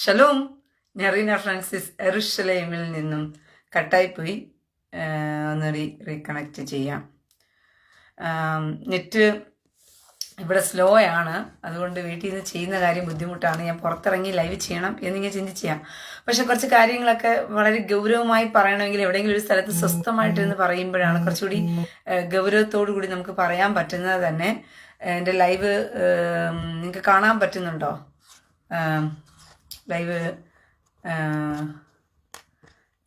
Shalom. നെറീന Francis എറുഷലേമിൽ നിന്നും കട്ടായിപ്പോയി. ഒന്ന് reconnect ചെയ്യാം. നെറ്റ് ഇവിടെ സ്ലോ ആണ്, അതുകൊണ്ട് വീട്ടിൽ നിന്ന് ചെയ്യുന്ന കാര്യം ബുദ്ധിമുട്ടാണ്. ഞാൻ പുറത്തിറങ്ങി ലൈവ് ചെയ്യണം എന്നിങ്ങനെ ചിന്തിച്ചാം. പക്ഷെ കുറച്ച് കാര്യങ്ങളൊക്കെ വളരെ ഗൗരവമായി പറയണമെങ്കിൽ എവിടെയെങ്കിലും ഒരു സ്ഥലത്ത് സ്വസ്ഥമായിട്ടിരുന്ന് പറയുമ്പോഴാണ് കുറച്ചുകൂടി ഗൗരവത്തോടു കൂടി നമുക്ക് പറയാൻ പറ്റുന്നത് തന്നെ. എൻ്റെ ലൈവ് നിങ്ങൾക്ക് കാണാൻ പറ്റുന്നുണ്ടോ? ലൈവ്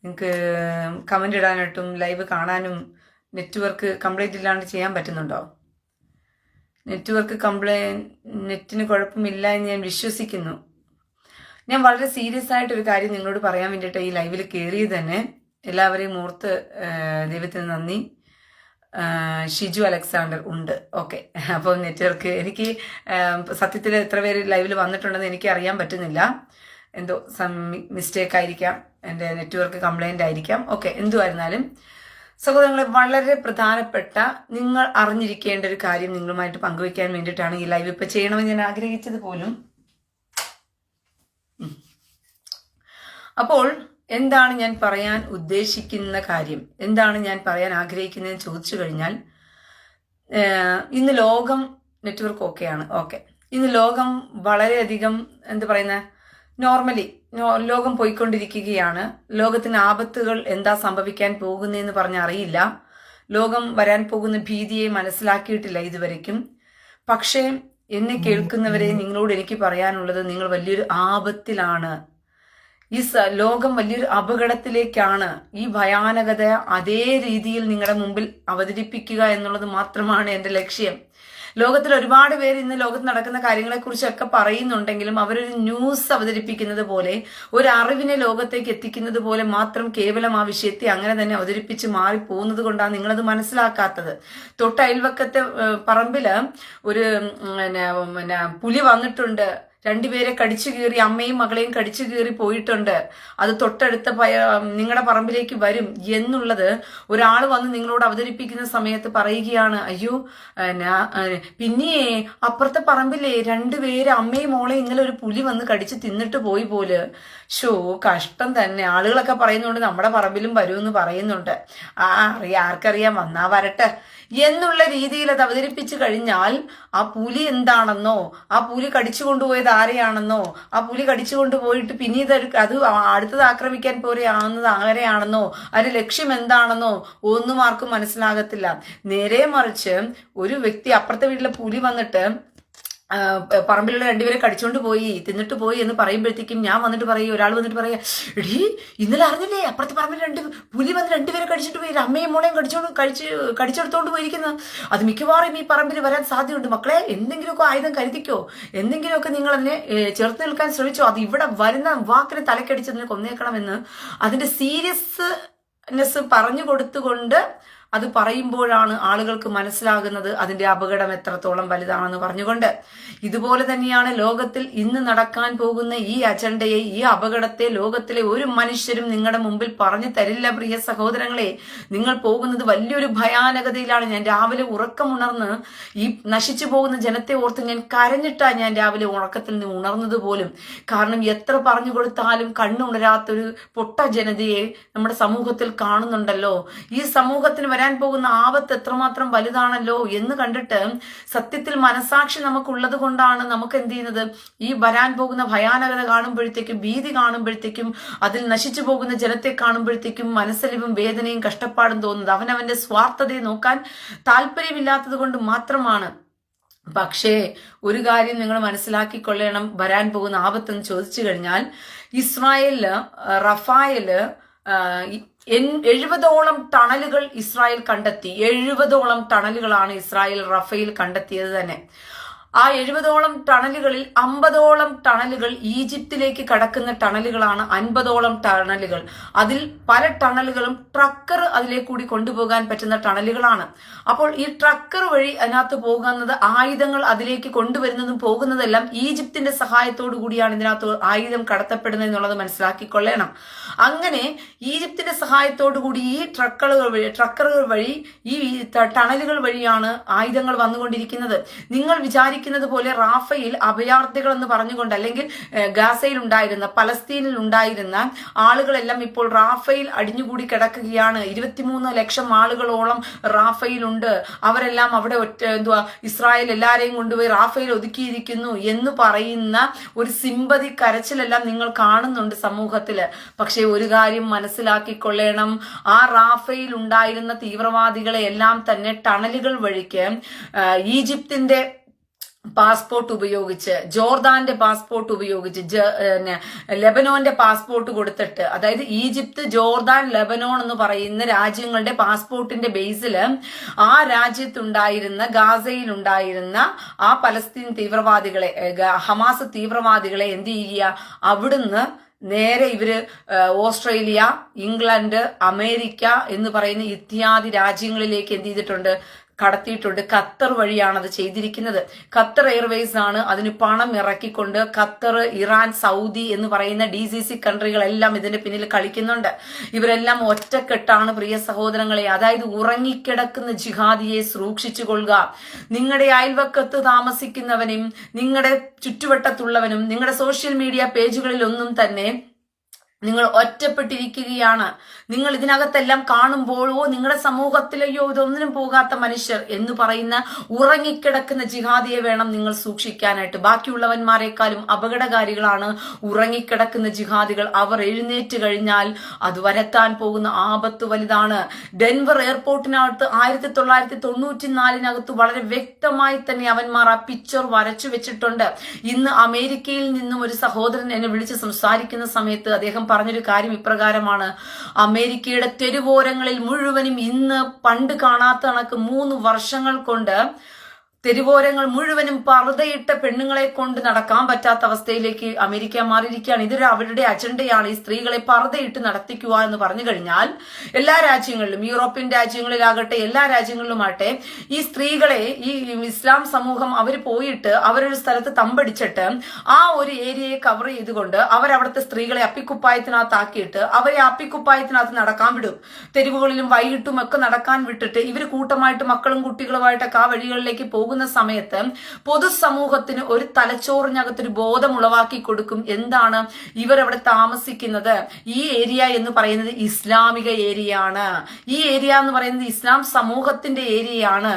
നിങ്ങൾക്ക് കമൻ്റ് ഇടാനായിട്ടും ലൈവ് കാണാനും നെറ്റ്വർക്ക് കംപ്ലൈൻറ്റ് ഇല്ലാണ്ട് ചെയ്യാൻ പറ്റുന്നുണ്ടോ? നെറ്റിന് കുഴപ്പമില്ല എന്ന് ഞാൻ വിശ്വസിക്കുന്നു. ഞാൻ വളരെ സീരിയസ് ആയിട്ടൊരു കാര്യം നിങ്ങളോട് പറയാൻ വേണ്ടിയിട്ട് ഈ ലൈവിൽ കയറിയത് തന്നെ. എല്ലാവരെയും ഓർത്ത് ദൈവത്തിന് നന്ദി. ഷിജു അലക്സാണ്ടർ ഉണ്ട്. ഓക്കെ, അപ്പോൾ നെറ്റ്വർക്ക് എനിക്ക് സത്യത്തിൽ എത്ര പേര് ലൈവിൽ വന്നിട്ടുണ്ടെന്ന് എനിക്ക് അറിയാൻ പറ്റുന്നില്ല. എന്തോ മിസ്റ്റേക്ക് ആയിരിക്കാം, എൻ്റെ നെറ്റ്വർക്ക് കംപ്ലൈൻ്റ് ആയിരിക്കാം. ഓക്കെ, എന്തുവായിരുന്നാലും സഹോദരങ്ങളെ, വളരെ പ്രധാനപ്പെട്ട നിങ്ങൾ അറിഞ്ഞിരിക്കേണ്ട ഒരു കാര്യം നിങ്ങളുമായിട്ട് പങ്കുവയ്ക്കാൻ വേണ്ടിയിട്ടാണ് ഈ ലൈവ് ഇപ്പം ചെയ്യണമെന്ന് ഞാൻ ആഗ്രഹിച്ചത് പോലും. അപ്പോൾ എന്താണ് ഞാൻ പറയാൻ ഉദ്ദേശിക്കുന്ന കാര്യം, എന്താണ് ഞാൻ പറയാൻ ആഗ്രഹിക്കുന്നതെന്ന് ചോദിച്ചു കഴിഞ്ഞാൽ, ഇന്ന് ലോകം നെറ്റ്വർക്ക് ഓക്കെയാണ്. ഓക്കെ, ഇന്ന് ലോകം വളരെയധികം എന്താ പറയുന്ന നോർമലി ലോകം പോയിക്കൊണ്ടിരിക്കുകയാണ്. ലോകത്തിന് ആപത്തുകൾ എന്താ സംഭവിക്കാൻ പോകുന്നതെന്ന് പറഞ്ഞറിയില്ല. ലോകം വരാൻ പോകുന്ന ഭീതിയെ മനസ്സിലാക്കിയിട്ടില്ല ഇതുവരയ്ക്കും. പക്ഷേ എന്നെ കേൾക്കുന്നവരെ നിങ്ങളോട് എനിക്ക് പറയാനുള്ളത്, നിങ്ങൾ വലിയൊരു ആപത്തിലാണ്. ഈ ലോകം വലിയൊരു അപകടത്തിലേക്കാണ്. ഈ ഭയാനകത അതേ രീതിയിൽ നിങ്ങളുടെ മുമ്പിൽ അവതരിപ്പിക്കുക എന്നുള്ളത് മാത്രമാണ് എൻ്റെ ലക്ഷ്യം. ലോകത്തിൽ ഒരുപാട് പേര് ഇന്ന് ലോകത്ത് നടക്കുന്ന കാര്യങ്ങളെക്കുറിച്ചൊക്കെ പറയുന്നുണ്ടെങ്കിലും അവരൊരു ന്യൂസ് അവതരിപ്പിക്കുന്നത് പോലെ, ഒരു അറിവിനെ ലോകത്തേക്ക് എത്തിക്കുന്നത് പോലെ മാത്രം കേവലം ആ വിഷയത്തെ അങ്ങനെ തന്നെ അവതരിപ്പിച്ച് മാറിപ്പോകുന്നത് കൊണ്ടാണ് നിങ്ങളത് മനസ്സിലാക്കാത്തത്. തൊട്ടയൽവക്കത്തെ പറമ്പില് ഒരു പുലി വന്നിട്ടുണ്ട്, രണ്ടുപേരെ കടിച്ചു കീറി, അമ്മയും മകളെയും കടിച്ചു കീറി പോയിട്ടുണ്ട്, അത് തൊട്ടടുത്ത നിങ്ങളുടെ പറമ്പിലേക്ക് വരും എന്നുള്ളത് ഒരാൾ വന്ന് നിങ്ങളോട് അവതരിപ്പിക്കുന്ന സമയത്ത് പറയുകയാണ്, അയ്യോ പിന്നെ അപ്പുറത്തെ പറമ്പിലെ രണ്ടുപേര് അമ്മയും മോളെയും ഇന്നലെ ഒരു പുലി വന്ന് കടിച്ച് തിന്നിട്ട് പോയി പോലെ. കഷ്ടം തന്നെ. ആളുകളൊക്കെ പറയുന്നുണ്ട് നമ്മുടെ പറമ്പിലും വരുമെന്ന് പറയുന്നുണ്ട്. ആർക്കറിയാം, വന്നാ വരട്ടെ എന്നുള്ള രീതിയിൽ അത് അവതരിപ്പിച്ചു കഴിഞ്ഞാൽ ആ പുലി എന്താണെന്നോ, ആ പുലി കടിച്ചു കൊണ്ടുപോയത് ആരെയാണെന്നോ, ആ പുലി കടിച്ചു കൊണ്ടുപോയിട്ട് പിന്നീട് അത് അടുത്തത് ആക്രമിക്കാൻ പോലെയാണെന്നത് ആരെയാണെന്നോ, അതിന്റെ ലക്ഷ്യം എന്താണെന്നോ ഒന്നും ആർക്കും മനസ്സിലാകത്തില്ല. നേരെ മറിച്ച് ഒരു വ്യക്തി, അപ്പുറത്തെ വീട്ടിലെ പുലി വന്നിട്ട് പറമ്പിലുള്ള രണ്ടുപേരെ കടിച്ചോണ്ട് പോയി, തിന്നിട്ട് പോയി എന്ന് പറയുമ്പോഴത്തേക്കും ഞാൻ വന്നിട്ട് പറയും, ഒരാൾ വന്നിട്ട് പറയാ, എടീ ഇന്നലെ അറിഞ്ഞില്ലേ അപ്പുറത്തെ പറമ്പിൽ പുലി വന്ന് രണ്ടുപേരെ കടിച്ചിട്ട് പോയി, അമ്മയും മോളെയും കടിച്ചെടുത്തോണ്ട് പോയിരിക്കുന്നത്. അത് മിക്കവാറും ഈ പറമ്പിൽ വരാൻ സാധ്യതയുണ്ട്. മക്കളെ, എന്തെങ്കിലുമൊക്കെ ആയുധം കരുതിക്കോ, എന്തെങ്കിലുമൊക്കെ നിങ്ങൾ അതിനെ ചേർത്ത് നിൽക്കാൻ ശ്രമിച്ചോ. അത് ഇവിടെ വരുന്ന വാക്കിന് തലക്കടിച്ചതിനെ കൊന്നേക്കണമെന്ന് അതിന്റെ സീരിയസ്നെസ് പറഞ്ഞു കൊടുത്തുകൊണ്ട് അത് പറയുമ്പോഴാണ് ആളുകൾക്ക് മനസ്സിലാകുന്നത് അതിന്റെ അപകടം എത്രത്തോളം വലുതാണെന്ന് പറഞ്ഞുകൊണ്ട്. ഇതുപോലെ തന്നെയാണ് ലോകത്തിൽ ഇന്ന് നടക്കാൻ പോകുന്ന ഈ അജണ്ടയെ, ഈ അപകടത്തെ ലോകത്തിലെ ഒരു മനുഷ്യരും നിങ്ങളുടെ മുമ്പിൽ പറഞ്ഞു തരില്ല. പ്രിയ സഹോദരങ്ങളെ, നിങ്ങൾ പോകുന്നത് വലിയൊരു ഭയാനകതയിലാണ്. ഞാൻ രാവിലെ ഉറക്കമുണർന്ന് ഈ നശിച്ചു പോകുന്ന ജനത്തെ ഓർത്ത് ഞാൻ കരഞ്ഞിട്ടാ ഞാൻ രാവിലെ ഉറക്കത്തിൽ നിന്ന് ഉണർന്നത് പോലും. കാരണം എത്ര പറഞ്ഞു കൊടുത്താലും കണ്ണുണരാത്തൊരു പൊട്ട ജനതയെ നമ്മുടെ സമൂഹത്തിൽ കാണുന്നുണ്ടല്ലോ. ഈ സമൂഹത്തിന് വരാൻ പോകുന്ന ആപത്ത് എത്രമാത്രം വലുതാണല്ലോ എന്ന് കണ്ടിട്ട്, സത്യത്തിൽ മനസാക്ഷി നമുക്കുള്ളത് കൊണ്ടാണ് നമുക്ക് എന്ത് ചെയ്യുന്നത്, ഈ വരാൻ പോകുന്ന ഭയാനകത കാണുമ്പോഴത്തേക്കും, ഭീതി കാണുമ്പോഴത്തേക്കും, അതിൽ നശിച്ചു പോകുന്ന ജനത്തെ കാണുമ്പോഴത്തേക്കും മനസ്സലിവും വേദനയും കഷ്ടപ്പാടും തോന്നുന്നത്. അവനവന്റെ സ്വാർത്ഥതയെ നോക്കാൻ താല്പര്യമില്ലാത്തത് കൊണ്ട് മാത്രമാണ്. പക്ഷേ ഒരു കാര്യം നിങ്ങൾ മനസ്സിലാക്കിക്കൊള്ളണം, വരാൻ പോകുന്ന ആപത്തെന്ന് ചോദിച്ചു കഴിഞ്ഞാൽ, ഇസ്രായേലില് റഫായില് 70ഓളം ടണലുകൾ ഇസ്രായേൽ കണ്ടെത്തി. 70ഓളം ടണലുകളാണ് ഇസ്രായേൽ റഫയിൽ കണ്ടെത്തിയത് തന്നെ. ആ 70ഓളം ടണലുകളിൽ 50ഓളം ടണലുകൾ ഈജിപ്തിലേക്ക് കടക്കുന്ന ടണലുകളാണ്. 50ഓളം ടണലുകൾ, അതിൽ പല ടണലുകളും ട്രക്കർ അതിലേക്ക് കൂടി കൊണ്ടുപോകാൻ പറ്റുന്ന ടണലുകളാണ്. അപ്പോൾ ഈ ട്രക്കർ വഴി അതിനകത്ത് പോകുന്നത്, ആയുധങ്ങൾ അതിലേക്ക് കൊണ്ടുവരുന്നതും പോകുന്നതെല്ലാം ഈജിപ്തിന്റെ സഹായത്തോടു കൂടിയാണ് ഇതിനകത്ത് ആയുധം കടത്തപ്പെടുന്നത് എന്നുള്ളത് മനസ്സിലാക്കിക്കൊള്ളണം. അങ്ങനെ ഈജിപ്തിന്റെ സഹായത്തോടു കൂടി ഈ ട്രക്കറുകൾ വഴി ഈ ടണലുകൾ വഴിയാണ് ആയുധങ്ങൾ വന്നുകൊണ്ടിരിക്കുന്നത്. നിങ്ങൾ വിചാരിക്കും വായിക്കുന്നത് പോലെ റാഫയിൽ അഭയാർത്ഥികൾ എന്ന് പറഞ്ഞുകൊണ്ട് അല്ലെങ്കിൽ ഗാസയിൽ ഉണ്ടായിരുന്ന പലസ്തീനിൽ ഉണ്ടായിരുന്ന ആളുകളെല്ലാം ഇപ്പോൾ റാഫയിൽ അടിഞ്ഞുകൂടി കിടക്കുകയാണ്. 23 ലക്ഷം ആളുകളോളം റാഫയിലുണ്ട്. അവരെല്ലാം അവിടെ ഇസ്രായേൽ എല്ലാരെയും കൊണ്ടുപോയി റാഫയിൽ ഒതുക്കിയിരിക്കുന്നു എന്ന് പറയുന്ന ഒരു സിമ്പതി കരച്ചിലെല്ലാം നിങ്ങൾ കാണുന്നുണ്ട് സമൂഹത്തില്. പക്ഷെ ഒരു കാര്യം മനസ്സിലാക്കിക്കൊള്ളണം, ആ റാഫയിൽ ഉണ്ടായിരുന്ന തീവ്രവാദികളെ എല്ലാം തന്നെ ടണലുകൾ വഴിക്ക് ഈജിപ്തിന്റെ പാസ്പോർട്ട് ഉപയോഗിച്ച്, ജോർദാന്റെ പാസ്പോർട്ട് ഉപയോഗിച്ച്, ലെബനോന്റെ പാസ്പോർട്ട് കൊടുത്തിട്ട്, അതായത് ഈജിപ്ത്, ജോർദാൻ, ലെബനോൺ എന്ന് പറയുന്ന രാജ്യങ്ങളുടെ പാസ്പോർട്ടിന്റെ ബേസിൽ ആ രാജ്യത്തുണ്ടായിരുന്ന, ഗാസയിലുണ്ടായിരുന്ന ആ പലസ്തീൻ തീവ്രവാദികളെ, ഹമാസ് തീവ്രവാദികളെ എന്ത് ചെയ്യുക, അവിടുന്ന് നേരെ ഇവര് ഓസ്ട്രേലിയ, ഇംഗ്ലണ്ട്, അമേരിക്ക എന്ന് പറയുന്ന ഇത്യാദി രാജ്യങ്ങളിലേക്ക് എന്ത് ചെയ്തിട്ടുണ്ട്, കടത്തിയിട്ടുണ്ട്. ഖത്തർ വഴിയാണ് അത് ചെയ്തിരിക്കുന്നത്. ഖത്തർ എയർവേസ് ആണ് അതിന് പണം ഇറക്കിക്കൊണ്ട് ഖത്തർ, ഇറാൻ, സൗദി എന്ന് പറയുന്ന GCC കൺട്രികളെല്ലാം ഇതിന്റെ പിന്നിൽ കളിക്കുന്നുണ്ട്. ഇവരെല്ലാം ഒറ്റക്കെട്ടാണ് പ്രിയ സഹോദരങ്ങളെ. അതായത് ഉറങ്ങിക്കിടക്കുന്ന ജിഹാദിയെ സൂക്ഷിച്ചു കൊള്ളുക. നിങ്ങളുടെ അയൽവക്കത്ത് താമസിക്കുന്നവനും നിങ്ങളുടെ ചുറ്റുവട്ടത്തുള്ളവനും നിങ്ങളുടെ സോഷ്യൽ മീഡിയ പേജുകളിലൊന്നും തന്നെ നിങ്ങൾ ഒറ്റപ്പെട്ടിരിക്കുകയാണ്. നിങ്ങൾ ഇതിനകത്തെല്ലാം കാണുമ്പോഴോ നിങ്ങളുടെ സമൂഹത്തിലെയോ ഇതൊന്നിനും പോകാത്ത മനുഷ്യർ എന്ന് പറയുന്ന ഉറങ്ങിക്കിടക്കുന്ന ജിഹാദിയെ വേണം നിങ്ങൾ സൂക്ഷിക്കാനായിട്ട്. ബാക്കിയുള്ളവന്മാരെക്കാളും അപകടകാരികളാണ് ഉറങ്ങിക്കിടക്കുന്ന ജിഹാദികൾ. അവർ എഴുന്നേറ്റ് കഴിഞ്ഞാൽ അത് വരത്താൻ പോകുന്ന ആപത്ത് വലുതാണ്. ഡെൻവർ എയർപോർട്ടിനകത്ത് 1994 വളരെ വ്യക്തമായി തന്നെ അവന്മാർ ആ പിക്ചർ വരച്ചു വെച്ചിട്ടുണ്ട്. ഇന്ന് അമേരിക്കയിൽ നിന്നും ഒരു സഹോദരൻ എന്നെ വിളിച്ച് സംസാരിക്കുന്ന സമയത്ത് അദ്ദേഹം പറഞ്ഞൊരു കാര്യം ഇപ്രകാരമാണ്: അമേരിക്കയുടെ തെരുവോരങ്ങളിൽ മുഴുവനും ഇന്ന് പണ്ട് കാണാത്ത കണക്ക് 3 വർഷങ്ങൾ കൊണ്ട് തെരുവോരങ്ങൾ മുഴുവനും പർദ്ദയിട്ട പെണ്ണുങ്ങളെ കൊണ്ട് നടക്കാൻ പറ്റാത്ത അവസ്ഥയിലേക്ക് അമേരിക്ക മാറിയിരിക്കുകയാണ്. ഇതൊരു അവരുടെ അജണ്ടയാണ്, ഈ സ്ത്രീകളെ പർദ്ദയിട്ട് നടത്തിക്കുക എന്ന് പറഞ്ഞു കഴിഞ്ഞാൽ. എല്ലാ രാജ്യങ്ങളിലും, യൂറോപ്യൻ രാജ്യങ്ങളിലാകട്ടെ എല്ലാ രാജ്യങ്ങളിലുമാകട്ടെ, ഈ സ്ത്രീകളെ, ഈ ഇസ്ലാം സമൂഹം അവർ പോയിട്ട് അവരൊരു സ്ഥലത്ത് തമ്പടിച്ചിട്ട് ആ ഒരു ഏരിയയെ കവർ ചെയ്തുകൊണ്ട് അവരവിടുത്തെ സ്ത്രീകളെ അപ്പിക്കുപ്പായത്തിനകത്താക്കിയിട്ട് അവരെ അപ്പിക്കുപ്പായത്തിനകത്ത് നടക്കാൻ വിടും. തെരുവുകളിലും വൈകിട്ടും ഒക്കെ നടക്കാൻ വിട്ടിട്ട് ഇവർ കൂട്ടമായിട്ട് മക്കളും കുട്ടികളുമായിട്ടൊക്കെ ആ വഴികളിലേക്ക് പോകും സമയത്ത് പൊതുസമൂഹത്തിന് ഒരു തലച്ചോറിനകത്തൊരു ബോധം ഉളവാക്കി കൊടുക്കും. എന്താണ് ഇവരവിടെ താമസിക്കുന്നത്? ഈ ഏരിയ എന്ന് പറയുന്നത് ഇസ്ലാമിക ഏരിയ ആണ്. ഈ ഏരിയ എന്ന് പറയുന്നത് ഇസ്ലാം സമൂഹത്തിന്റെ ഏരിയയാണ്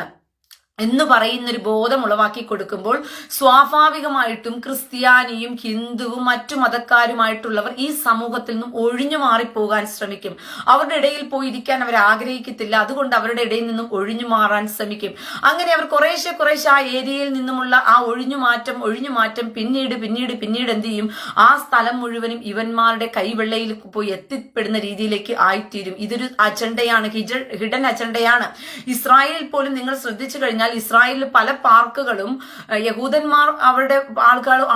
എന്ന് പറയുന്നൊരു ബോധം ഉളവാക്കി കൊടുക്കുമ്പോൾ സ്വാഭാവികമായിട്ടും ക്രിസ്ത്യാനിയും ഹിന്ദുവും മറ്റു മതക്കാരുമായിട്ടുള്ളവർ ഈ സമൂഹത്തിൽ നിന്നും ഒഴിഞ്ഞു മാറിപ്പോകാൻ ശ്രമിക്കും. അവരുടെ ഇടയിൽ പോയിരിക്കാൻ അവർ ആഗ്രഹിക്കത്തില്ല. അതുകൊണ്ട് അവരുടെ ഇടയിൽ നിന്നും ഒഴിഞ്ഞു മാറാൻ ശ്രമിക്കും. അങ്ങനെ അവർ കുറേശ്ശെ ആ ഏരിയയിൽ നിന്നുമുള്ള ആ ഒഴിഞ്ഞുമാറ്റം പിന്നീട് എന്ത് ചെയ്യും? ആ സ്ഥലം മുഴുവനും ഇവന്മാരുടെ കൈവെള്ളയിൽ പോയി എത്തിപ്പെടുന്ന രീതിയിലേക്ക് ആയിത്തീരും. ഇതൊരു അജണ്ടയാണ്, ഹിഡൻ അജണ്ടയാണ്. ഇസ്രായേലിൽ പോലും നിങ്ങൾ ശ്രദ്ധിച്ചു കഴിഞ്ഞാൽ ഇസ്രായേലിൽ പല പാർക്കുകളും യഹൂദന്മാർ അവരുടെ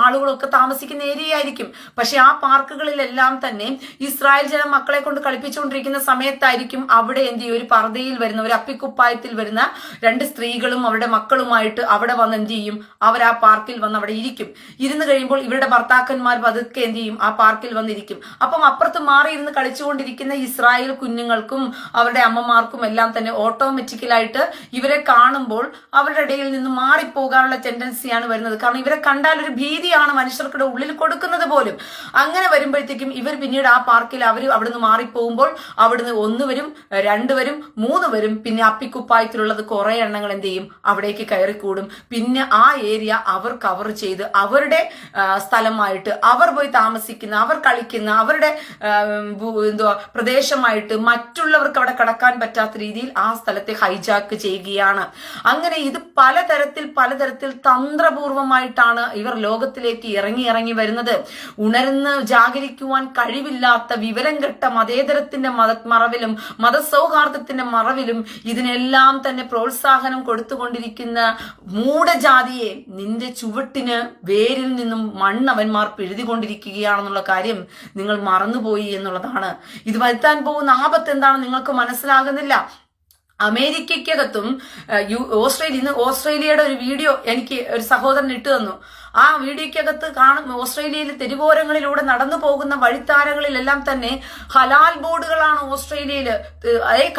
ആളുകളൊക്കെ താമസിക്കുന്ന ഏരിയ ആയിരിക്കും. പക്ഷെ ആ പാർക്കുകളിലെല്ലാം തന്നെ ഇസ്രായേൽ ജനം മക്കളെ കൊണ്ട് കളിപ്പിച്ചുകൊണ്ടിരിക്കുന്ന സമയത്തായിരിക്കും അവിടെ എന്ത് ചെയ്യും? ഒരു പർദ്ദയിൽ വരുന്ന, ഒരു അപ്പിക്കുപ്പായത്തിൽ വരുന്ന 2 സ്ത്രീകളും അവരുടെ മക്കളുമായിട്ട് അവിടെ വന്ന് എന്ത് ചെയ്യും? അവർ ആ പാർക്കിൽ വന്ന് അവിടെ ഇരിക്കും. ഇരുന്ന് കഴിയുമ്പോൾ ഇവരുടെ ഭർത്താക്കന്മാർ പതുക്കെ എന്ത് ചെയ്യും? ആ പാർക്കിൽ വന്നിരിക്കും. അപ്പം അപ്പുറത്ത് മാറി ഇരുന്ന് കളിച്ചുകൊണ്ടിരിക്കുന്ന ഇസ്രായേൽ കുഞ്ഞുങ്ങൾക്കും അവരുടെ അമ്മമാർക്കും എല്ലാം തന്നെ ഓട്ടോമാറ്റിക്കലായിട്ട് ഇവരെ കാണുമ്പോൾ അവരുടെ ഇടയിൽ നിന്ന് മാറിപ്പോകാനുള്ള ടെൻഡൻസിയാണ് വരുന്നത്. കാരണം ഇവരെ കണ്ടാൽ ഒരു ഭീതിയാണ് മനുഷ്യർക്കുടെ ഉള്ളിൽ കൊടുക്കുന്നത് പോലും. അങ്ങനെ വരുമ്പോഴത്തേക്കും ഇവർ പിന്നീട് ആ പാർക്കിൽ അവർ അവിടുന്ന് മാറിപ്പോകുമ്പോൾ അവിടുന്ന് 1 വരും, 2 വരും, 3 വരും. പിന്നെ അപ്പിക്കുപ്പായത്തിലുള്ളത് കുറെ എണ്ണങ്ങൾ എന്ത് ചെയ്യും? അവിടേക്ക് കയറിക്കൂടും. പിന്നെ ആ ഏരിയ അവർ കവർ ചെയ്ത് അവരുടെ സ്ഥലമായിട്ട് അവർ പോയി താമസിക്കുന്ന, അവർ കളിക്കുന്ന, അവരുടെ പ്രദേശമായിട്ട് മറ്റുള്ളവർക്ക് അവിടെ കടക്കാൻ പറ്റാത്ത രീതിയിൽ ആ സ്ഥലത്തെ ഹൈജാക്ക് ചെയ്യുകയാണ്. അങ്ങനെ ഇത് പലതരത്തിൽ തന്ത്രപൂർവമായിട്ടാണ് ഇവർ ലോകത്തിലേക്ക് ഇറങ്ങി വരുന്നത്. ഉണർന്ന് ജാഗരിക്കുവാൻ കഴിവില്ലാത്ത വിവരം കെട്ട മതേതരത്തിന്റെ മറവിലും മതസൗഹാർദ്ദത്തിന്റെ മറവിലും ഇതിനെല്ലാം തന്നെ പ്രോത്സാഹനം കൊടുത്തുകൊണ്ടിരിക്കുന്ന മൂഢജാതിയെ നിന്റെ ചുവട്ടിന് വേരിൽ നിന്നും മണ്ണവന്മാർ പിഴുതികൊണ്ടിരിക്കുകയാണെന്നുള്ള കാര്യം നിങ്ങൾ മറന്നുപോയി എന്നുള്ളതാണ്. ഇത് വരുത്താൻ പോകുന്ന ആപത്ത് എന്താണെന്ന് നിങ്ങൾക്ക് മനസ്സിലാകുന്നില്ല. അമേരിക്കയ്ക്കകത്തും ഓസ്ട്രേലിയയുടെ ഒരു വീഡിയോ എനിക്ക് ഒരു സഹോദരൻ ഇട്ടു തന്നു. ആ വീഡിയോയ്ക്കകത്ത് ഓസ്ട്രേലിയയിൽ തെരുവോരങ്ങളിലൂടെ നടന്നു പോകുന്ന വഴിത്താരകളിലെല്ലാം തന്നെ ഹലാൽ ബോർഡുകളാണ് ഓസ്ട്രേലിയയില്.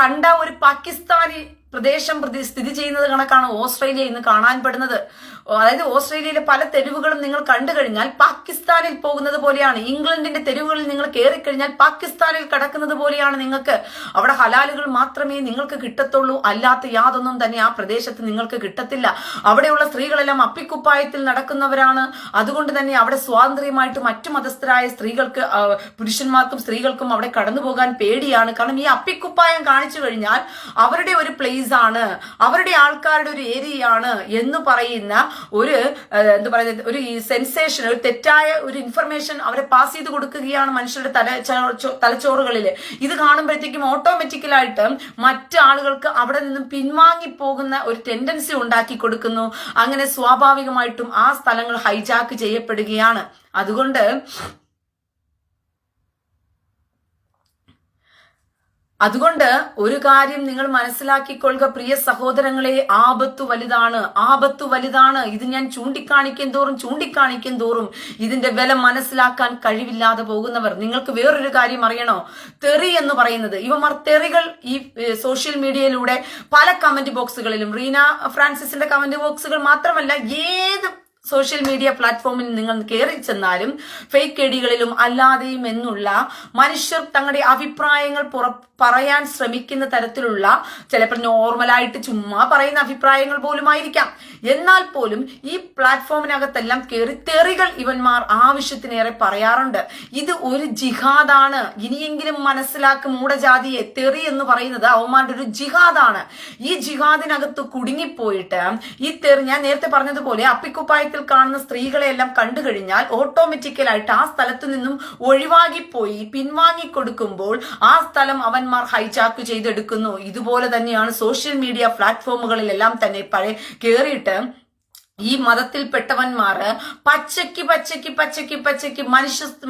കണ്ട ഒരു പാകിസ്ഥാനി പ്രദേശം സ്ഥിതി ചെയ്യുന്നത് കണക്കാണ് ഓസ്ട്രേലിയ ഇന്ന് കാണാൻപ്പെടുന്നത്. അതായത് ഓസ്ട്രേലിയയിലെ പല തെരുവുകളും നിങ്ങൾ കണ്ടു കഴിഞ്ഞാൽ പാകിസ്ഥാനിൽ പോകുന്നത് പോലെയാണ്. ഇംഗ്ലണ്ടിന്റെ തെരുവുകളിൽ നിങ്ങൾ കയറിക്കഴിഞ്ഞാൽ പാകിസ്ഥാനിൽ കടക്കുന്നത് പോലെയാണ്. നിങ്ങൾക്ക് അവിടെ ഹലാലുകൾ മാത്രമേ നിങ്ങൾക്ക് കിട്ടത്തുള്ളൂ, അല്ലാത്ത യാതൊന്നും തന്നെ ആ പ്രദേശത്ത് നിങ്ങൾക്ക് കിട്ടത്തില്ല. അവിടെയുള്ള സ്ത്രീകളെല്ലാം അപ്പിക്കുപ്പായത്തിൽ നടക്കുന്നവരാണ്. അതുകൊണ്ട് തന്നെ അവിടെ സ്വാതന്ത്ര്യമായിട്ട് മറ്റു മതസ്ഥരായ സ്ത്രീകൾക്ക്, പുരുഷന്മാർക്കും സ്ത്രീകൾക്കും അവിടെ കടന്നു പോകാൻ പേടിയാണ്. കാരണം ഈ അപ്പിക്കുപ്പായം കാണിച്ചു കഴിഞ്ഞാൽ അവരുടെ ഒരു പ്ലേസ് ആണ്, അവരുടെ ആൾക്കാരുടെ ഒരു ഏരിയ ആണ് എന്ന് പറയുന്ന ഒരു എന്താ പറയുന്നത്, ഒരു സെൻസേഷൻ, ഒരു തെറ്റായ ഒരു ഇൻഫർമേഷൻ അവരെ പാസ് ചെയ്ത് കൊടുക്കുകയാണ് മനുഷ്യരുടെ തലച്ചോറുകളിൽ. ഇത് കാണുമ്പോഴത്തേക്കും ഓട്ടോമാറ്റിക്കലായിട്ട് മറ്റു ആളുകൾക്ക് അവിടെ നിന്നും പിൻവാങ്ങിപ്പോകുന്ന ഒരു ടെൻഡൻസി ഉണ്ടാക്കി കൊടുക്കുന്നു. അങ്ങനെ സ്വാഭാവികമായിട്ടും ആ സ്ഥലങ്ങൾ ഹൈജാക്ക് ചെയ്യപ്പെടുകയാണ്. അതുകൊണ്ട് ഒരു കാര്യം നിങ്ങൾ മനസ്സിലാക്കിക്കൊള്ളുക പ്രിയ സഹോദരങ്ങളെ, ആപത്തു വലുതാണ്. ഇത് ഞാൻ ചൂണ്ടിക്കാണിക്കും തോറും ഇതിന്റെ വില മനസ്സിലാക്കാൻ കഴിവില്ലാതെ പോകുന്നവർ, നിങ്ങൾക്ക് വേറൊരു കാര്യം അറിയണോ? തെറി എന്ന് പറയുന്നത്, ഇവന്മാർ തെറികൾ ഈ സോഷ്യൽ മീഡിയയിലൂടെ പല കമന്റ് ബോക്സുകളിലും, റീന ഫ്രാൻസിസിന്റെ കമന്റ് ബോക്സുകൾ മാത്രമല്ല ഏത് സോഷ്യൽ മീഡിയ പ്ലാറ്റ്ഫോമിൽ നിങ്ങൾ കയറി ചെന്നാലും ഫേക്ക് ഐഡികളിലും അല്ലാതെയും എന്നുള്ള മനുഷ്യർ തങ്ങളുടെ അഭിപ്രായങ്ങൾ പറയാൻ ശ്രമിക്കുന്ന തരത്തിലുള്ള, ചിലപ്പോൾ നോർമലായിട്ട് ചുമ്മാ പറയുന്ന അഭിപ്രായങ്ങൾ പോലും ആയിരിക്കാം. എന്നാൽ പോലും ഈ പ്ലാറ്റ്ഫോമിനകത്തെല്ലാം കയറി തെറികൾ ഇവന്മാർ ആവശ്യത്തിനേറെ പറയാറുണ്ട്. ഇത് ഒരു ജിഹാദാണ്. ഇനിയെങ്കിലും മനസ്സിലാക്കും മൂഢജാതിയെ, തെറി എന്ന് പറയുന്നത് അവന്മാരുടെ ഒരു ജിഹാദാണ്. ഈ ജിഹാദിനകത്ത് കുടുങ്ങിപ്പോയിട്ട് ഈ തെറി, ഞാൻ നേരത്തെ പറഞ്ഞതുപോലെ അപ്പിക്കുപ്പായ കാണുന്ന സ്ത്രീകളെ എല്ലാം കണ്ടു കഴിഞ്ഞാൽ ഓട്ടോമാറ്റിക്കലായിട്ട് ആ സ്ഥലത്തു നിന്നും ഒഴിവാകിപ്പോയി പിൻവാങ്ങിക്കൊടുക്കുമ്പോൾ ആ സ്ഥലം അവന്മാർ ഹൈജാക്ക് ചെയ്തെടുക്കുന്നു. ഇതുപോലെ തന്നെയാണ് സോഷ്യൽ മീഡിയ പ്ലാറ്റ്ഫോമുകളിലെല്ലാം തന്നെ കേറിയിട്ട് ഈ മതത്തിൽപ്പെട്ടവന്മാര് പച്ചയ്ക്ക്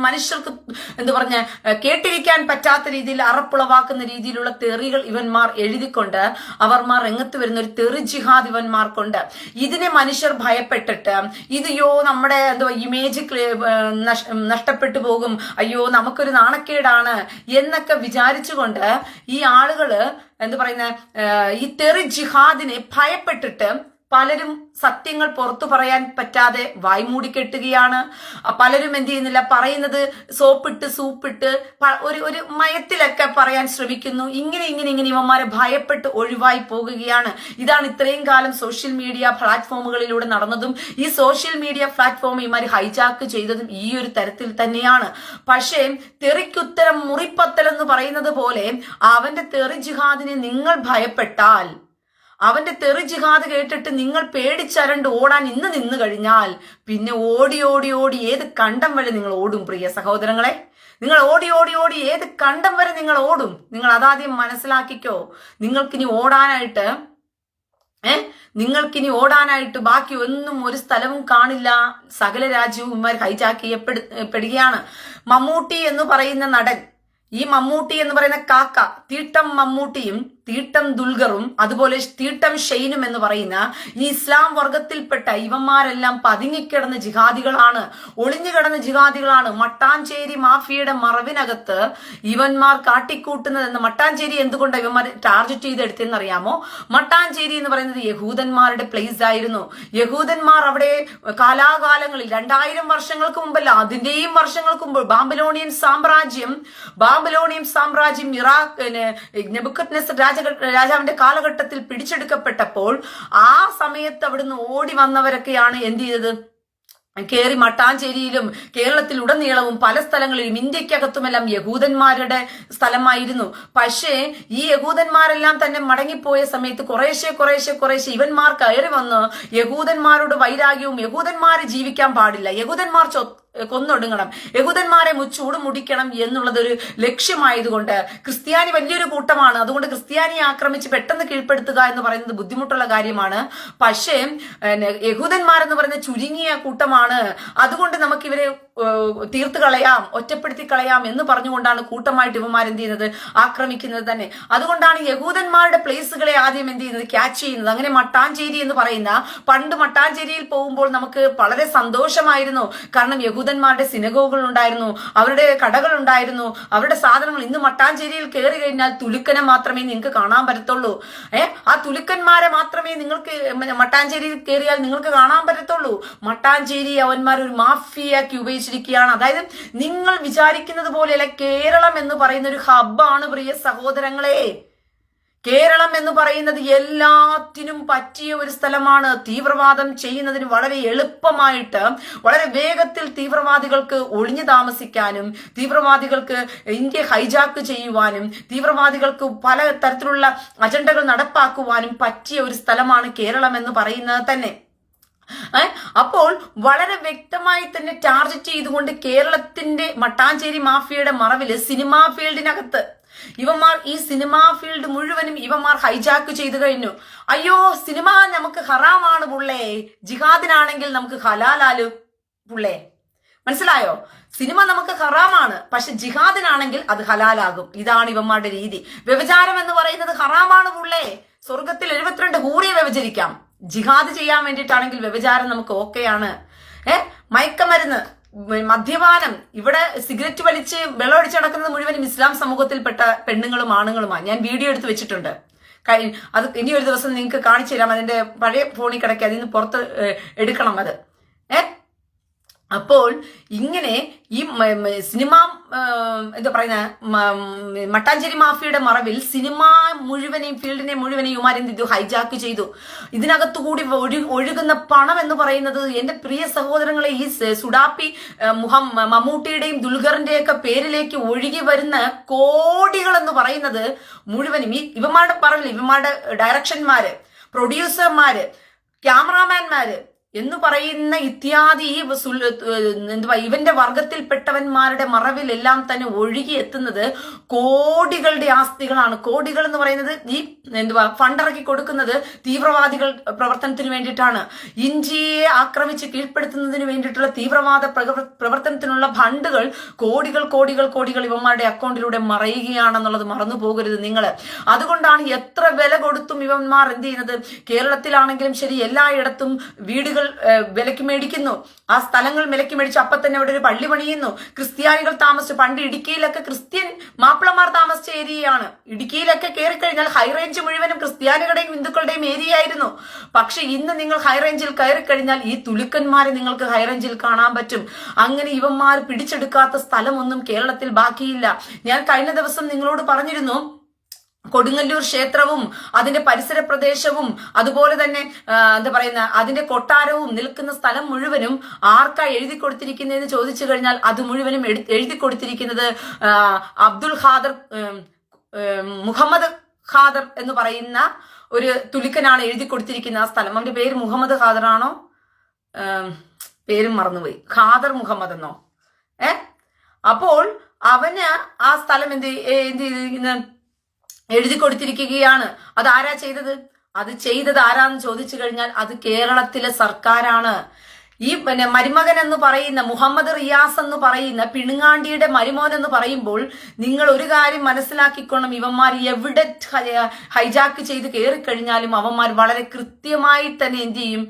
മനുഷ്യർക്ക് എന്താ പറഞ്ഞ കേട്ടിരിക്കാൻ പറ്റാത്ത രീതിയിൽ അറപ്പുളവാക്കുന്ന രീതിയിലുള്ള തെറികൾ ഇവന്മാർ എഴുതിക്കൊണ്ട് അവർമാർ രംഗത്ത് വരുന്ന ഒരു തെറി ജിഹാദ് ഇവന്മാർക്കുണ്ട്. ഇതിനെ മനുഷ്യർ ഭയപ്പെട്ടിട്ട് ഇതയോ നമ്മുടെ എന്തോ ഇമേജ് നഷ്ടപ്പെട്ടു പോകും, അയ്യോ നമുക്കൊരു നാണക്കേടാണ് എന്നൊക്കെ വിചാരിച്ചുകൊണ്ട് ഈ ആളുകള് എന്താ പറയുന്ന ഈ തെറി ജിഹാദിനെ ഭയപ്പെട്ടിട്ട് പലരും സത്യങ്ങൾ പുറത്തു പറയാൻ പറ്റാതെ വായ്മൂടിക്കെട്ടുകയാണ്. പലരും എന്ത് ചെയ്യുന്നില്ല, പറയുന്നത് സൂപ്പിട്ട് ഒരു മയത്തിലൊക്കെ പറയാൻ ശ്രമിക്കുന്നു. ഇങ്ങനെ ഇവന്മാരെ ഭയപ്പെട്ട് ഒഴിവായി പോകുകയാണ്. ഇതാണ് ഇത്രയും കാലം സോഷ്യൽ മീഡിയ പ്ലാറ്റ്ഫോമുകളിലൂടെ നടന്നതും ഈ സോഷ്യൽ മീഡിയ പ്ലാറ്റ്ഫോം ഇവന്മാർ ഹൈജാക്ക് ചെയ്തതും ഈ ഒരു തരത്തിൽ തന്നെയാണ്. പക്ഷേ തെറിക്കുത്തരം മുറിപ്പത്തൽ എന്ന് പറയുന്നത് പോലെ അവന്റെ തെറി ജിഹാദിനെ നിങ്ങൾ ഭയപ്പെട്ടാൽ, അവന്റെ തെറി ജിഹാദ് കേട്ടിട്ട് നിങ്ങൾ പേടിച്ചരണ്ട് ഓടാൻ ഇന്ന് നിന്ന് കഴിഞ്ഞാൽ പിന്നെ ഓടി ഏത് കണ്ടം വരെ നിങ്ങൾ ഓടും പ്രിയ സഹോദരങ്ങളെ. നിങ്ങൾ ഓടി ഏത് കണ്ടം വരെ നിങ്ങൾ ഓടും. നിങ്ങൾ അതാദ്യം മനസ്സിലാക്കിക്കോ. നിങ്ങൾക്കിനി ഓടാനായിട്ട് ബാക്കി ഒന്നും ഒരു സ്ഥലവും കാണില്ല. സകല രാജ്യവും ഇവർ ഹൈജാക്ക് ചെയ്യപ്പെടുകയാണ്. മമ്മൂട്ടി എന്ന് പറയുന്ന നടൻ, ഈ മമ്മൂട്ടി എന്ന് പറയുന്ന കാക്ക, തീട്ടം മമ്മൂട്ടിയും തീട്ടം ദുൽഖറും അതുപോലെ തീട്ടം ഷെയ്നും എന്ന് പറയുന്ന ഈ ഇസ്ലാം വർഗത്തിൽപ്പെട്ട ഇവന്മാരെല്ലാം പതുങ്ങിക്കിടന്ന ജിഹാദികളാണ്, ഒളിഞ്ഞുകിടന്ന ജിഹാദികളാണ്. മട്ടാഞ്ചേരി മാഫിയയുടെ മറവിനകത്ത് ഇവന്മാർ കാട്ടിക്കൂട്ടുന്നതെന്ന്, മട്ടാഞ്ചേരി എന്തുകൊണ്ടാണ് ഇവന്മാർ ടാർഗറ്റ് ചെയ്തെടുത്തെന്ന് അറിയാമോ? മട്ടാഞ്ചേരി എന്ന് പറയുന്നത് യഹൂദന്മാരുടെ പ്ലേസ് ആയിരുന്നു. യഹൂദന്മാർ അവിടെ കാലാകാലങ്ങളിൽ 2000 വർഷങ്ങൾക്ക് മുമ്പല്ല, അതിന്റെയും വർഷങ്ങൾക്ക് മുമ്പ് ബാബിലോണിയൻ സാമ്രാജ്യം ഇറാഖ് നെബുക്കദ്നെസർ രാജാവിന്റെ കാലഘട്ടത്തിൽ പിടിച്ചെടുക്കപ്പെട്ടപ്പോൾ ആ സമയത്ത് അവിടുന്ന് ഓടി വന്നവരൊക്കെയാണ് എന്ത് ചെയ്തത്, കേറി മട്ടാഞ്ചേരിയിലും കേരളത്തിൽ ഉടനീളവും പല സ്ഥലങ്ങളിലും ഇന്ത്യക്കകത്തുമെല്ലാം യഹൂദന്മാരുടെ സ്ഥലമായിരുന്നു. പക്ഷേ ഈ യഹൂദന്മാരെല്ലാം തന്നെ മടങ്ങിപ്പോയ സമയത്ത് കുറേശ്ശെ ഇവന്മാർ കയറി വന്ന് യഹൂദന്മാരോട് വൈരാഗ്യവും, യഹൂദന്മാര് ജീവിക്കാൻ പാടില്ല, യഹൂദന്മാർ കൊന്നൊടുങ്ങണം, യഹൂദന്മാരെ ചൂട് മുടിക്കണം എന്നുള്ളതൊരു ലക്ഷ്യമായതുകൊണ്ട്, ക്രിസ്ത്യാനി വലിയൊരു കൂട്ടമാണ്, അതുകൊണ്ട് ക്രിസ്ത്യാനിയെ ആക്രമിച്ച് പെട്ടെന്ന് കീഴ്പ്പെടുത്തുക എന്ന് പറയുന്നത് ബുദ്ധിമുട്ടുള്ള കാര്യമാണ്. പക്ഷേ യഹൂദന്മാരെന്ന് പറയുന്ന ചുരുങ്ങിയ കൂട്ടമാണ്, അതുകൊണ്ട് നമുക്ക് ഇവരെ തീർത്ത് കളയാം, ഒറ്റപ്പെടുത്തി കളയാം എന്ന് പറഞ്ഞുകൊണ്ടാണ് കൂട്ടമായിട്ട് ഇവന്മാർ എന്ത് ചെയ്യുന്നത്, ആക്രമിക്കുന്നത് തന്നെ. അതുകൊണ്ടാണ് യഹൂദന്മാരുടെ പ്ലേസുകളെ ആദ്യം എന്ത് ചെയ്യുന്നത്, ക്യാച്ച് ചെയ്യുന്നത്. അങ്ങനെ മട്ടാഞ്ചേരി എന്ന് പറയുന്ന, പണ്ട് മട്ടാഞ്ചേരിയിൽ പോകുമ്പോൾ നമുക്ക് വളരെ സന്തോഷമായിരുന്നു. കാരണം യഹൂദന്മാരുടെ സിനഗോഗുകൾ ഉണ്ടായിരുന്നു, അവരുടെ കടകൾ ഉണ്ടായിരുന്നു, അവരുടെ സാധനങ്ങൾ. ഇന്ന് മട്ടാഞ്ചേരിയിൽ കയറി കഴിഞ്ഞാൽ തുലുക്കനെ മാത്രമേ നിങ്ങൾക്ക് കാണാൻ പറ്റത്തുള്ളൂ. ആ തുലുക്കന്മാരെ മാത്രമേ നിങ്ങൾക്ക് മട്ടാഞ്ചേരിയിൽ കയറിയാൽ നിങ്ങൾക്ക് കാണാൻ പറ്റത്തുള്ളൂ. മട്ടാഞ്ചേരി അവന്മാർ ഒരു മാഫിയാക്കി ഉപയോഗിച്ചിരിക്കുകയാണ്. അതായത് നിങ്ങൾ വിചാരിക്കുന്നത് പോലെയല്ല കേരളം എന്ന് പറയുന്ന ഒരു ഹബ്ബാണ് പ്രിയ സഹോദരങ്ങളെ. കേരളം എന്ന് പറയുന്നത് എല്ലാത്തിനും പറ്റിയ ഒരു സ്ഥലമാണ്. തീവ്രവാദം ചെയ്യുന്നതിന് വളരെ എളുപ്പമായിട്ട് വളരെ വേഗത്തിൽ തീവ്രവാദികൾക്ക് ഒളിഞ്ഞു താമസിക്കാനും തീവ്രവാദികൾക്ക് ഇന്ത്യ ഹൈജാക്ക് ചെയ്യുവാനും തീവ്രവാദികൾക്ക് പല തരത്തിലുള്ള അജണ്ടകൾ നടപ്പാക്കുവാനും പറ്റിയ ഒരു സ്ഥലമാണ് കേരളം എന്ന് പറയുന്നത് തന്നെ. അപ്പോൾ വളരെ വ്യക്തമായി തന്നെ ടാർഗറ്റ് ചെയ്തുകൊണ്ട് കേരളത്തിന്റെ മട്ടാഞ്ചേരി മാഫിയയുടെ മറവില് സിനിമാ ഫീൽഡിനകത്ത് ഇവന്മാർ ഈ സിനിമാ ഫീൽഡ് മുഴുവനും ഇവന്മാർ ഹൈജാക്ക് ചെയ്തു കഴിഞ്ഞു. അയ്യോ സിനിമ നമുക്ക് ഹറാമാണ് പുള്ളേ, ജിഹാദിനാണെങ്കിൽ നമുക്ക് ഹലാലാലു പുള്ളേ. മനസ്സിലായോ? സിനിമ നമുക്ക് ഹറാമാണ്, പക്ഷെ ജിഹാദിനാണെങ്കിൽ അത് ഹലാലാകും. ഇതാണ് ഇവന്മാരുടെ രീതി. വ്യഭിചാരം എന്ന് പറയുന്നത് ഹറാമാണ് പുള്ളേ, സ്വർഗത്തിൽ 72 ഹൂറിയെ വ്യഭിചരിക്കാം. ജിഹാദ് ചെയ്യാൻ വേണ്ടിയിട്ടാണെങ്കിൽ വ്യഭിചാരം നമുക്ക് ഓക്കെയാണ്. മയക്കമരുന്ന്, മദ്യപാനം, ഇവിടെ സിഗരറ്റ് വലിച്ച് വെള്ളമൊഴിച്ച് നടക്കുന്നത് മുഴുവനും ഇസ്ലാം സമൂഹത്തിൽപ്പെട്ട പെണ്ണുങ്ങളും ആണുങ്ങളുമാണ്. ഞാൻ വീഡിയോ എടുത്ത് വെച്ചിട്ടുണ്ട്. അത് ഇനി ഒരു ദിവസം നിങ്ങൾക്ക് കാണിച്ചു തരാം. അതിന്റെ പഴയ ഫോണിൽ കിടക്കുക, അതിൽ നിന്ന് പുറത്ത് എടുക്കണം അത്. അപ്പോൾ ഇങ്ങനെ ഈ സിനിമ എന്താ പറയുന്ന മട്ടാഞ്ചേരി മാഫിയയുടെ മറവിൽ സിനിമ മുഴുവനെയും ഫീൽഡിനെ മുഴുവനെയും ഇവന്മാരെന്ത് ചെയ്തു? ഹൈജാക്ക് ചെയ്തു. ഇതിനകത്തുകൂടി ഒഴുകുന്ന പണം എന്ന് പറയുന്നത് എന്റെ പ്രിയ സഹോദരങ്ങളെ ഈ സുഡാപ്പി മമ്മൂട്ടിയുടെയും ദുൽഖറിന്റെയൊക്കെ പേരിലേക്ക് ഒഴുകി വരുന്ന കോടികൾ എന്ന് പറയുന്നത് മുഴുവനും ഈ ഇവന്മാരുടെ പറവിൽ ഇവന്മാരുടെ ഡയറക്ഷന്മാര്, പ്രൊഡ്യൂസർമാര്, ക്യാമറാമാൻമാര് എന്ന് പറയുന്ന ഇത്യാദി എന്തുവാ ഇവന്റെ വർഗത്തിൽപ്പെട്ടവന്മാരുടെ മറവിലെല്ലാം തന്നെ ഒഴുകി എത്തുന്നത് കോടികളുടെ ആസ്തികളാണ്. കോടികൾ എന്ന് പറയുന്നത് ഈ ഫണ്ടിറക്കി കൊടുക്കുന്നത് തീവ്രവാദികൾ പ്രവർത്തനത്തിന് വേണ്ടിയിട്ടാണ്. ഇന്ത്യയെ ആക്രമിച്ച് കീഴ്പ്പെടുത്തുന്നതിന് വേണ്ടിയിട്ടുള്ള തീവ്രവാദ പ്രവർത്തനത്തിനുള്ള ഫണ്ടുകൾ കോടികൾ കോടികൾ കോടികൾ ഇവന്മാരുടെ അക്കൗണ്ടിലൂടെ മറയുകയാണെന്നുള്ളത് മറന്നു പോകരുത് നിങ്ങൾ. അതുകൊണ്ടാണ് എത്ര വില കൊടുത്തും ഇവന്മാർ എന്ത് ചെയ്യുന്നത്? കേരളത്തിലാണെങ്കിലും ശരി എല്ലായിടത്തും വീടുകൾ വിലക്ക് മേടിക്കുന്നു, ആ സ്ഥലങ്ങൾ വിലക്ക് മേടിച്ച് അപ്പൊ തന്നെ അവിടെ ഒരു പള്ളി പണിയുന്നു. ക്രിസ്ത്യാനികൾ താമസിച്ചു, പണ്ട് ഇടുക്കിയിലൊക്കെ ക്രിസ്ത്യൻ മാപ്പിളമാർ താമസിച്ച ഏരിയയാണ്. ഇടുക്കിയിലൊക്കെ കയറി കഴിഞ്ഞാൽ ഹൈറേഞ്ച് മുഴുവനും ക്രിസ്ത്യാനികളുടെയും ഹിന്ദുക്കളുടെയും ഏരിയ ആയിരുന്നു. പക്ഷെ ഇന്ന് നിങ്ങൾ ഹൈറേഞ്ചിൽ കയറി കഴിഞ്ഞാൽ ഈ തുലുക്കന്മാരെ നിങ്ങൾക്ക് ഹൈറേഞ്ചിൽ കാണാൻ പറ്റും. അങ്ങനെ ഇവന്മാർ പിടിച്ചെടുക്കാത്ത സ്ഥലമൊന്നും കേരളത്തിൽ ബാക്കിയില്ല. ഞാൻ കഴിഞ്ഞ ദിവസം നിങ്ങളോട് പറഞ്ഞിരുന്നു, കൊടുങ്ങല്ലൂർ ക്ഷേത്രവും അതിന്റെ പരിസര പ്രദേശവും അതുപോലെ തന്നെ എന്താ പറയുന്ന അതിന്റെ കൊട്ടാരവും നിൽക്കുന്ന സ്ഥലം മുഴുവനും ആർക്കാ എഴുതി കൊടുത്തിരിക്കുന്നതെന്ന് ചോദിച്ചു കഴിഞ്ഞാൽ അത് മുഴുവനും എഴുതി കൊടുത്തിരിക്കുന്നത് അബ്ദുൽ ഖാദർ മുഹമ്മദ് ഖാദർ എന്ന് പറയുന്ന ഒരു തുലുക്കനാണ് എഴുതി കൊടുത്തിരിക്കുന്ന ആ സ്ഥലം. അവന്റെ പേര് മുഹമ്മദ് ഖാദർ ആണോ, പേരും മറന്നുപോയി, ഖാദർ മുഹമ്മദ് എന്നോ. അപ്പോൾ അവന് ആ സ്ഥലം എന്ത് ചെയ്തിരിക്കുന്ന എഴുതി കൊടുത്തിരിക്കുകയാണ്. അത് ആരാ ചെയ്തത്? അത് ചെയ്തത് ആരാന്ന് ചോദിച്ചു കഴിഞ്ഞാൽ അത് കേരളത്തിലെ സർക്കാരാണ്. ഈ മരുമകൻ എന്ന് പറയുന്ന മുഹമ്മദ് റിയാസ് എന്ന് പറയുന്ന പിണുങ്ങാണ്ടിയുടെ മരുമോൻ എന്ന് പറയുമ്പോൾ നിങ്ങൾ ഒരു കാര്യം മനസ്സിലാക്കിക്കൊള്ളും, ഇവന്മാർ എവിടെ ഹൈജാക്ക് ചെയ്ത് കയറിക്കഴിഞ്ഞാലും അവന്മാർ വളരെ കൃത്യമായി തന്നെ എന്ത് ചെയ്യും?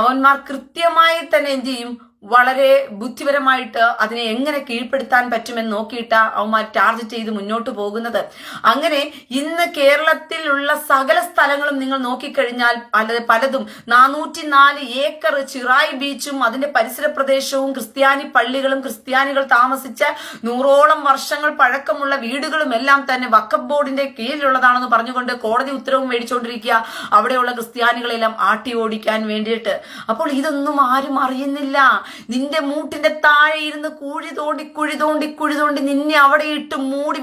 അവന്മാർ കൃത്യമായി തന്നെ എന്ത് ചെയ്യും? വളരെ ബുദ്ധിപരമായിട്ട് അതിനെ എങ്ങനെ കീഴ്പ്പെടുത്താൻ പറ്റുമെന്ന് നോക്കിയിട്ട് അവന്മാർ ടാർഗറ്റ് ചെയ്ത് മുന്നോട്ട് പോകുന്നത്. അങ്ങനെ ഇന്ന് കേരളത്തിലുള്ള സകല സ്ഥലങ്ങളും നിങ്ങൾ നോക്കിക്കഴിഞ്ഞാൽ പലതും 404 ഏക്കർ ചിറായി ബീച്ചും അതിന്റെ പരിസര പ്രദേശവും ക്രിസ്ത്യാനി പള്ളികളും ക്രിസ്ത്യാനികൾ താമസിച്ച 100ഓളം വർഷങ്ങൾ പഴക്കമുള്ള വീടുകളും എല്ലാം തന്നെ വഖഫ് ബോർഡിന്റെ കീഴിലുള്ളതാണെന്ന് പറഞ്ഞുകൊണ്ട് കോടതി ഉത്തരവും മേടിച്ചുകൊണ്ടിരിക്കുക അവിടെയുള്ള ക്രിസ്ത്യാനികളെല്ലാം ആട്ടി ഓടിക്കാൻ വേണ്ടിയിട്ട്. അപ്പോൾ ഇതൊന്നും ആരും അറിയുന്നില്ല. നിന്റെ മൂട്ടിന്റെ താഴെ ഇരുന്ന് കുഴി തോണ്ടി നിന്നെ അവിടെ ഇട്ട്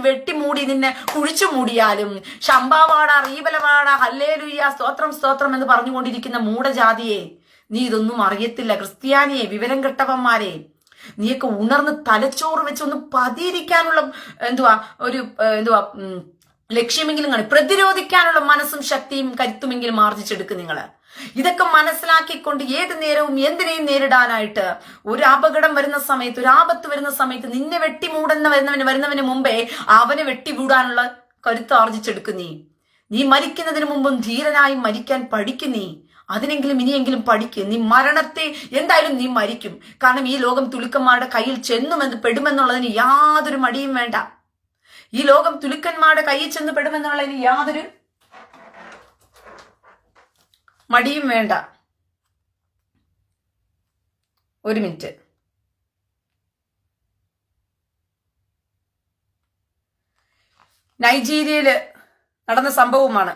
വെട്ടിമൂടി നിന്നെ കുഴിച്ചു മൂടിയാലും ശംബാവാട റീബലവാട ഹല്ലേലൂയ സ്തോത്രം എന്ന് പറഞ്ഞുകൊണ്ടിരിക്കുന്ന മൂഢജാതിയെ, നീ ഇതൊന്നും അറിയത്തില്ല. ക്രിസ്ത്യാനിയെ, വിവരം കെട്ടവന്മാരെ, നീയൊക്കെ ഉണർന്ന് തലച്ചോറ് വെച്ച് ഒന്ന് പതിയിരിക്കാനുള്ള ലക്ഷ്യമെങ്കിലും കാണും, പ്രതിരോധിക്കാനുള്ള മനസ്സും ശക്തിയും കരുത്തുമെങ്കിലും ആർജിച്ചെടുക്കും നിങ്ങള്. ഇതൊക്കെ മനസ്സിലാക്കിക്കൊണ്ട് ഏത് നേരവും എന്തിനേയും നേരിടാനായിട്ട് ഒരു അപകടം വരുന്ന സമയത്ത്, ഒരു ആപത്ത് വരുന്ന സമയത്ത് നിന്നെ വരുന്നവന് മുമ്പേ അവനെ വെട്ടിവിടാനുള്ള കരുത്ത് ആർജിച്ചെടുക്കും നീ മരിക്കുന്നതിന് മുമ്പും ധീരനായി മരിക്കാൻ പഠിക്കും നീ. അതിനെങ്കിലും ഇനിയെങ്കിലും പഠിക്കുക. നീ മരണത്തെ എന്തായാലും നീ മരിക്കും. കാരണം ഈ ലോകം തുലുക്കന്മാരുടെ കയ്യിൽ പെടുമെന്നുള്ളതിന് യാതൊരു മടിയും വേണ്ട. ഈ ലോകം തുലുക്കന്മാരുടെ കയ്യിൽ ചെന്ന് പെടുമെന്നുള്ളതിന് യാതൊരു മടിയും വേണ്ട. ഒരു മിനിറ്റ്. നൈജീരിയയില് നടന്ന സംഭവമാണ്.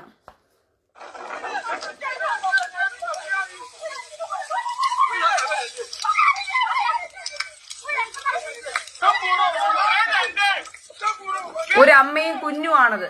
ഒരു അമ്മയും കുഞ്ഞുമാണത്.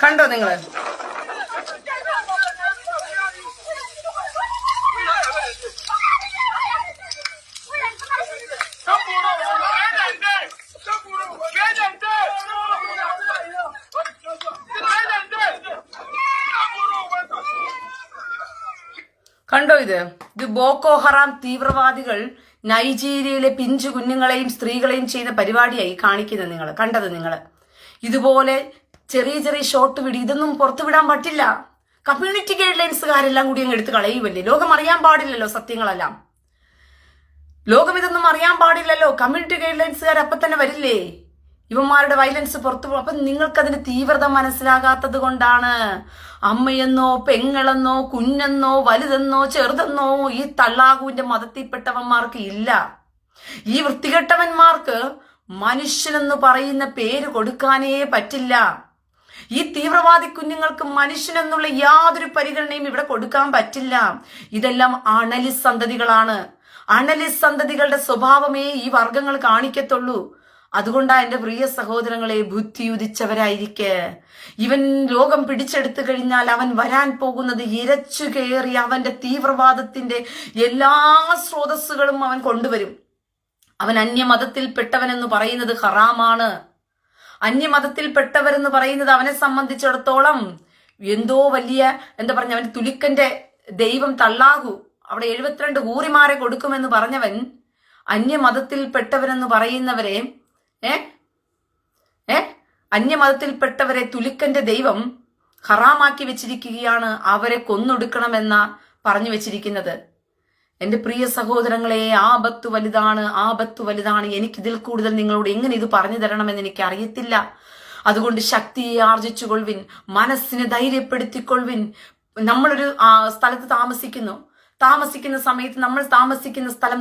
കണ്ടോ നിങ്ങള്? കണ്ടോ? ഇത് ബോക്കോ ഹറാം തീവ്രവാദികൾ നൈജീരിയയിലെ പിഞ്ചു കുഞ്ഞുങ്ങളെയും സ്ത്രീകളെയും ചെയ്ത പരിപാടിയായി കാണിക്കുന്നത് നിങ്ങൾ കണ്ടത്. നിങ്ങൾ ഇതുപോലെ ചെറിയ ചെറിയ ഷോർട്ട് വീഡിയോ ഇതൊന്നും പുറത്തു വിടാൻ പറ്റില്ല. കമ്മ്യൂണിറ്റി ഗൈഡ് ലൈൻസുകാരെല്ലാം കൂടി അങ്ങ് എടുത്ത് കളയുമല്ലേ. ലോകം അറിയാൻ പാടില്ലല്ലോ സത്യങ്ങളെല്ലാം. ലോകം ഇതൊന്നും അറിയാൻ പാടില്ലല്ലോ. കമ്മ്യൂണിറ്റി ഗൈഡ് ലൈൻസുകാർ അപ്പൊ തന്നെ വരില്ലേ ഇവന്മാരുടെ വയലൻസ് പുറത്തു പോകും. അപ്പൊ നിങ്ങൾക്കതിന്റെ തീവ്രത മനസ്സിലാകാത്തത് കൊണ്ടാണ്. അമ്മയെന്നോ പെങ്ങളെന്നോ കുഞ്ഞെന്നോ വലുതെന്നോ ചെറുതെന്നോ ഈ തള്ളാഹുവിന്റെ മതത്തിൽപ്പെട്ടവന്മാർക്ക് ഇല്ല. ഈ വൃത്തികെട്ടവന്മാർക്ക് മനുഷ്യനെന്ന് പറയുന്ന പേര് കൊടുക്കാനേ പറ്റില്ല. ഈ തീവ്രവാദി കുഞ്ഞുങ്ങൾക്ക് മനുഷ്യനെന്നുള്ള യാതൊരു പരിഗണനയും ഇവിടെ കൊടുക്കാൻ പറ്റില്ല. ഇതെല്ലാം അണലി സന്തതികളാണ്. അണലി സന്തതികളുടെ സ്വഭാവമേ ഈ വർഗങ്ങൾ കാണിക്കത്തുള്ളൂ. അതുകൊണ്ടാ എന്റെ പ്രിയ സഹോദരങ്ങളെ, ബുദ്ധിയുദിച്ചവരായിരിക്കെ. ഇവൻ ലോകം പിടിച്ചെടുത്തു കഴിഞ്ഞാൽ അവൻ വരാൻ പോകുന്നത് ഇരച്ചു കയറി അവന്റെ തീവ്രവാദത്തിന്റെ എല്ലാ സ്രോതസ്സുകളും അവൻ കൊണ്ടുവരും. അവൻ അന്യമതത്തിൽപ്പെട്ടവനെന്ന് പറയുന്നത് ഹറാമാണ്. അന്യമതത്തിൽപ്പെട്ടവരെന്ന് പറയുന്നത് അവനെ സംബന്ധിച്ചിടത്തോളം എന്തോ വലിയ അവൻ തുലിക്കന്റെ ദൈവം തള്ളാഹു അവിടെ 72 ഊറിമാരെ കൊടുക്കുമെന്ന് പറഞ്ഞവൻ അന്യമതത്തിൽപ്പെട്ടവരെന്ന് പറയുന്നവരെ അന്യമതത്തിൽപ്പെട്ടവരെ തുലിക്കന്റെ ദൈവം ഹറാമാക്കി വെച്ചിരിക്കുകയാണ്. അവരെ കൊന്നൊടുക്കണമെന്ന പറഞ്ഞു വെച്ചിരിക്കുന്നത്. എന്റെ പ്രിയ സഹോദരങ്ങളെ, ആപത്ത് വലുതാണ്, ആപത്ത് വലുതാണ്. എനിക്കിതിൽ കൂടുതൽ നിങ്ങളോട് എങ്ങനെ ഇത് പറഞ്ഞു തരണമെന്ന് എനിക്ക് അറിയത്തില്ല. അതുകൊണ്ട് ശക്തിയെ ആർജിച്ചുകൊള്ളുവിൻ, മനസ്സിനെ ധൈര്യപ്പെടുത്തിക്കൊള്ളുവിൻ. നമ്മളൊരു സ്ഥലത്ത് താമസിക്കുന്ന സമയത്ത് നമ്മൾ താമസിക്കുന്ന സ്ഥലം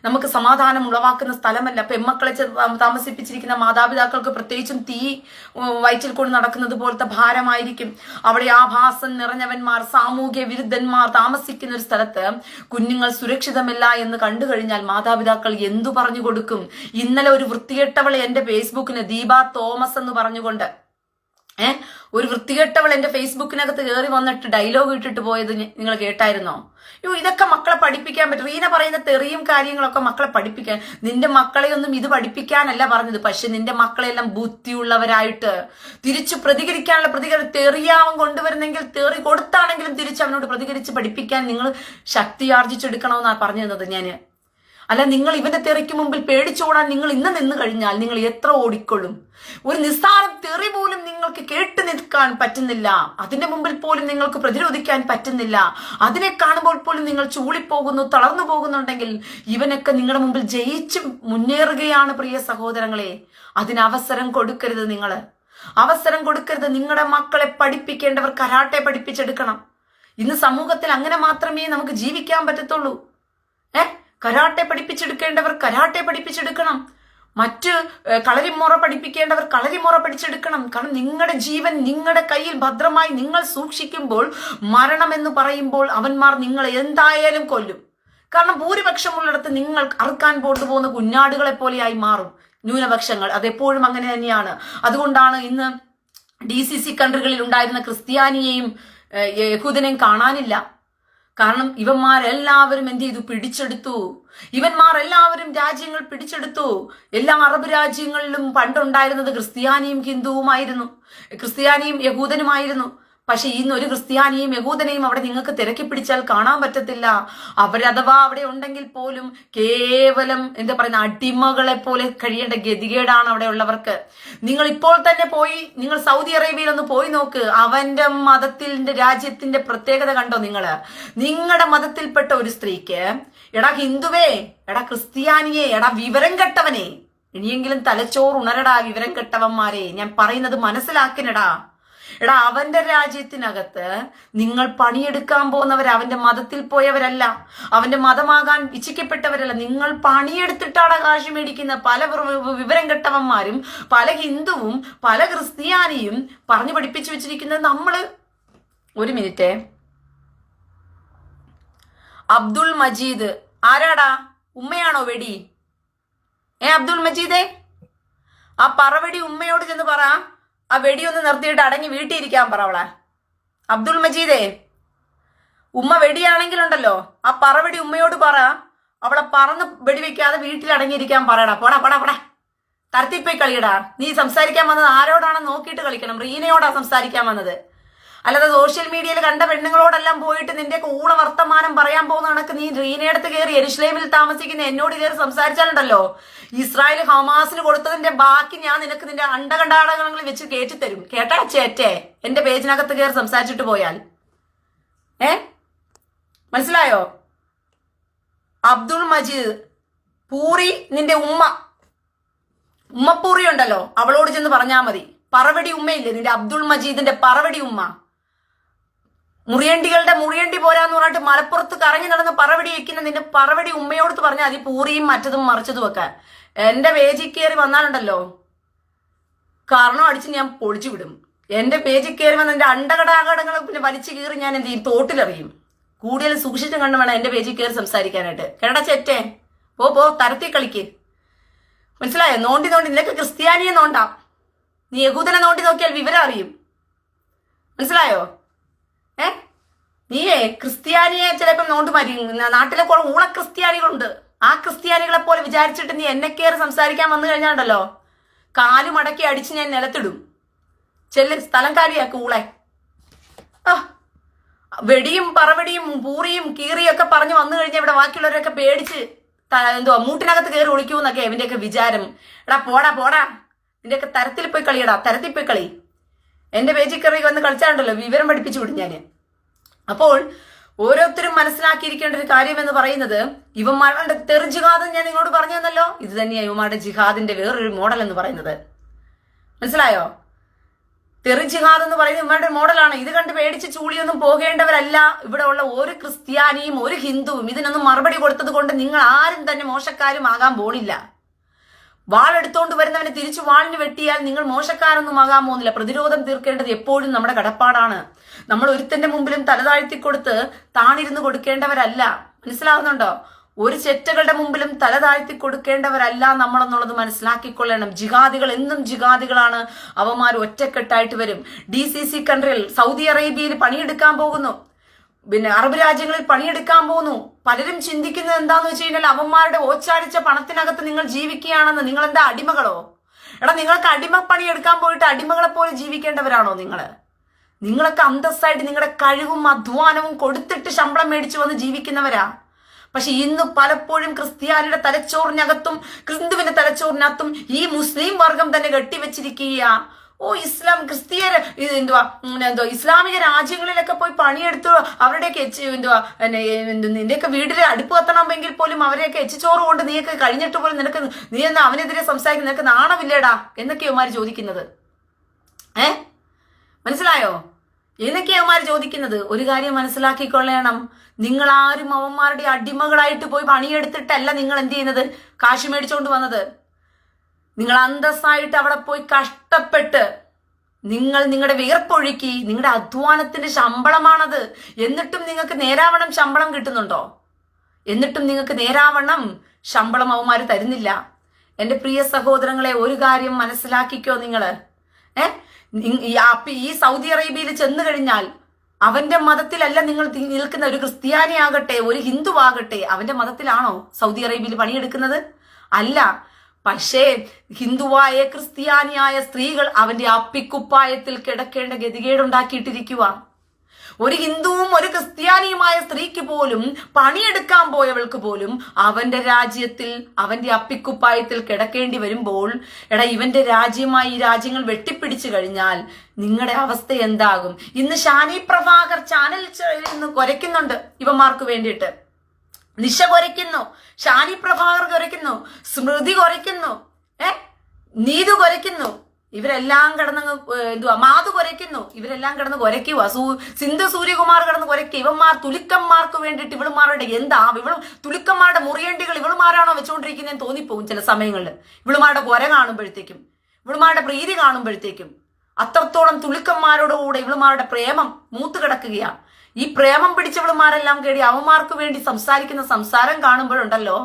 നമുക്ക് സമാധാനം ഉളവാക്കുന്ന സ്ഥലമല്ല. പെമ്മക്കളെ താമസിപ്പിച്ചിരിക്കുന്ന മാതാപിതാക്കൾക്ക് പ്രത്യേകിച്ചും തീ വയറ്റിൽ കൊണ്ട് നടക്കുന്നത് പോലത്തെ ഭാരമായിരിക്കും. അവിടെ ആഭാസം നിറഞ്ഞവന്മാർ, സാമൂഹ്യ വിരുദ്ധന്മാർ താമസിക്കുന്ന ഒരു സ്ഥലത്ത് കുഞ്ഞുങ്ങൾ സുരക്ഷിതമല്ല എന്ന് കണ്ടു കഴിഞ്ഞാൽ മാതാപിതാക്കൾ എന്തു പറഞ്ഞു കൊടുക്കും? ഇന്നലെ ഒരു വൃത്തികെട്ടവളെ എന്റെ ഫേസ്ബുക്കിന് ദീപ തോമസ് എന്ന് പറഞ്ഞുകൊണ്ട് ഒരു വൃത്തികെട്ടവൾ എന്റെ ഫേസ്ബുക്കിനകത്ത് കയറി വന്നിട്ട് ഡയലോഗ് ഇട്ടിട്ട് പോയത് നിങ്ങൾ കേട്ടായിരുന്നോ? ഇതൊക്കെ മക്കളെ പഠിപ്പിക്കാൻ പറ്റും. റീന പറയുന്ന തെറിയും കാര്യങ്ങളൊക്കെ മക്കളെ പഠിപ്പിക്കാൻ. നിന്റെ മക്കളെ ഒന്നും ഇത് പഠിപ്പിക്കാനല്ല പറഞ്ഞത്. പക്ഷെ നിന്റെ മക്കളെല്ലാം ബുദ്ധിയുള്ളവരായിട്ട് തിരിച്ചു പ്രതികരിക്കാനുള്ള തെറിയാവൻ കൊണ്ടുവരുന്നെങ്കിൽ തെറി കൊടുത്താണെങ്കിലും തിരിച്ച് അവനോട് പ്രതികരിച്ച് പഠിപ്പിക്കാൻ നിങ്ങൾ ശക്തി ആർജിച്ചെടുക്കണമെന്നാണ് പറഞ്ഞു തന്നത് ഞാന്. അല്ല, നിങ്ങൾ ഇവന്റെ തെറിക്ക് മുമ്പിൽ പേടിച്ചോടാൻ നിങ്ങൾ ഇന്ന് നിന്ന് കഴിഞ്ഞാൽ നിങ്ങൾ എത്ര ഓടിക്കൊള്ളും? ഒരു നിസ്സാരം തെറി പോലും നിങ്ങൾക്ക് കേട്ടു നിൽക്കാൻ പറ്റുന്നില്ല. അതിന്റെ മുമ്പിൽ പോലും നിങ്ങൾക്ക് പ്രതിരോധിക്കാൻ പറ്റുന്നില്ല. അതിനെ കാണുമ്പോൾ പോലും നിങ്ങൾ ചൂളിപ്പോകുന്നു, തളർന്നു പോകുന്നുണ്ടെങ്കിൽ ഇവനൊക്കെ നിങ്ങളുടെ മുമ്പിൽ ജയിച്ച് മുന്നേറുകയാണ്. പ്രിയ സഹോദരങ്ങളെ, അതിന് അവസരം കൊടുക്കരുത്. അവസരം കൊടുക്കരുത്. നിങ്ങളുടെ മക്കളെ പഠിപ്പിക്കേണ്ടവർ കരാട്ടെ പഠിപ്പിച്ചെടുക്കണം. ഇന്ന് സമൂഹത്തിൽ അങ്ങനെ മാത്രമേ നമുക്ക് ജീവിക്കാൻ പറ്റത്തുള്ളൂ. കരാട്ടെ പഠിപ്പിച്ചെടുക്കേണ്ടവർ കരാട്ടെ പഠിപ്പിച്ചെടുക്കണം. മറ്റ് കളരിമുറ പഠിപ്പിക്കേണ്ടവർ കളരിമുറ പഠിച്ചെടുക്കണം. കാരണം നിങ്ങളുടെ ജീവൻ നിങ്ങളുടെ കയ്യിൽ ഭദ്രമായി നിങ്ങൾ സൂക്ഷിക്കുമ്പോൾ മരണം എന്ന് പറയുമ്പോൾ അവന്മാർ നിങ്ങളെ എന്തായാലും കൊല്ലും. കാരണം ഭൂരിപക്ഷമുള്ളിടത്ത് നിങ്ങൾ അറുക്കാൻ കൊണ്ടുപോകുന്ന കുഞ്ഞാടുകളെ പോലെയായി മാറും ന്യൂനപക്ഷങ്ങൾ. അതെപ്പോഴും അങ്ങനെ തന്നെയാണ്. അതുകൊണ്ടാണ് ഇന്ന് DCC കൺട്രികളിൽ ഉണ്ടായിരുന്ന ക്രിസ്ത്യാനിയെയും യഹൂദനെയും കാണാനില്ല. കാരണം ഇവന്മാരെല്ലാവരും എന്ത് ചെയ്തു? പിടിച്ചെടുത്തു. ഇവന്മാരെല്ലാവരും രാജ്യങ്ങൾ പിടിച്ചെടുത്തു. എല്ലാ അറബ് രാജ്യങ്ങളിലും പണ്ടുണ്ടായിരുന്നത് ക്രിസ്ത്യാനിയും ഹിന്ദുവുമായിരുന്നു, ക്രിസ്ത്യാനിയും യഹൂദനുമായിരുന്നു. പക്ഷെ ഇന്ന് ഒരു ക്രിസ്ത്യാനിയും യഹൂദനെയും അവിടെ നിങ്ങൾക്ക് തിരക്കി പിടിച്ചാൽ കാണാൻ പറ്റത്തില്ല. അവരഥവാ അവിടെ ഉണ്ടെങ്കിൽ പോലും കേവലം എന്താ പറയുന്ന അടിമകളെ പോലെ കഴിയേണ്ട ഗതികേടാണ് അവിടെ ഉള്ളവർക്ക്. നിങ്ങൾ ഇപ്പോൾ തന്നെ പോയി നിങ്ങൾ സൗദി അറേബ്യയിൽ ഒന്ന് പോയി നോക്ക്. അവന്റെ മതത്തിന്റെ രാജ്യത്തിന്റെ പ്രത്യേകത കണ്ടോ നിങ്ങള്? നിങ്ങളുടെ മതത്തിൽപ്പെട്ട ഒരു സ്ത്രീക്ക് എടാ ഹിന്ദുവേ, എടാ ക്രിസ്ത്യാനിയെ, എടാ വിവരം കെട്ടവനെ, ഇനിയെങ്കിലും തലച്ചോറ് ഉണരടാ വിവരം കെട്ടവന്മാരെ, ഞാൻ പറയുന്നത് മനസ്സിലാക്കിനടാ. എടാ അവന്റെ രാജ്യത്തിനകത്ത് നിങ്ങൾ പണിയെടുക്കാൻ പോകുന്നവർ അവന്റെ മതത്തിൽ പോയവരല്ല, അവന്റെ മതമാകാൻ ഇച്ഛിക്കപ്പെട്ടവരല്ല. നിങ്ങൾ പണിയെടുത്തിട്ടാണ് കാശ് മേടിക്കുന്ന പല വിവരം കെട്ടവന്മാരും പല ഹിന്ദുവും പല ക്രിസ്ത്യാനിയും പറഞ്ഞു പഠിപ്പിച്ചു വെച്ചിരിക്കുന്നത് നമ്മള്. ഒരു മിനിറ്റ്. അബ്ദുൾ മജീദ് ആരാടാ? ഉമ്മയാണോ വെടി? അബ്ദുൾ മജീദേ, ആ പറവടി ഉമ്മയോട് ചെന്ന് പറ ആ വെടിയൊന്ന് നിർത്തിയിട്ട് അടങ്ങി വീട്ടിൽ ഇരിക്കാൻ പറ അവളെ. അബ്ദുൾ മജീദേ, ഉമ്മ വെടിയാണെങ്കിലുണ്ടല്ലോ ആ പറവടി ഉമ്മയോട് പറ അവളെ പറന്ന് വെടിവെക്കാതെ വീട്ടിൽ അടങ്ങിയിരിക്കാൻ പറയടാ. പോടാ പോടാ പോടാ, തരത്തിപ്പോയി കളിയടാ. നീ സംസാരിക്കാൻ വന്നത് ആരോടാണെന്ന് നോക്കിയിട്ട് കളിക്കണം. റീനയോടാ സംസാരിക്കാൻ വന്നത്, അല്ലാതെ സോഷ്യൽ മീഡിയയിൽ കണ്ട പെണ്ണുങ്ങളോടെല്ലാം പോയിട്ട് നിന്റെ ഊള വർത്തമാനം പറയാൻ പോകുന്ന കണക്ക് നീ റീനയടുത്ത് കയറി യെരുശലേമിൽ താമസിക്കുന്ന എന്നോട് കയറി സംസാരിച്ചാലുണ്ടല്ലോ, ഇസ്രായേൽ ഹമാസിന് കൊടുത്തതിന്റെ ബാക്കി ഞാൻ നിനക്ക് നിന്റെ അണ്ടകണ്ടാടകങ്ങളിൽ വെച്ച് കയറ്റിത്തരും. കേട്ടാ ചേറ്റേ, എന്റെ പേജിനകത്ത് കയറി സംസാരിച്ചിട്ട് പോയാൽ. മനസ്സിലായോ? അബ്ദുൾ മജീദ് പൂറി, നിന്റെ ഉമ്മപ്പൂറി ഉണ്ടല്ലോ, അവളോട് ചെന്ന് പറഞ്ഞാൽ മതി. പറവടി ഉമ്മയില്ലേ നിന്റെ അബ്ദുൾ മജീദിന്റെ പറവടി ഉമ്മ, മുറിയണ്ടികളുടെ മുറിയണ്ടി പോരാന്ന് പറഞ്ഞിട്ട് മലപ്പുറത്ത് കറങ്ങി നടന്ന് പറവടി വെക്കുന്ന നിന്റെ പറവടി ഉമ്മയോടത്ത് പറഞ്ഞാൽ മതി പൂറിയും മറ്റതും മറിച്ചതും വെക്കാൻ. എന്റെ പേജിൽ കയറി വന്നാലുണ്ടല്ലോ കാരണം അടിച്ച് ഞാൻ പൊളിച്ചു വിടും. എന്റെ പേജിൽ കയറി വന്ന എന്റെ അണ്ടകടാകടങ്ങൾ പിന്നെ വലിച്ചു കീറി ഞാൻ എന്ത് ചെയ്യും? തോട്ടിലെറിയും. കൂടുതൽ സൂക്ഷിച്ചും കണ്ടു വേണം എന്റെ പേജിൽ കയറി സംസാരിക്കാനായിട്ട്. കേരള ചെറ്റേ, പോ തരത്തി കളിക്ക്. മനസ്സിലായോ? നോണ്ടി നിനക്ക് ക്രിസ്ത്യാനിയെ നോണ്ടാം, നീ യഹൂദനെ നോണ്ടി നോക്കിയാൽ വിവരം അറിയും. മനസ്സിലായോ? നീയേ ക്രിസ്ത്യാനിയെ ചിലപ്പം നോണ്ട് മരി. നാട്ടിലെ കുറെ ഊള ക്രിസ്ത്യാനികളുണ്ട്. ആ ക്രിസ്ത്യാനികളെ പോലെ വിചാരിച്ചിട്ട് നീ എന്നെ കയറി സംസാരിക്കാൻ വന്നു കഴിഞ്ഞാണ്ടല്ലോ കാലുമടക്കി അടിച്ച് ഞാൻ നിലത്തിടും. ചെല്ല്, സ്ഥലം കാര്യാക്ക് ഊളെ. വെടിയും പറവടിയും പൂറിയും കീറിയൊക്കെ പറഞ്ഞു വന്നു കഴിഞ്ഞാൽ ഇവിടെ ബാക്കിയുള്ളവരൊക്കെ പേടിച്ച് മൂട്ടിനകത്ത് കയറി ഒളിക്കൂന്നൊക്കെ ഇവന്റെയൊക്കെ വിചാരം. എടാ പോടാ, നിന്റെയൊക്കെ തരത്തിൽ പോയി കളിയടാ, തരത്തിൽ പോയി കളി. എന്റെ പേജിൽ കയറി വന്ന് കളിച്ചാണ്ടല്ലോ വിവരം പഠിപ്പിച്ചു വിടും ഞാൻ. അപ്പോൾ ഓരോരുത്തരും മനസ്സിലാക്കിയിരിക്കേണ്ട ഒരു കാര്യം എന്ന് പറയുന്നത്, ഇവന്മാരുടെ തെറി ജിഹാദ് ഞാൻ നിങ്ങളോട് പറഞ്ഞു തന്നല്ലോ, ഇത് തന്നെയാണ് ഇവന്മാരുടെ ജിഹാദിന്റെ വേറൊരു മോഡൽ എന്ന് പറയുന്നത്. മനസ്സിലായോ? തെറി ജിഹാദ് എന്ന് പറയുന്നത് ഇവന്മാരുടെ മോഡലാണ്. ഇത് കണ്ട് പേടിച്ച് ചൂളിയൊന്നും പോകേണ്ടവരല്ല ഇവിടെ ഉള്ള ഒരു ക്രിസ്ത്യാനിയും ഒരു ഹിന്ദുവും. ഇതിനൊന്നും മറുപടി കൊടുത്തത് കൊണ്ട് നിങ്ങൾ ആരും തന്നെ മോശക്കാരും ആകാൻ പോണില്ല. വാളെടുത്തോണ്ട് വരുന്നവനെ തിരിച്ചു വാളിന് വെട്ടിയാൽ നിങ്ങൾ മോശക്കാരൊന്നും ആകാൻ പോകുന്നില്ല. പ്രതിരോധം തീർക്കേണ്ടത് എപ്പോഴും നമ്മുടെ കടപ്പാടാണ്. നമ്മൾ ഒരുത്തന്റെ മുമ്പിലും തലതാഴ്ത്തി കൊടുത്ത് താണിരുന്ന് കൊടുക്കേണ്ടവരല്ല. മനസ്സിലാവുന്നുണ്ടോ? ഒരു ചെറ്റകളുടെ മുമ്പിലും തലതാഴ്ത്തി കൊടുക്കേണ്ടവരല്ല നമ്മളെന്നുള്ളത് മനസ്സിലാക്കിക്കൊള്ളണം. ജിഹാദികൾ എന്നും ജിഹാദികളാണ്. അവന്മാർ ഒറ്റക്കെട്ടായിട്ട് വരും. DCC കൺട്രിയിൽ സൗദി അറേബ്യയിൽ പണിയെടുക്കാൻ പോകുന്നു, പിന്നെ അറബ് രാജ്യങ്ങളിൽ പണിയെടുക്കാൻ പോകുന്നു. പലരും ചിന്തിക്കുന്നത് എന്താന്ന് വെച്ച് കഴിഞ്ഞാൽ അവന്മാരുടെ ഓച്ചാടിച്ച പണത്തിനകത്ത് നിങ്ങൾ ജീവിക്കുകയാണെന്ന്. നിങ്ങൾ എന്താ അടിമകളോ? എടാ, നിങ്ങൾക്ക് അടിമ പണിയെടുക്കാൻ പോയിട്ട് അടിമകളെ പോലെ ജീവിക്കേണ്ടവരാണോ നിങ്ങളൊക്കെ അന്തസ്സായിട്ട് നിങ്ങളുടെ കഴിവും അധ്വാനവും കൊടുത്തിട്ട് ശമ്പളം മേടിച്ചു വന്ന് ജീവിക്കുന്നവരാ. പക്ഷെ ഇന്ന് പലപ്പോഴും ക്രിസ്ത്യാനിയുടെ തലച്ചോറിനകത്തും ഹിന്ദുവിന്റെ തലച്ചോറിനകത്തും ഈ മുസ്ലിം വർഗം തന്നെ കെട്ടിവെച്ചിരിക്കുക. ഇസ്ലാം ക്രിസ്ത്യര് ഇസ്ലാമിക രാജ്യങ്ങളിലൊക്കെ പോയി പണിയെടുത്തു അവരുടെയൊക്കെ നിന്റെയൊക്കെ വീട്ടിൽ അടുപ്പ് കത്തണമെങ്കിൽ പോലും അവരെയൊക്കെ എച്ചിച്ചോറ് കൊണ്ട് നീയൊക്കെ കഴിഞ്ഞിട്ട് പോലും നീ എന്നാ അവനെതിരെ സംസാരിക്കുന്ന നിനക്ക് നാണമില്ലേടാ എന്നൊക്കെ അവന്മാര് ചോദിക്കുന്നത്. മനസ്സിലായോ? എന്നൊക്കെയാ അവന്മാര് ചോദിക്കുന്നത്. ഒരു കാര്യം മനസ്സിലാക്കിക്കൊള്ളണം, നിങ്ങളാരും അവന്മാരുടെ അടിമകളായിട്ട് പോയി പണിയെടുത്തിട്ടല്ല നിങ്ങൾ എന്ത് ചെയ്യുന്നത്, കാശ് മേടിച്ചോണ്ട് വന്നത്. നിങ്ങൾ അന്തസ്സായിട്ട് അവിടെ പോയി കഷ്ടപ്പെട്ട് നിങ്ങൾ നിങ്ങളുടെ വിയർപ്പൊഴുക്കി നിങ്ങളുടെ അധ്വാനത്തിന്റെ ശമ്പളമാണത്. എന്നിട്ടും നിങ്ങൾക്ക് നേരാവണ്ണം ശമ്പളം കിട്ടുന്നുണ്ടോ? എന്നിട്ടും നിങ്ങൾക്ക് നേരാവണ്ണം ശമ്പളം അവന്മാര് തരുന്നില്ല. എന്റെ പ്രിയ സഹോദരങ്ങളെ, ഒരു കാര്യം മനസ്സിലാക്കിക്കോ. നിങ്ങള് ഈ സൗദി അറേബ്യയിൽ ചെന്ന് കഴിഞ്ഞാൽ അവന്റെ മതത്തിലല്ല നിങ്ങൾ നിൽക്കുന്ന. ഒരു ക്രിസ്ത്യാനി ആകട്ടെ, ഒരു ഹിന്ദു ആകട്ടെ, അവന്റെ മതത്തിലാണോ സൗദി അറേബ്യയിൽ പണിയെടുക്കുന്നത്? അല്ല. പക്ഷേ ഹിന്ദുവായ ക്രിസ്ത്യാനിയായ സ്ത്രീകൾ അവന്റെ അപ്പിക്കുപ്പായത്തിൽ കിടക്കേണ്ട ഗതികേടുണ്ടാക്കിയിട്ടിരിക്കുക. ഒരു ഹിന്ദുവും ഒരു ക്രിസ്ത്യാനിയുമായ സ്ത്രീക്ക് പോലും, പണിയെടുക്കാൻ പോയവൾക്ക് പോലും അവന്റെ രാജ്യത്തിൽ അവന്റെ അപ്പിക്കുപ്പായത്തിൽ കിടക്കേണ്ടി വരുമ്പോൾ, എടാ ഇവന്റെ രാജ്യമായി ഈ രാജ്യങ്ങൾ വെട്ടിപ്പിടിച്ചു കഴിഞ്ഞാൽ നിങ്ങളുടെ അവസ്ഥ എന്താകും? ഇന്ന് ഷാനി പ്രഭാകർ ചാനൽ ഇന്ന് കുരയ്ക്കുന്നുണ്ട് ഇവന്മാർക്ക് വേണ്ടിയിട്ട്. നിശ കുരയ്ക്കുന്നു, ഷാനി പ്രഭാകർ കുരയ്ക്കുന്നു, സ്മൃതി കുരയ്ക്കുന്നു, നീതു കുരയ്ക്കുന്നു, ഇവരെല്ലാം കിടന്ന് മാധു കുരയ്ക്കുന്നു, ഇവരെല്ലാം കിടന്ന് കുരയ്ക്കുക. സിന്ധു സൂര്യകുമാർ കിടന്ന് കുരയ്ക്കുക. ഇവന്മാർ തുലുക്കന്മാർക്ക് വേണ്ടിയിട്ട് ഇവളുമാരുടെ എന്താ തുലുക്കന്മാരുടെ മുറിയണ്ടികൾ ഇവളുമാരാണോ വെച്ചുകൊണ്ടിരിക്കുന്നതെന്ന് തോന്നിപ്പോകും ചില സമയങ്ങളിൽ. ഇവളുമാരുടെ കുര കാണുമ്പോഴത്തേക്കും, ഇവളുമാരുടെ പ്രീതി കാണുമ്പോഴത്തേക്കും. അത്രത്തോളം തുലുക്കന്മാരോടുകൂടെ ഇവളുമാരുടെ പ്രേമം മൂത്ത് കിടക്കുകയാണ്. ഈ പ്രേമം പിടിച്ചവളുമാരെല്ലാം കേടി അവന്മാർക്ക് വേണ്ടി സംസാരിക്കുന്ന സംസാരം കാണുമ്പോഴുണ്ടല്ലോ,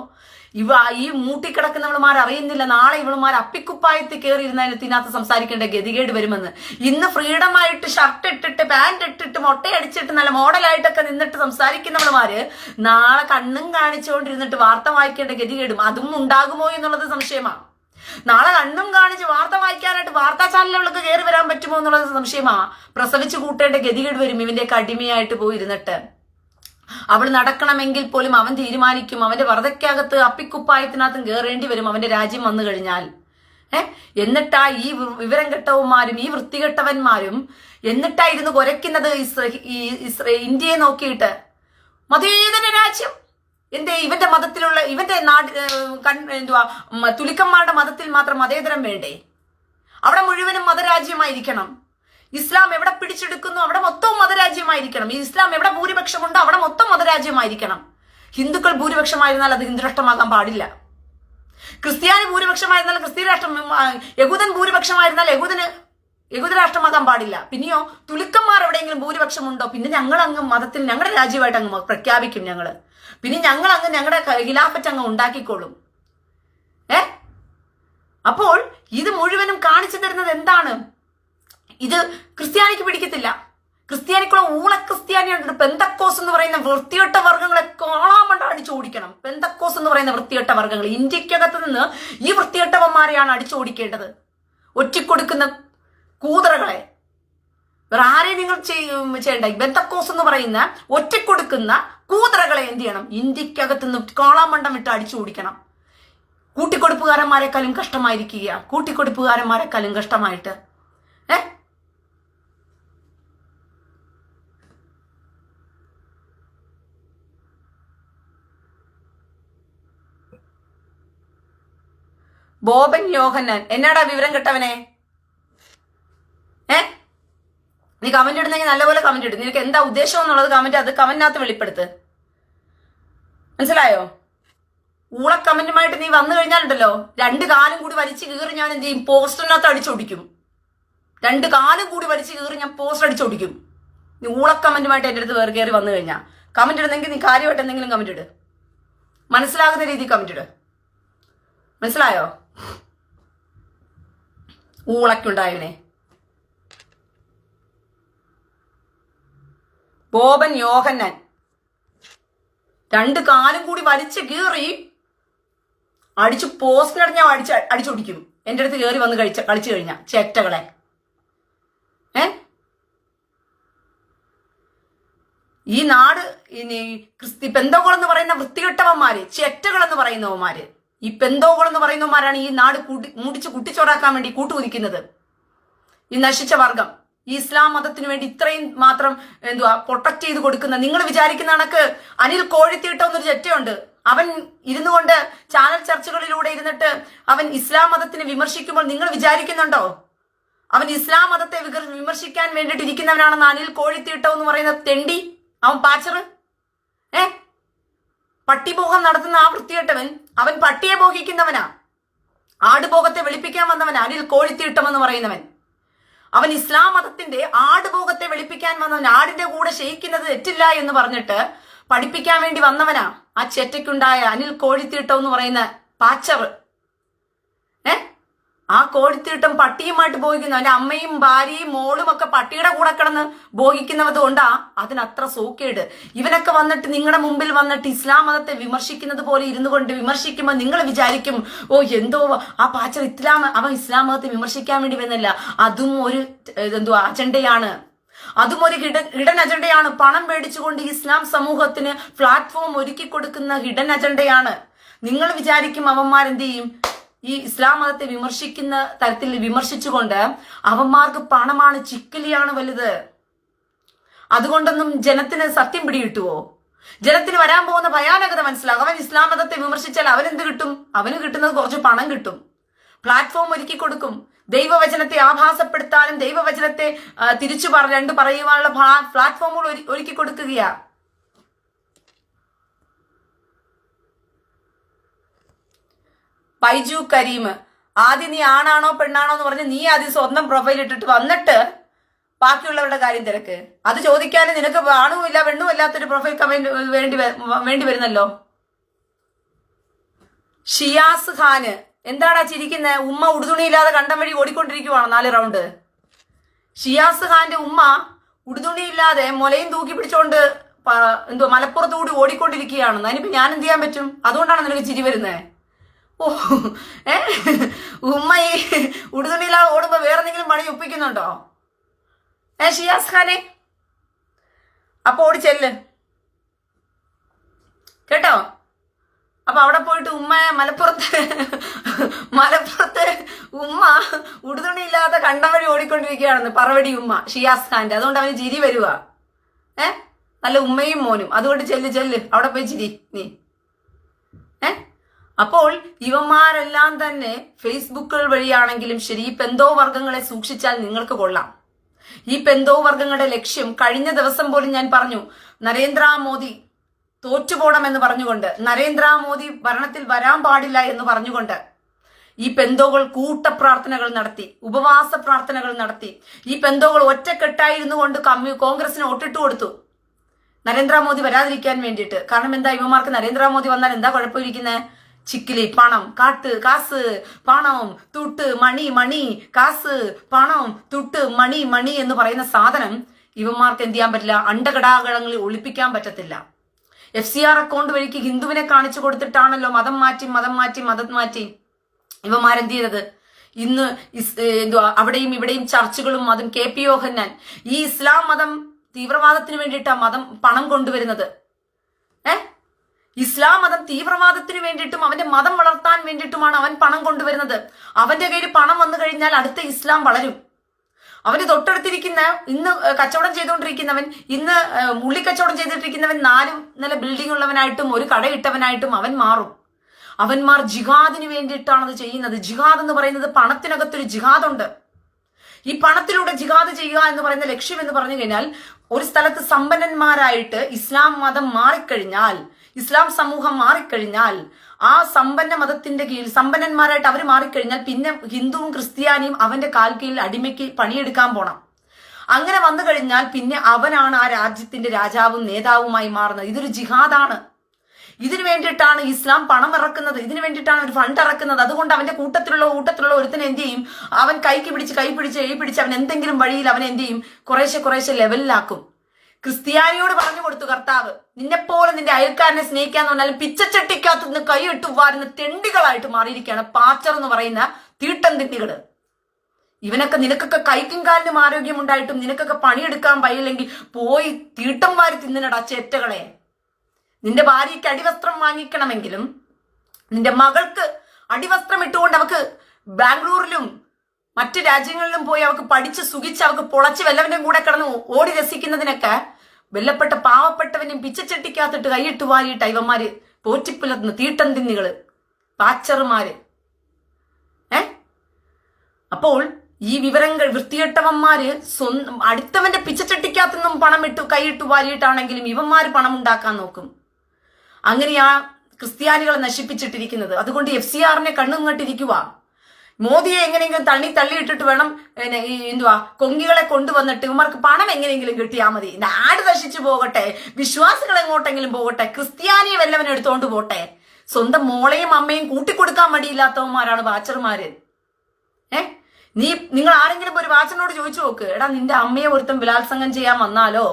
ഈ മൂട്ടിക്കിടക്കുന്നവളുമാർ അറിയുന്നില്ല നാളെ ഇവളുമാർ അപ്പിക്കുപ്പായത്തിൽ കയറിയിരുന്നതിനകത്ത് സംസാരിക്കേണ്ട ഗതികേട് വരുമെന്ന്. ഇന്ന് ഫ്രീഡമായിട്ട് ഷർട്ട് ഇട്ടിട്ട് പാന്റ് ഇട്ടിട്ട് മൊട്ടയടിച്ചിട്ട് നല്ല മോഡലായിട്ടൊക്കെ നിന്നിട്ട് സംസാരിക്കുന്നവളുമാര് നാളെ കണ്ണും കാണിച്ചുകൊണ്ടിരുന്നിട്ട് വാർത്ത വായിക്കേണ്ട ഗതികേടും അതും ഉണ്ടാകുമോ എന്നുള്ളത് സംശയമാണ്. നാളെ കണ്ണും കാണിച്ച് വാർത്ത വായിക്കാനായിട്ട് വാർത്താ ചാനലുകൾക്ക് കയറി വരാൻ പറ്റുമോ എന്നുള്ളത് സംശയമാ. പ്രസവിച്ചു കൂട്ടേണ്ട ഗതികേട് വരും ഇവന്റെ അടിമയായിട്ട് പോയിരുന്നിട്ട്. അവൾ നടക്കണമെങ്കിൽ പോലും അവൻ തീരുമാനിക്കും. അവന്റെ വറതയ്ക്കകത്ത് അപ്പിക്കുപ്പായത്തിനകത്തും കയറേണ്ടി വരും അവന്റെ രാജ്യം വന്നു കഴിഞ്ഞാൽ. എന്നിട്ടാ ഈ വിവരം കെട്ടവന്മാരും ഈ വൃത്തികെട്ടവന്മാരും എന്നിട്ടാ ഇരുന്ന് കുരയ്ക്കുന്നത് ഇന്ത്യയെ നോക്കിയിട്ട്. മതേതര രാജ്യം എന്തേ ഇവന്റെ മതത്തിലുള്ള ഇവന്റെ തുലിക്കന്മാരുടെ മതത്തിൽ മാത്രം മതേതരം വേണ്ടേ? അവിടെ മുഴുവനും മതരാജ്യമായിരിക്കണം. ഇസ്ലാം എവിടെ പിടിച്ചെടുക്കുന്നു അവിടെ മൊത്തവും മതരാജ്യമായിരിക്കണം. ഈ ഇസ്ലാം എവിടെ ഭൂരിപക്ഷമുണ്ടോ അവിടെ മൊത്തം മതരാജ്യമായിരിക്കണം. ഹിന്ദുക്കൾ ഭൂരിപക്ഷമായിരുന്നാൽ അത് ഹിന്ദു രാഷ്ട്രമാകാൻ പാടില്ല. ക്രിസ്ത്യാനി ഭൂരിപക്ഷമായിരുന്നാൽ ക്രിസ്ത്യ രാഷ്ട്രം, യഹൂദൻ ഭൂരിപക്ഷമായിരുന്നാൽ യഹൂദ രാഷ്ട്രമാകാൻ പാടില്ല. പിന്നെയോ തുലുക്കന്മാർ എവിടെയെങ്കിലും ഭൂരിപക്ഷമുണ്ടോ പിന്നെ ഞങ്ങൾ അങ്ങ് മതത്തിൽ ഞങ്ങളുടെ രാജ്യമായിട്ട് അങ്ങ് പ്രഖ്യാപിക്കും ഞങ്ങള്. പിന്നെ ഞങ്ങൾ അങ്ങ് ഞങ്ങളുടെ ഖിലാഫത്ത് അങ്ങ് ഉണ്ടാക്കിക്കോളും. അപ്പോൾ ഇത് മുഴുവനും കാണിച്ചു തരുന്നത് എന്താണ്? ഇത് ക്രിസ്ത്യാനിക്ക് പിടിക്കത്തില്ല. ക്രിസ്ത്യാനിക്കുള്ള ഊള ക്രിസ്ത്യാനിയുണ്ട്. പെന്തക്കോസ് എന്ന് പറയുന്ന വൃത്തികെട്ട വർഗ്ഗങ്ങളെ കോളാമണ്ട അടിച്ചോടിക്കണം. പെന്തക്കോസ് എന്ന് പറയുന്ന വൃത്തികെട്ട വർഗ്ഗങ്ങൾ ഇന്ത്യക്കകത്ത് നിന്ന് ഈ വൃത്തികെട്ടവന്മാരെയാണ് അടിച്ചോടിക്കേണ്ടത്. ഒറ്റിക്കൊടുക്കുന്ന കൂതറകളെ വേറെ ആരെയും നിങ്ങൾ ചെയ്യണ്ട. ബെന്തക്കോസ് എന്ന് പറയുന്ന ഒറ്റക്കൊടുക്കുന്ന കൂതറകളെ എന്ത് ചെയ്യണം? ഇന്ത്യക്കകത്ത് നിന്ന് കോളാമണ്ടം വിട്ട് അടിച്ചു ഓടിക്കണം. കൂട്ടിക്കൊടുപ്പുകാരന്മാരെക്കാളും കഷ്ടമായിരിക്കുക. കൂട്ടിക്കൊടുപ്പുകാരന്മാരെക്കാളും കഷ്ടമായിട്ട് ബോബൻ യോഹന്നാൻ എന്നാടാ വിവരം കെട്ടവനെ? നീ കമന്റ് ഇടുന്നെങ്കിൽ നല്ലപോലെ കമന്റ് ഇടും. നിനക്ക് എന്താ ഉദ്ദേശം എന്നുള്ളത് കമന്റിനകത്ത് വെളിപ്പെടുത്ത്. മനസ്സിലായോ? ഊള കമന്റുമായിട്ട് നീ വന്നു കഴിഞ്ഞാലുണ്ടല്ലോ 2 കാലും കൂടി വലിച്ചു കീറി ഞാൻ എന്ത് ചെയ്യും? പോസ്റ്ററിനകത്ത് അടിച്ചോടിക്കും. 2 കാലും കൂടി വലിച്ചു കീറി ഞാൻ പോസ്റ്റർ അടിച്ചോടിക്കും. നീ ഊള കമന്റുമായിട്ട് എൻ്റെ അടുത്ത് വേറെ കയറി വന്നു കഴിഞ്ഞാൽ കമന്റ് ഇടുന്നെങ്കിൽ നീ കാര്യമായിട്ട് എന്തെങ്കിലും കമന്റ് ഇട്. മനസ്സിലാകുന്ന രീതിയിൽ കമന്റ് ഇട്. മനസ്സിലായോ? ഊളക്കുണ്ടായവനെ ബോബൻ യോഹന്നാൻ 2 കാലും കൂടി വലിച്ചു കീറി അടിച്ചു പോസ്റ്റിനടി ഞാൻ അടിച്ചോടിക്കും. എൻ്റെ അടുത്ത് കയറി വന്ന് കളിച്ചു കഴിഞ്ഞ ചേറ്റകളെ. ഈ നാട് പെന്തോകൾ എന്ന് പറയുന്ന വൃത്തികെട്ടവന്മാര്, ചേറ്റകൾ എന്ന് പറയുന്നവന്മാര്, ഈ പെന്തോകൾ എന്ന് പറയുന്നവന്മാരാണ് ഈ നാട് മുടിച്ച് കുട്ടിച്ചോടാക്കാൻ വേണ്ടി കൂട്ടുകുതിക്കുന്നത്. ഈ നശിച്ച വർഗം ഈ ഇസ്ലാം മതത്തിന് വേണ്ടി ഇത്രയും മാത്രം പ്രൊട്ടക്ട് ചെയ്ത് കൊടുക്കുന്ന നിങ്ങൾ വിചാരിക്കുന്ന കണക്ക് അനിൽ കോഴിത്തീട്ട എന്നൊരു ചെറ്റയുണ്ട്. അവൻ ഇരുന്നു കൊണ്ട് ചാനൽ ചർച്ചകളിലൂടെ ഇരുന്നിട്ട് അവൻ ഇസ്ലാം മതത്തിനെ വിമർശിക്കുമ്പോൾ നിങ്ങൾ വിചാരിക്കുന്നുണ്ടോ അവൻ ഇസ്ലാം മതത്തെ വിമർശിക്കാൻ വേണ്ടിയിട്ട് ഇരിക്കുന്നവനാണെന്ന്? അനിൽ കോഴിത്തീട്ട എന്ന് പറയുന്ന തെണ്ടി, അവൻ പാച്ചറ്, പട്ടിഭോഗം നടത്തുന്ന ആ വൃത്തികെട്ടവൻ, അവൻ പട്ടിയെ ഭോഗിക്കുന്നവനാ. ആടുഭോഗത്തെ വെളുപ്പിക്കാൻ വന്നവനാ അനിൽ കോഴിത്തീട്ടം എന്ന് പറയുന്നവൻ. അവൻ ഇസ്ലാം മതത്തിന്റെ ആടുഭോഗത്തെ വെളുപ്പിക്കാൻ വന്നവൻ. ആടിന്റെ കൂടെ ശയിക്കുന്നത് തെറ്റില്ല എന്ന് പറഞ്ഞിട്ട് പഠിപ്പിക്കാൻ വേണ്ടി വന്നവനാ ആ ചെറ്റയ്ക്കുണ്ടായ അനിൽ കോഴിത്തീട്ടം എന്ന് പറയുന്ന പാച്ചർ. ആ കോഴിത്തീട്ടം പട്ടിയുമായിട്ട് ഭോഗിക്കുന്നു. അവന്റെ അമ്മയും ഭാര്യയും മോളും ഒക്കെ പട്ടിയുടെ കൂടെ കിടന്ന് ഭോഗിക്കുന്നത് കൊണ്ടാ അതിനത്ര സോക്കേട്. ഇവനൊക്കെ വന്നിട്ട് നിങ്ങളുടെ മുമ്പിൽ വന്നിട്ട് ഇസ്ലാം മതത്തെ വിമർശിക്കുന്നത് പോലെ ഇരുന്നു കൊണ്ട് വിമർശിക്കുമ്പോൾ നിങ്ങൾ വിചാരിക്കും, ഓ എന്തോ ആ പാച്ചർ അവൻ ഇസ്ലാം മതത്തെ വിമർശിക്കാൻ വേണ്ടി വന്നല്ല. അതും ഒരു അജണ്ടയാണ്. അതും ഒരു ഹിഡൻ അജണ്ടയാണ്. പണം മേടിച്ചുകൊണ്ട് ഇസ്ലാം സമൂഹത്തിന് പ്ലാറ്റ്ഫോം ഒരുക്കി കൊടുക്കുന്ന ഹിഡൻ അജണ്ടയാണ്. നിങ്ങൾ വിചാരിക്കും അവന്മാരെന്ത് ചെയ്യും? ഈ ഇസ്ലാം മതത്തെ വിമർശിക്കുന്ന തരത്തിൽ വിമർശിച്ചുകൊണ്ട് അവന്മാർക്ക് പണമാണ്, ചിക്കലിയാണ് വലുത്. അതുകൊണ്ടൊന്നും ജനത്തിന് സത്യം പിടികിട്ടുവോ? ജനത്തിന് വരാൻ പോകുന്ന ഭയാനകത മനസ്സിലാകും. അവൻ ഇസ്ലാം മതത്തെ വിമർശിച്ചാൽ അവനെന്ത് കിട്ടും? അവന് കിട്ടുന്നത് കുറച്ച് പണം കിട്ടും, പ്ലാറ്റ്ഫോം ഒരുക്കി കൊടുക്കും. ദൈവവചനത്തെ ആഭാസപ്പെടുത്താനും ദൈവവചനത്തെ തിരിച്ചു പറയുവാനുള്ള പ്ലാറ്റ്ഫോമുകൾ ഒരുക്കി കൊടുക്കുകയാ. ബൈജു കരീം, ആദ്യം നീ ആണാണോ പെണ്ണാണോ എന്ന് പറഞ്ഞ് നീ ആദ്യം സ്വന്തം പ്രൊഫൈൽ ഇട്ടിട്ട് വന്നിട്ട് ബാക്കിയുള്ളവരുടെ കാര്യം തിരക്ക്. അത് ചോദിക്കാനും നിനക്ക് ആണുമില്ല പെണ്ണുമില്ലാത്തൊരു പ്രൊഫൈൽ കമന്റ് വേണ്ടി വരുന്നല്ലോ. ഷിയാസ് ഖാന്, എന്താടാ ചിരിക്കുന്നത്? ഉമ്മ ഉടുതുണിയില്ലാതെ കണ്ടം വഴി ഓടിക്കൊണ്ടിരിക്കുവാണ് 4 റൗണ്ട്. ഷിയാസ് ഖാന്റെ ഉമ്മ ഉടുതുണിയില്ലാതെ മുലയും തൂക്കി പിടിച്ചോണ്ട് മലപ്പുറത്ത് കൂടി ഓടിക്കൊണ്ടിരിക്കുകയാണ്. അതിനിപ്പോ ഞാൻ എന്ത് ചെയ്യാൻ പറ്റും? അതുകൊണ്ടാണ് നിനക്ക് ചിരി വരുന്നത്. ഓ ഉമ്മ ഈ ഉടുതുണിയില്ലാതെ ഓടുമ്പോ വേറെ എന്തെങ്കിലും പണി ഒപ്പിക്കുന്നുണ്ടോ? ഷിയാസ് ഖാനെ, അപ്പൊ ഓടിച്ചെല്ല് കേട്ടോ. അപ്പൊ അവിടെ പോയിട്ട് ഉമ്മ മലപ്പുറത്ത് ഉമ്മ ഉടുതുണിയില്ലാത്ത കണ്ടം വഴി ഓടിക്കൊണ്ടിരിക്കുകയാണെന്ന് പറവടി ഉമ്മ ഷിയാസ് ഖാന്റെ. അതുകൊണ്ട് അവന് ചിരി വരുക. നല്ല ഉമ്മയും മോനും. അതുകൊണ്ട് ചെല്ല് അവിടെ പോയി ചിരി നീ. അപ്പോൾ ഇവന്മാരെല്ലാം തന്നെ ഫേസ്ബുക്കുകൾ വഴിയാണെങ്കിലും ശരി ഈ പെന്തോ വർഗങ്ങളെ സൂക്ഷിച്ചാൽ നിങ്ങൾക്ക് കൊള്ളാം. ഈ പെന്തോ വർഗങ്ങളുടെ ലക്ഷ്യം കഴിഞ്ഞ ദിവസം പോലും ഞാൻ പറഞ്ഞു, നരേന്ദ്രമോദി തോറ്റുപോണമെന്ന് പറഞ്ഞുകൊണ്ട്, നരേന്ദ്രമോദി ഭരണത്തിൽ വരാൻ പാടില്ല എന്ന് പറഞ്ഞുകൊണ്ട് ഈ പെന്തോകൾ കൂട്ടപ്രാർത്ഥനകൾ നടത്തി, ഉപവാസ പ്രാർത്ഥനകൾ നടത്തി. ഈ പെന്തോകൾ ഒറ്റക്കെട്ടായിരുന്നു കൊണ്ട് കോൺഗ്രസിന് വോട്ടിട്ട് കൊടുത്തു നരേന്ദ്രമോദി വരാതിരിക്കാൻ വേണ്ടിയിട്ട്. കാരണം എന്താ? ഇവന്മാർക്ക് നരേന്ദ്രമോദി വന്നാൽ എന്താ കുഴപ്പമിരിക്കുന്നത്? ചിക്കിലി, പണം, കാസ്, പണം, തുട്ട്, മണി, കാസ്, പണം, തുട്ട്, മണി എന്ന് പറയുന്ന സാധനം ഇവന്മാർക്ക് എന്ത് ചെയ്യാൻ പറ്റില്ല? അണ്ടകടാകളങ്ങളിൽ ഒളിപ്പിക്കാൻ പറ്റത്തില്ല. FCR അക്കൗണ്ട് വഴിക്ക് ഹിന്ദുവിനെ കാണിച്ചു കൊടുത്തിട്ടാണല്ലോ മതം മാറ്റി ഇവന്മാരെന്ത് ചെയ്തത്? ഇന്ന് അവിടെയും ഇവിടെയും ചർച്ചകളും അതും KP യോഹന്നാൻ ഈ ഇസ്ലാം മതം തീവ്രവാദത്തിന് വേണ്ടിയിട്ടാണ് പണം കൊണ്ടുവരുന്നത്. ഇസ്ലാം മതം തീവ്രവാദത്തിന് വേണ്ടിയിട്ടും അവന്റെ മതം വളർത്താൻ വേണ്ടിയിട്ടുമാണ് അവൻ പണം കൊണ്ടുവരുന്നത്. അവന്റെ കയ്യിൽ പണം വന്നു കഴിഞ്ഞാൽ അടുത്ത ഇസ്ലാം വളരും. അവന് തൊട്ടടുത്തിരിക്കുന്ന ഇന്ന് കച്ചവടം ചെയ്തുകൊണ്ടിരിക്കുന്നവൻ, ഇന്ന് ഉള്ളിക്കച്ചവടം ചെയ്തിട്ടിരിക്കുന്നവൻ 4 നില ബിൽഡിംഗ് ഉള്ളവനായിട്ടും ഒരു കടയിട്ടവനായിട്ടും അവൻ മാറും. അവന്മാർ ജിഹാദിന് വേണ്ടിയിട്ടാണ് അത് ചെയ്യുന്നത്. ജിഹാദ് എന്ന് പറയുന്നത് പണത്തിനകത്തൊരു ജിഹാദുണ്ട്. ഈ പണത്തിലൂടെ ജിഹാദ് ചെയ്യുക എന്ന് പറയുന്ന ലക്ഷ്യം എന്ന് പറഞ്ഞു കഴിഞ്ഞാൽ, ഒരു സ്ഥലത്ത് സമ്പന്നന്മാരായിട്ട് ഇസ്ലാം മതം മാറിക്കഴിഞ്ഞാൽ, ഇസ്ലാം സമൂഹം മാറിക്കഴിഞ്ഞാൽ, ആ സമ്പന്ന മതത്തിന്റെ കീഴിൽ സമ്പന്നന്മാരായിട്ട് അവർ മാറിക്കഴിഞ്ഞാൽ പിന്നെ ഹിന്ദുവും ക്രിസ്ത്യാനിയും അവന്റെ കാൽ കീഴിൽ അടിമയ്ക്ക് പണിയെടുക്കാൻ പോണം. അങ്ങനെ വന്നു കഴിഞ്ഞാൽ പിന്നെ അവനാണ് ആ രാജ്യത്തിന്റെ രാജാവും നേതാവുമായി മാറുന്നത്. ഇതൊരു ജിഹാദാണ്. ഇതിനു വേണ്ടിയിട്ടാണ് ഇസ്ലാം പണം ഇറക്കുന്നത്. ഇതിനു വേണ്ടിയിട്ടാണ് ഒരു ഫണ്ട് ഇറക്കുന്നത്. അതുകൊണ്ട് അവന്റെ കൂട്ടത്തിലുള്ള ഒരുത്തിന് എന്ത് ചെയ്യും? അവൻ കൈ പിടിച്ച് അവൻ എന്തെങ്കിലും വഴിയിൽ അവൻ എന്ത് ചെയ്യും? കുറേശ്ശെ ലെവലിലാക്കും. ക്രിസ്ത്യാനിയോട് പറഞ്ഞു കൊടുത്തു കർത്താവ്, നിന്നെപ്പോലെ നിന്റെ അയൽക്കാരനെ സ്നേഹിക്കാന്ന് പറഞ്ഞാലും പിച്ചച്ചട്ടിക്കകത്ത് നിന്ന് കൈയിട്ട് വാരുന്ന തെണ്ടികളായിട്ട് മാറിയിരിക്കുകയാണ് പാച്ചർ എന്ന് പറയുന്ന തീട്ടം തിണ്ടികള്. ഇവനൊക്കെ നിനക്കൊക്കെ കൈക്കും കാലിനും ആരോഗ്യം ഉണ്ടായിട്ടും നിനക്കൊക്കെ പണിയെടുക്കാൻ വയ്യില്ലെങ്കിൽ പോയി തീട്ടം വാരി തിന്നിനടാ ചേറ്റകളെ. നിന്റെ ഭാര്യയ്ക്ക് അടിവസ്ത്രം വാങ്ങിക്കണമെങ്കിലും നിന്റെ മകൾക്ക് അടിവസ്ത്രം ഇട്ടുകൊണ്ട് അവക്ക് ബാംഗ്ലൂരിലും മറ്റു രാജ്യങ്ങളിലും പോയി അവക്ക് പഠിച്ച് സുഖിച്ച് അവക്ക് പൊളച്ച് വല്ലവന്റെയും കൂടെ കിടന്ന് ഓടി രസിക്കുന്നതിനൊക്കെ വെല്ലപ്പെട്ട പാവപ്പെട്ടവനും പിച്ചച്ചട്ടിക്കകത്തിട്ട് കൈയിട്ട് വാരിയിട്ട ഇവന്മാര് പോറ്റിപ്പുലർന്ന് തീട്ടം തിന്നികള് പാച്ചറുമാര്. അപ്പോൾ ഈ വിവരങ്ങൾ വൃത്തികെട്ടവന്മാര് അടുത്തവന്റെ പിച്ചച്ചട്ടിക്കകത്തു നിന്നും പണം ഇട്ടു കൈയിട്ട് വാരിയിട്ടാണെങ്കിലും ഇവന്മാര് പണം ഉണ്ടാക്കാൻ നോക്കും. അങ്ങനെയാ ക്രിസ്ത്യാനികളെ നശിപ്പിച്ചിട്ടിരിക്കുന്നത്. അതുകൊണ്ട് FCRനെ കണ്ണും കണ്ടിരിക്കുക. മോദിയെ എങ്ങനെയെങ്കിലും തള്ളിയിട്ടിട്ട് വേണം കൊങ്കികളെ കൊണ്ടുവന്നിട്ട് ഇവന്മാർക്ക് പണം എങ്ങനെയെങ്കിലും കിട്ടിയാൽ മതി. നാട് നശിച്ചു പോകട്ടെ, വിശ്വാസികൾ എങ്ങോട്ടെങ്കിലും പോകട്ടെ, ക്രിസ്ത്യാനിയെ വല്ലവനും എടുത്തോണ്ട് പോട്ടെ. സ്വന്തം മോളെയും അമ്മയും കൂട്ടിക്കൊടുക്കാൻ മടിയില്ലാത്തവന്മാരാണ് ബാച്ചർമാര്. നിങ്ങൾ ആരെങ്കിലും ഒരു വാച്ചനോട് ചോദിച്ചു നോക്ക്, എടാ നിന്റെ അമ്മയെ ഒരുത്തം ബലാത്സംഗം ചെയ്യാൻ വന്നാലോ?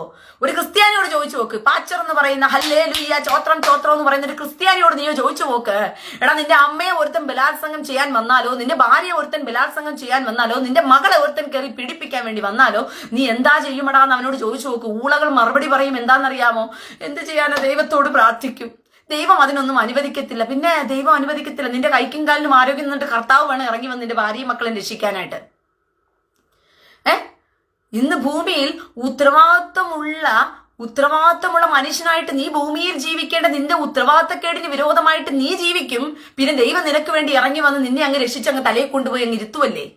ഒരു ക്രിസ്ത്യാനിയോട് ചോദിച്ചു നോക്ക്, പാച്ചർ എന്ന് പറയുന്ന ഹല്ലേലൂയ ചോത്രം ചോത്രം എന്ന് പറയുന്ന ഒരു ക്രിസ്ത്യാനിയോട് നീയോ ചോദിച്ചു നോക്ക്, എടാ നിന്റെ അമ്മയെ ഒരുത്തൻ ബലാത്സംഗം ചെയ്യാൻ വന്നാലോ, നിന്റെ ഭാര്യയെ ഒരുത്തൻ ബലാത്സംഗം ചെയ്യാൻ വന്നാലോ, നിന്റെ മകളെ ഒരുത്തൻ കയറി പീഡിപ്പിക്കാൻ വേണ്ടി വന്നാലോ നീ എന്താ ചെയ്യുമടാന്ന് അവനോട് ചോദിച്ചു നോക്ക്. ഊളകൾ മറുപടി പറയും എന്താണെന്നറിയാമോ? എന്ത് ചെയ്യാനോ, ദൈവത്തോട് പ്രാർത്ഥിക്കും. ദൈവം അതിനൊന്നും അനുവദിക്കത്തില്ല. പിന്നെ ദൈവം അനുവദിക്കത്തില്ല. നിന്റെ കൈക്കും കാലിനും ആരോഗ്യം നിന്നിട്ട് കർത്താവ് വേണം ഇറങ്ങി വന്ന് നിന്റെ ഭാര്യയും മക്കളെ രക്ഷിക്കാനായിട്ട്. ഇന്ന് ഭൂമിയിൽ ഉത്തരവാദിത്തമുള്ള മനുഷ്യനായിട്ട് നീ ഭൂമിയിൽ ജീവിക്കേണ്ട നിന്റെ ഉത്തരവാദിത്തക്കേടിന് വിരോധമായിട്ട് നീ ജീവിക്കും. പിന്നെ ദൈവം നിനക്ക് വേണ്ടി ഇറങ്ങി വന്ന് നിന്നെ അങ്ങ് രക്ഷിച്ചങ്ങ് തലയെ കൊണ്ടുപോയി അങ്ങ് ഇരുത്തുവല്ലേ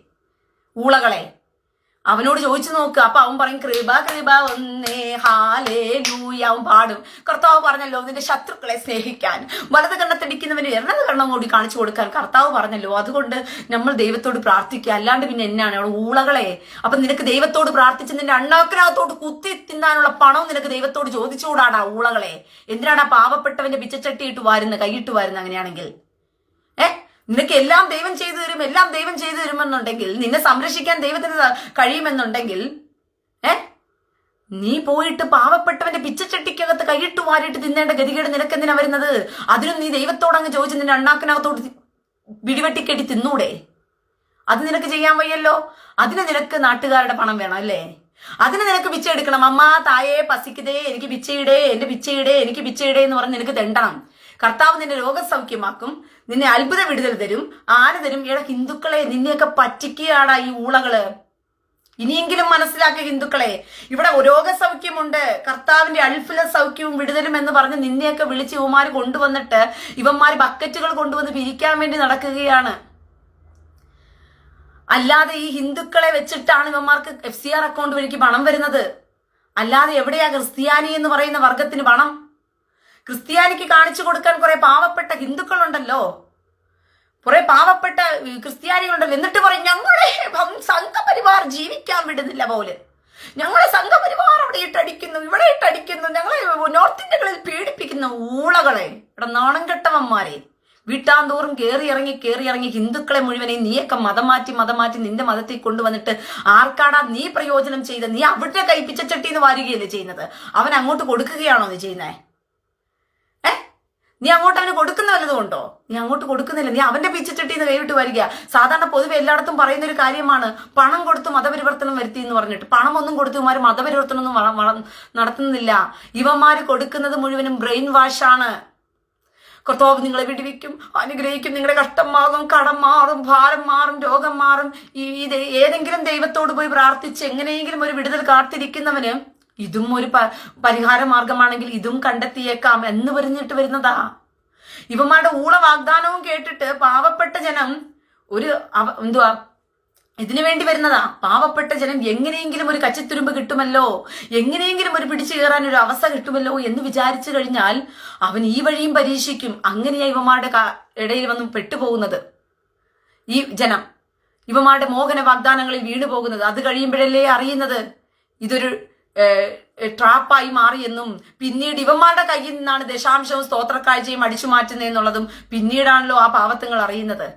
ഊളകളെ. അവനോട് ചോദിച്ചു നോക്ക്. അപ്പൊ അവൻ പറയും കൃപ കൃപ ഒന്നേ ഹാലേലൂയ. അവൻ പാടും, കർത്താവ് പറഞ്ഞല്ലോ നിന്റെ ശത്രുക്കളെ സ്നേഹിക്കാൻ, വലത് കണ്ണത്തടിക്കുന്നവന് ഇടത് കണ്ണം കൂടി കാണിച്ചു കൊടുക്കാൻ കർത്താവ് പറഞ്ഞല്ലോ. അതുകൊണ്ട് നമ്മൾ ദൈവത്തോട് പ്രാർത്ഥിക്കുക, അല്ലാണ്ട് പിന്നെ എന്നാണ് അവിടെ ഊളകളെ. അപ്പൊ നിനക്ക് ദൈവത്തോട് പ്രാർത്ഥിച്ച് നിന്റെ അണ്ണാക്കിനകത്തോട് കുത്തി തിന്നാനുള്ള പണവും നിനക്ക് ദൈവത്തോട് ചോദിച്ചുകൂടാടാ ഊളകളെ. എന്തിനാടാ പാവപ്പെട്ടവന്റെ പിച്ചച്ചട്ടിയിട്ട് വാരുന്നത്, കൈയിട്ട് വാരുന്നത്? അങ്ങനെയാണെങ്കിൽ നിനക്ക് എല്ലാം ദൈവം ചെയ്തു തരും, എല്ലാം ദൈവം ചെയ്തു തരുമെന്നുണ്ടെങ്കിൽ, നിന്നെ സംരക്ഷിക്കാൻ ദൈവത്തിന് കഴിയുമെന്നുണ്ടെങ്കിൽ നീ പോയിട്ട് പാവപ്പെട്ടവന്റെ പിച്ചച്ചട്ടിക്കകത്ത് കൈയിട്ട് വാരിയിട്ട് തിന്നേണ്ട ഗതികേട് നിനക്ക് എന്തിനാ വരുന്നത്? അതിനും നീ ദൈവത്തോടങ്ങ് ചോദിച്ച് നിന്റെ അണ്ണാക്കിനകത്തോട് പിടിവെട്ടിക്കെട്ടി തിന്നൂടെ? അത് നിനക്ക് ചെയ്യാൻ വയ്യല്ലോ. അതിന് നിനക്ക് നാട്ടുകാരുടെ പണം വേണം അല്ലേ? അതിന് നിനക്ക് പിച്ച എടുക്കണം. അമ്മ തായേ പസിക്കതേ എനിക്ക് പിച്ചയിടേ, എന്റെ പിച്ചയിടേ, എനിക്ക് പിച്ചയിടേ എന്ന് പറഞ്ഞ് നിനക്ക് തെണ്ടണം. കർത്താവ് നിന്നെ രോഗസൗഖ്യമാക്കും, നിന്നെ അത്ഭുത വിടുതൽ തരും. ആര് തരും? ഇവിടെ ഹിന്ദുക്കളെ നിന്നെയൊക്കെ പറ്റിക്കുകയാടാ ഈ ഊളകള്. ഇനിയെങ്കിലും മനസ്സിലാക്കുക ഹിന്ദുക്കളെ, ഇവിടെ രോഗസൗഖ്യമുണ്ട്, കർത്താവിന്റെ അത്ഭുത സൗഖ്യവും വിടുതലും എന്ന് പറഞ്ഞ് നിന്നെയൊക്കെ വിളിച്ച് ഇവന്മാര് കൊണ്ടുവന്നിട്ട് ഇവന്മാര് ബക്കറ്റുകൾ കൊണ്ടുവന്ന് പിരിക്കാൻ വേണ്ടി നടക്കുകയാണ്. അല്ലാതെ ഈ ഹിന്ദുക്കളെ വെച്ചിട്ടാണ് ഇവന്മാർക്ക് FCR അക്കൗണ്ട് വഴിക്ക് പണം വരുന്നത്. അല്ലാതെ എവിടെയാ ക്രിസ്ത്യാനി എന്ന് പറയുന്ന വർഗത്തിന് പണം? ക്രിസ്ത്യാനിക്ക് കാണിച്ചു കൊടുക്കാൻ കുറെ പാവപ്പെട്ട ഹിന്ദുക്കളുണ്ടല്ലോ, കുറെ പാവപ്പെട്ട ക്രിസ്ത്യാനികളുണ്ടല്ലോ. എന്നിട്ട് പറയും ഞങ്ങളെ സംഘപരിവാർ ജീവിക്കാൻ വിടുന്നില്ല പോലെ, ഞങ്ങളെ സംഘപരിവാർ അവിടെ ഇട്ടടിക്കുന്നു, ഇവിടെ ഇട്ടടിക്കുന്നു, ഞങ്ങളെ നോർത്ത് ഇന്ത്യകളിൽ പീഡിപ്പിക്കുന്ന ഊളകളെ. ഇവിടെ നാണം കെട്ടവന്മാരെ വീട്ടാന്തോറും കയറി ഇറങ്ങി ഹിന്ദുക്കളെ മുഴുവനെയും നീയൊക്കെ മതം മാറ്റി നിന്റെ മതത്തിൽ കൊണ്ടുവന്നിട്ട് ആർക്കാടാ നീ പ്രയോജനം ചെയ്ത്? നീ അവിടെ കൈപ്പിച്ച ചട്ടിന്ന് വാരുകയല്ലേ ചെയ്യുന്നത്? അവൻ അങ്ങോട്ട് കൊടുക്കുകയാണോ നീ ചെയ്യുന്നേ? നീ അങ്ങോട്ട് അവന് കൊടുക്കുന്ന വല്ലതും ഉണ്ടോ? നീ അങ്ങോട്ട് കൊടുക്കുന്നില്ല. നീ അവന്റെ പിച്ചച്ചട്ടിന്ന് കൈവിട്ട് വരിക. സാധാരണ പൊതുവെ എല്ലായിടത്തും പറയുന്ന ഒരു കാര്യമാണ്, പണം കൊടുത്ത് മതപരിവർത്തനം വരുത്തി എന്ന് പറഞ്ഞിട്ട്. പണം ഒന്നും കൊടുത്ത് ഇവന്മാര് മതപരിവർത്തനം ഒന്നും നടത്തുന്നില്ല. ഇവന്മാര് കൊടുക്കുന്നത് മുഴുവനും ബ്രെയിൻ വാഷാണ്. കർത്താവ് നിങ്ങളെ വിടുവിക്കും, അനുഗ്രഹിക്കും, നിങ്ങളുടെ കഷ്ടം മാറും, കടം മാറും, ഭാരം മാറും, രോഗം മാറും. ഏതെങ്കിലും ദൈവത്തോട് പോയി പ്രാർത്ഥിച്ച് എങ്ങനെയെങ്കിലും ഒരു വിടുതൽ കാത്തിരിക്കുന്നവന് ഇതും ഒരു പരിഹാര മാർഗമാണെങ്കിൽ ഇതും കണ്ടെത്തിയേക്കാം എന്ന് പറഞ്ഞിട്ട് വരുന്നതാ. ഇവന്മാരുടെ ഊള വാഗ്ദാനവും കേട്ടിട്ട് പാവപ്പെട്ട ജനം ഇതിനു വേണ്ടി വരുന്നതാ. പാവപ്പെട്ട ജനം എങ്ങനെയെങ്കിലും ഒരു കച്ചിത്തുരുമ്പ് കിട്ടുമല്ലോ, എങ്ങനെയെങ്കിലും ഒരു പിടിച്ചു കയറാൻ ഒരു അവസ്ഥ കിട്ടുമല്ലോ എന്ന് വിചാരിച്ചു കഴിഞ്ഞാൽ അവൻ ഈ വഴിയും പരീക്ഷിക്കും. അങ്ങനെയാ ഇവന്മാരുടെ ഇടയിൽ വന്ന് പെട്ടുപോകുന്നത് ഈ ജനം. ഇവന്മാരുടെ മോഹന വാഗ്ദാനങ്ങളിൽ വീണു പോകുന്നത് അത് കഴിയുമ്പോഴല്ലേ അറിയുന്നത് ഇതൊരു ട്രാപ്പായി മാറിയെന്നും പിന്നീട് ഇവന്മാരുടെ കയ്യിൽ നിന്നാണ് ദശാംശവും സ്തോത്രക്കാഴ്ചയും അടിച്ചു മാറ്റുന്നതെന്നുള്ളതും പിന്നീടാണല്ലോ ആ പാവത്തുങ്ങൾ അറിയുന്നത്.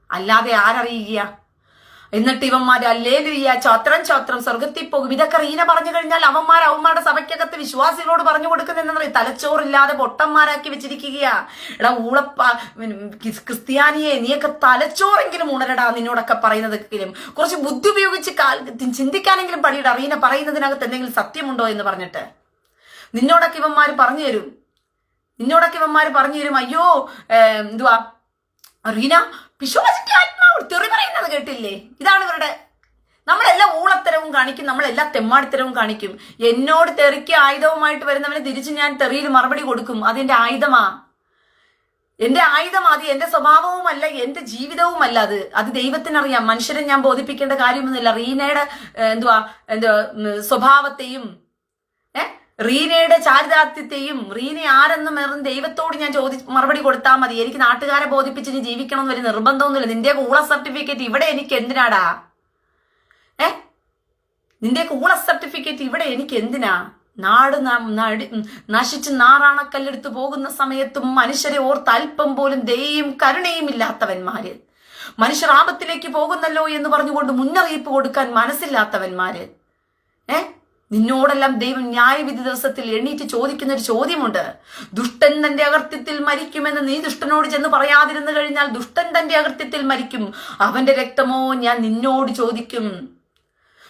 അല്ലാതെ ആരറിയുക? എന്നിട്ട് ഇവന്മാര് ഹല്ലേലൂയ ചോത്രം സ്വർഗത്തിൽ പോകും. ഇതൊക്കെ റീന പറഞ്ഞു കഴിഞ്ഞാൽ അവന്മാരുടെ സഭയ്ക്കകത്ത് വിശ്വാസികളോട് പറഞ്ഞു കൊടുക്കുന്നതെന്ന് തലച്ചോറില്ലാതെ പൊട്ടന്മാരാക്കി വെച്ചിരിക്കുകയാ. എടാ ക്രിസ്ത്യാനിയെ നീയൊക്കെ തലച്ചോറെങ്കിലും ഉണരടാ. നിന്നോടൊക്കെ പറയുന്നതെങ്കിലും കുറച്ച് ബുദ്ധി ഉപയോഗിച്ച് ചിന്തിക്കാനെങ്കിലും പണിയിടാ. റീന പറയുന്നതിനകത്ത് എന്തെങ്കിലും സത്യമുണ്ടോ എന്ന് പറഞ്ഞിട്ട് നിന്നോടൊക്കെ ഇവന്മാര് പറഞ്ഞു തരും. അയ്യോ റീന പിശാചിന്റെ ആത്മാവ് തെറി പറയുന്നത് കേട്ടില്ലേ? ഇതാണ് ഇവരുടെ. നമ്മളെല്ലാം ഊളത്തരവും കാണിക്കും, നമ്മളെല്ലാം തെമ്മാടിത്തരവും കാണിക്കും. എന്നോട് തെറിക്ക് ആയുധവുമായിട്ട് വരുന്നവന് തിരിച്ച് ഞാൻ തെറിയിൽ മറുപടി കൊടുക്കും. അതെന്റെ ആയുധമാ, എന്റെ ആയുധം. അത് എന്റെ സ്വഭാവവുമല്ല, എന്റെ ജീവിതവുമല്ല. അത് ദൈവത്തിനറിയാം. മനുഷ്യരെ ഞാൻ ബോധിപ്പിക്കേണ്ട കാര്യമൊന്നുമില്ല. റീനയുടെ സ്വഭാവത്തെയും റീനയുടെ ചാരിതാർത്ഥ്യത്തെയും റീന ആരെന്നും ദൈവത്തോട് ഞാൻ മറുപടി കൊടുത്താൽ മതി. എനിക്ക് നാട്ടുകാരെ ബോധിപ്പിച്ച് നീ ജീവിക്കണം എന്ന് ഒരു നിർബന്ധമൊന്നുമില്ല. നിന്റെ ഊള സർട്ടിഫിക്കറ്റ് ഇവിടെ എനിക്ക് എന്തിനാടാ? നിന്റെ ഊള സർട്ടിഫിക്കറ്റ് ഇവിടെ എനിക്ക് എന്തിനാ? നാട് നശിച്ച് നാറാണക്കല്ലെടുത്ത് പോകുന്ന സമയത്തും മനുഷ്യരെ ഓർത്ത് അല്പം പോലും ദയയും കരുണയും ഇല്ലാത്തവന്മാര്, മനുഷ്യർ ആപത്തിലേക്ക് പോകുന്നല്ലോ എന്ന് പറഞ്ഞുകൊണ്ട് മുന്നറിയിപ്പ് കൊടുക്കാൻ മനസ്സില്ലാത്തവന്മാര്. നിന്നോടെല്ലാം ദൈവം ന്യായവിധി ദിവസത്തിൽ എണ്ണീറ്റ് ചോദിക്കുന്ന ഒരു ചോദ്യമുണ്ട്. ദുഷ്ടൻ തന്റെ അകൃത്യത്തിൽ മരിക്കുമെന്ന് നീ ദുഷ്ടനോട് ചെന്ന് പറയാതിരുന്നു കഴിഞ്ഞാൽ ദുഷ്ടൻ തന്റെ അകൃത്യത്തിൽ മരിക്കും, അവന്റെ രക്തമോ ഞാൻ നിന്നോട് ചോദിക്കും.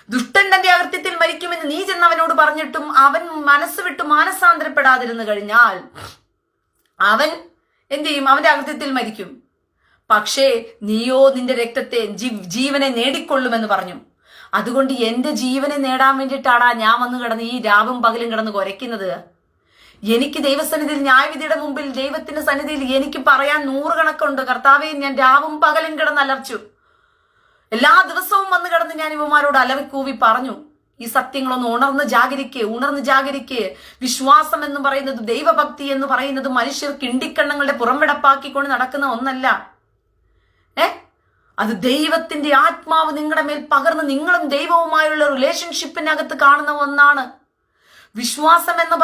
ദുഷ്ടൻ തന്റെ അകൃത്യത്തിൽ മരിക്കുമെന്ന് നീ ചെന്ന് അവനോട് പറഞ്ഞിട്ടും അവൻ മനസ്സ് വിട്ട് മാനസാന്തരപ്പെടാതിരുന്നു കഴിഞ്ഞാൽ അവൻ എന്ത് ചെയ്യും? അവന്റെ അകൃത്യത്തിൽ മരിക്കും. പക്ഷേ നീയോ നിന്റെ രക്തത്തെ ജീവനെ നേടിക്കൊള്ളുമെന്ന് പറഞ്ഞു. അതുകൊണ്ട് എന്റെ ജീവനെ നേടാൻ വേണ്ടിയിട്ടാടാ ഞാൻ വന്ന് കിടന്ന് ഈ രാവും പകലും കിടന്ന് കുരയ്ക്കുന്നത്. എനിക്ക് ദൈവസന്നിധിയിൽ ന്യായവിധിയുടെ മുമ്പിൽ ദൈവത്തിന്റെ സന്നിധിയിൽ എനിക്ക് പറയാൻ 100 കണക്കുണ്ട്. കർത്താവെ, ഞാൻ രാവും പകലും കിടന്ന് അലർച്ചു. എല്ലാ ദിവസവും വന്ന് കിടന്ന് ഞാൻ ഇവന്മാരോട് അലറിക്കൂവി പറഞ്ഞു, ഈ സത്യങ്ങളൊന്ന് ഉണർന്ന് ജാഗരിക്ക്. വിശ്വാസം എന്ന് പറയുന്നത്, ദൈവഭക്തി എന്ന് പറയുന്നത് മനുഷ്യർ കിണ്ടിക്കണ്ണങ്ങളുടെ പുറംവിടപ്പാക്കിക്കൊണ്ട് നടക്കുന്ന ഒന്നല്ല. അത് ദൈവത്തിന്റെ ആത്മാവ് നിങ്ങളുടെ മേൽ പകർന്ന് നിങ്ങളും ദൈവവുമായുള്ള റിലേഷൻഷിപ്പിനകത്ത് കാണുന്ന ഒന്നാണ്. വിശ്വാസം എന്ന്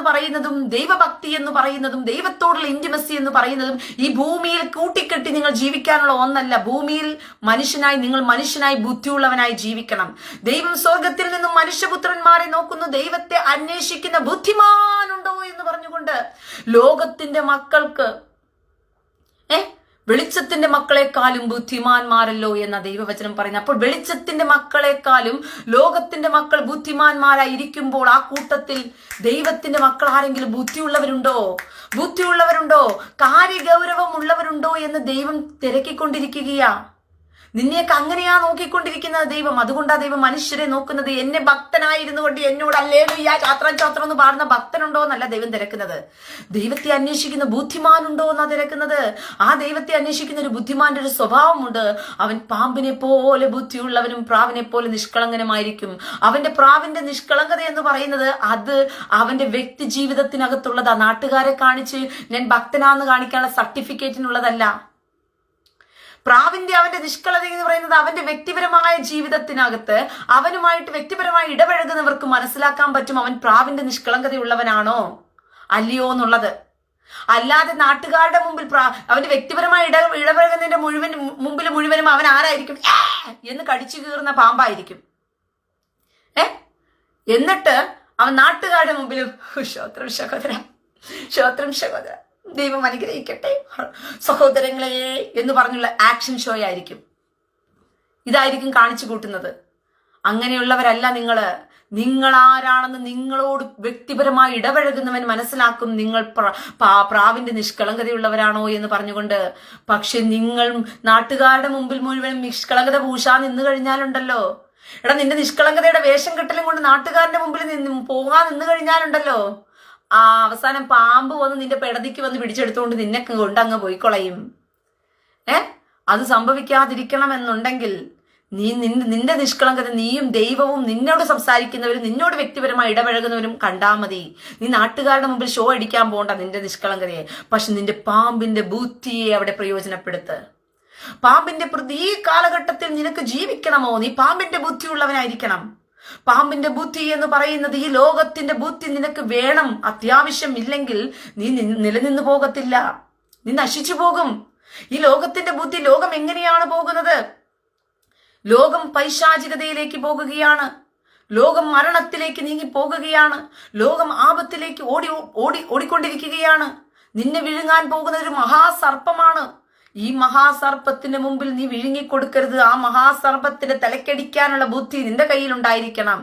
പറയുന്നതും ദൈവഭക്തി എന്ന് പറയുന്നതും ദൈവത്തോടുള്ള ഇന്റിമസി എന്ന് പറയുന്നതും ഈ ഭൂമിയിൽ കൂട്ടിക്കെട്ടി നിങ്ങൾ ജീവിക്കാനുള്ള ഒന്നല്ല. ഭൂമിയിൽ നിങ്ങൾ മനുഷ്യനായി ബുദ്ധിയുള്ളവനായി ജീവിക്കണം. ദൈവം സ്വർഗത്തിൽ നിന്നും മനുഷ്യപുത്രന്മാരെ നോക്കുന്നു, ദൈവത്തെ അന്വേഷിക്കുന്ന ബുദ്ധിമാനുണ്ടോ എന്ന് പറഞ്ഞുകൊണ്ട് ലോകത്തിന്റെ മക്കൾക്ക് വെളിച്ചത്തിന്റെ മക്കളെക്കാളും ബുദ്ധിമാന്മാരല്ലോ എന്ന ദൈവവചനം പറയുന്നത്. അപ്പോൾ വെളിച്ചത്തിന്റെ മക്കളെക്കാളും ലോകത്തിന്റെ മക്കൾ ബുദ്ധിമാന്മാരായിരിക്കുമ്പോൾ ആ കൂട്ടത്തിൽ ദൈവത്തിന്റെ മക്കൾ ആരെങ്കിലും ബുദ്ധിയുള്ളവരുണ്ടോ കാര്യഗൗരവമുള്ളവരുണ്ടോ എന്ന് ദൈവം തിരക്കിക്കൊണ്ടിരിക്കുകയാ. നിന്നെയൊക്കെ അങ്ങനെയാ നോക്കിക്കൊണ്ടിരിക്കുന്നത് ദൈവം. അതുകൊണ്ടാ ദൈവം മനുഷ്യരെ നോക്കുന്നത്. എന്നെ ഭക്തനായിരുന്നു കൊണ്ട് എന്നോട് അല്ലേലൂയ ചാത്രം എന്ന് പാടുന്ന ഭക്തനുണ്ടോ എന്നല്ല ദൈവം തിരക്കുന്നത്. ദൈവത്തെ അന്വേഷിക്കുന്ന ബുദ്ധിമാനുണ്ടോ എന്നാ തിരക്കുന്നത്. ആ ദൈവത്തെ അന്വേഷിക്കുന്ന ഒരു ബുദ്ധിമാന്റെ ഒരു സ്വഭാവമുണ്ട്. അവൻ പാമ്പിനെ പോലെ ബുദ്ധിയുള്ളവനും പ്രാവിനെ പോലെ നിഷ്കളങ്കനുമായിരിക്കും. അവന്റെ പ്രാവിന്റെ നിഷ്കളങ്കത എന്ന് പറയുന്നത് അത് അവന്റെ വ്യക്തി ജീവിതത്തിനകത്തുള്ളതാ. നാട്ടുകാരെ കാണിച്ച് ഞാൻ ഭക്തനാന്ന് കാണിക്കാനുള്ള സർട്ടിഫിക്കറ്റിനുള്ളതല്ല. പ്രാവിന്റെ അവന്റെ നിഷ്കളത എന്ന് പറയുന്നത് അവന്റെ വ്യക്തിപരമായ ജീവിതത്തിനകത്ത് അവനുമായിട്ട് വ്യക്തിപരമായി ഇടപഴകുന്നവർക്ക് മനസ്സിലാക്കാൻ പറ്റും അവൻ പ്രാവിന്റെ നിഷ്കളങ്കതയുള്ളവനാണോ അല്ലയോ എന്നുള്ളത്. അല്ലാതെ നാട്ടുകാരുടെ മുമ്പിൽ അവന്റെ വ്യക്തിപരമായി ഇടപഴകുന്നതിന്റെ മുഴുവനും അവൻ ആരായിരിക്കും? എന്ന് കടിച്ചു കീറുന്ന പാമ്പായിരിക്കും. എന്നിട്ട് അവൻ നാട്ടുകാരുടെ മുമ്പിൽ ശ്രോത്രം സഹോദര ദൈവം അനുഗ്രഹിക്കട്ടെ സഹോദരങ്ങളെ എന്ന് പറഞ്ഞുള്ള ആക്ഷൻ ഷോ ആയിരിക്കും. ഇതായിരിക്കും കാണിച്ചു കൂട്ടുന്നത്. അങ്ങനെയുള്ളവരല്ല നിങ്ങളാരാണെന്ന് നിങ്ങളോട് വ്യക്തിപരമായി ഇടപഴകുന്നവൻ മനസ്സിലാക്കും നിങ്ങൾ പ്രാവിന്റെ നിഷ്കളങ്കതയുള്ളവരാണോ എന്ന് പറഞ്ഞുകൊണ്ട്. പക്ഷെ നിങ്ങൾ നാട്ടുകാരുടെ മുമ്പിൽ മുഴുവൻ നിഷ്കളങ്കത പൂശാൻ നിന്ന് കഴിഞ്ഞാലുണ്ടല്ലോ, നിന്റെ നിഷ്കളങ്കതയുടെ വേഷം കെട്ടലും കൊണ്ട് നാട്ടുകാരുടെ മുമ്പിൽ പോകാൻ നിന്ന് കഴിഞ്ഞാലുണ്ടല്ലോ, അവസാനം പാമ്പ് വന്ന് നിന്റെ പെടതിക്ക് വന്ന് പിടിച്ചെടുത്തുകൊണ്ട് നിന്നെ കൊണ്ട് അങ്ങ് പോയിക്കൊളയും. അത് സംഭവിക്കാതിരിക്കണമെന്നുണ്ടെങ്കിൽ നിന്റെ നിഷ്കളങ്കത നീയും ദൈവവും നിന്നോട് സംസാരിക്കുന്നവരും നിന്നോട് വ്യക്തിപരമായി ഇടപഴകുന്നവരും കണ്ടാ മതി. നീ നാട്ടുകാരുടെ മുമ്പിൽ ഷോ അടിക്കാൻ പോകണ്ട നിന്റെ നിഷ്കളങ്കതയെ. പക്ഷെ നിന്റെ പാമ്പിന്റെ ബുദ്ധിയെ അവിടെ പ്രയോജനപ്പെടുത്ത്. പാമ്പിന്റെ ഈ കാലഘട്ടത്തിൽ നിനക്ക് ജീവിക്കണമോ, നീ പാമ്പിന്റെ ബുദ്ധിയുള്ളവനായിരിക്കണം. പാമ്പിന്റെ ബുദ്ധി എന്ന് പറയുന്നത് ഈ ലോകത്തിന്റെ ബുദ്ധി നിനക്ക് വേണം. അത്യാവശ്യം ഇല്ലെങ്കിൽ നീ നിലനിന്ന് പോകത്തില്ല, നീ നശിച്ചു പോകും. ഈ ലോകത്തിന്റെ ബുദ്ധി, ലോകം എങ്ങനെയാണ് പോകുന്നത്? ലോകം പൈശാചികതയിലേക്ക് പോകുകയാണ്. ലോകം മരണത്തിലേക്ക് നീങ്ങി പോകുകയാണ്. ലോകം ആപത്തിലേക്ക് ഓടിക്കൊണ്ടിരിക്കുകയാണ്. നിന്നെ വിഴുങ്ങാൻ പോകുന്ന ഒരു മഹാസർപ്പമാണ്. ഈ മഹാസർപ്പത്തിന്റെ മുമ്പിൽ നീ വിഴുങ്ങിക്കൊടുക്കരുത്. ആ മഹാസർപ്പത്തിന്റെ തലക്കടിക്കാനുള്ള ബുദ്ധി നിന്റെ കയ്യിലുണ്ടായിരിക്കണം.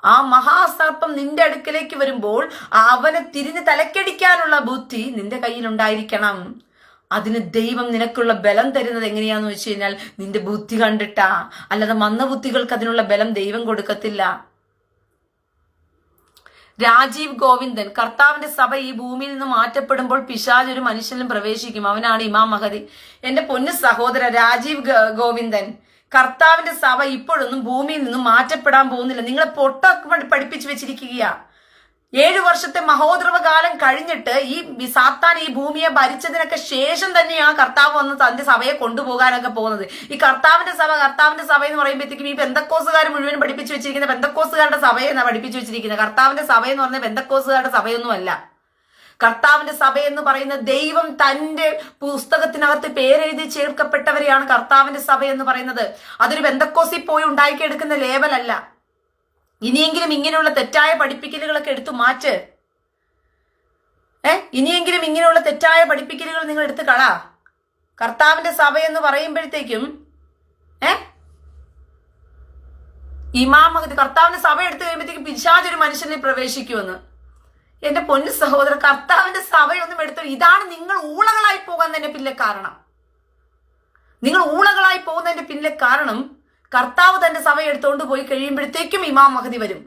ആ മഹാസർപ്പം നിന്റെ അടുക്കലേക്ക് വരുമ്പോൾ അവനെ തിരിഞ്ഞ് തലക്കടിക്കാനുള്ള ബുദ്ധി നിന്റെ കയ്യിലുണ്ടായിരിക്കണം. അതിന് ദൈവം നിനക്കുള്ള ബലം തരുന്നത് എങ്ങനെയാന്ന് വെച്ച് കഴിഞ്ഞാൽ നിന്റെ ബുദ്ധി കണ്ടിട്ടാ. അല്ലാതെ മന്ദബുദ്ധികൾക്ക് അതിനുള്ള ബലം ദൈവം കൊടുക്കത്തില്ല. രാജീവ് ഗോവിന്ദൻ, കർത്താവിന്റെ സഭ ഈ ഭൂമിയിൽ നിന്ന് മാറ്റപ്പെടുമ്പോൾ പിശാച് ഒരു മനുഷ്യനിലും പ്രവേശിക്കും, അവനാണ് ഇമാം മഹദി. എന്റെ പൊന്നു സഹോദര രാജീവ് ഗോവിന്ദൻ, കർത്താവിന്റെ സഭ ഇപ്പോഴൊന്നും ഭൂമിയിൽ നിന്നും മാറ്റപ്പെടാൻ പോകുന്നില്ല. നിങ്ങളെ പൊട്ടൊക്കെ പഠിപ്പിച്ചു വെച്ചിരിക്കുകയാ. 7 വർഷത്തെ മഹോദ്രവകാലം കഴിഞ്ഞിട്ട് ഈ സാത്താൻ ഈ ഭൂമിയെ ഭരിച്ചതിനൊക്കെ ശേഷം തന്നെയാണ് കർത്താവ് വന്ന് തന്റെ സഭയെ കൊണ്ടുപോകാനൊക്കെ പോകുന്നത്. ഈ കർത്താവിന്റെ സഭ എന്ന് പറയുമ്പോഴത്തേക്കും ഈ പെന്തക്കോസുകാർ മുഴുവൻ പഠിപ്പിച്ചു വെച്ചിരിക്കുന്ന പെന്തക്കോസുകാരുടെ സഭയെന്നാണ് പഠിപ്പിച്ചു വെച്ചിരിക്കുന്നത്. കർത്താവിന്റെ സഭ എന്ന് പറഞ്ഞാൽ പെന്തക്കോസുകാരുടെ സഭയൊന്നുമല്ല. കർത്താവിന്റെ സഭ എന്ന് പറയുന്ന ദൈവം തന്റെ പുസ്തകത്തിനകത്ത് പേരെഴുതി ചേർക്കപ്പെട്ടവരെയാണ് കർത്താവിന്റെ സഭ എന്ന് പറയുന്നത്. അതൊരു ബെന്തക്കോസിൽ പോയി ഉണ്ടാക്കിയെടുക്കുന്ന ലേബലല്ല. ഇനിയെങ്കിലും ഇങ്ങനെയുള്ള തെറ്റായ പഠിപ്പിക്കലുകളൊക്കെ എടുത്തു മാറ്റ്. ഇനിയെങ്കിലും ഇങ്ങനെയുള്ള തെറ്റായ പഠിപ്പിക്കലുകൾ നിങ്ങൾ എടുത്ത് കളാ. കർത്താവിന്റെ സഭ എന്ന് പറയുമ്പോഴത്തേക്കും ഇമാം മഹദി കർത്താവിന്റെ സഭ എടുത്തു കഴിയുമ്പോഴത്തേക്കും പിശാച് ഒരു മനുഷ്യനെ പ്രവേശിക്കുമെന്ന്. എന്റെ പൊന്നു സഹോദര, കർത്താവിന്റെ സഭയൊന്നും എടുത്തു. ഇതാണ് നിങ്ങൾ ഊളകളായി പോകുന്നതിന്റെ പിന്നിലെ കാരണം. നിങ്ങൾ ഊളകളായി പോകുന്നതിന്റെ പിന്നിലെ കാരണം കർത്താവ് തന്റെ സഭ എടുത്തുകൊണ്ട് പോയി കഴിയുമ്പോഴത്തേക്കും ഇമാം മഹദി വരും,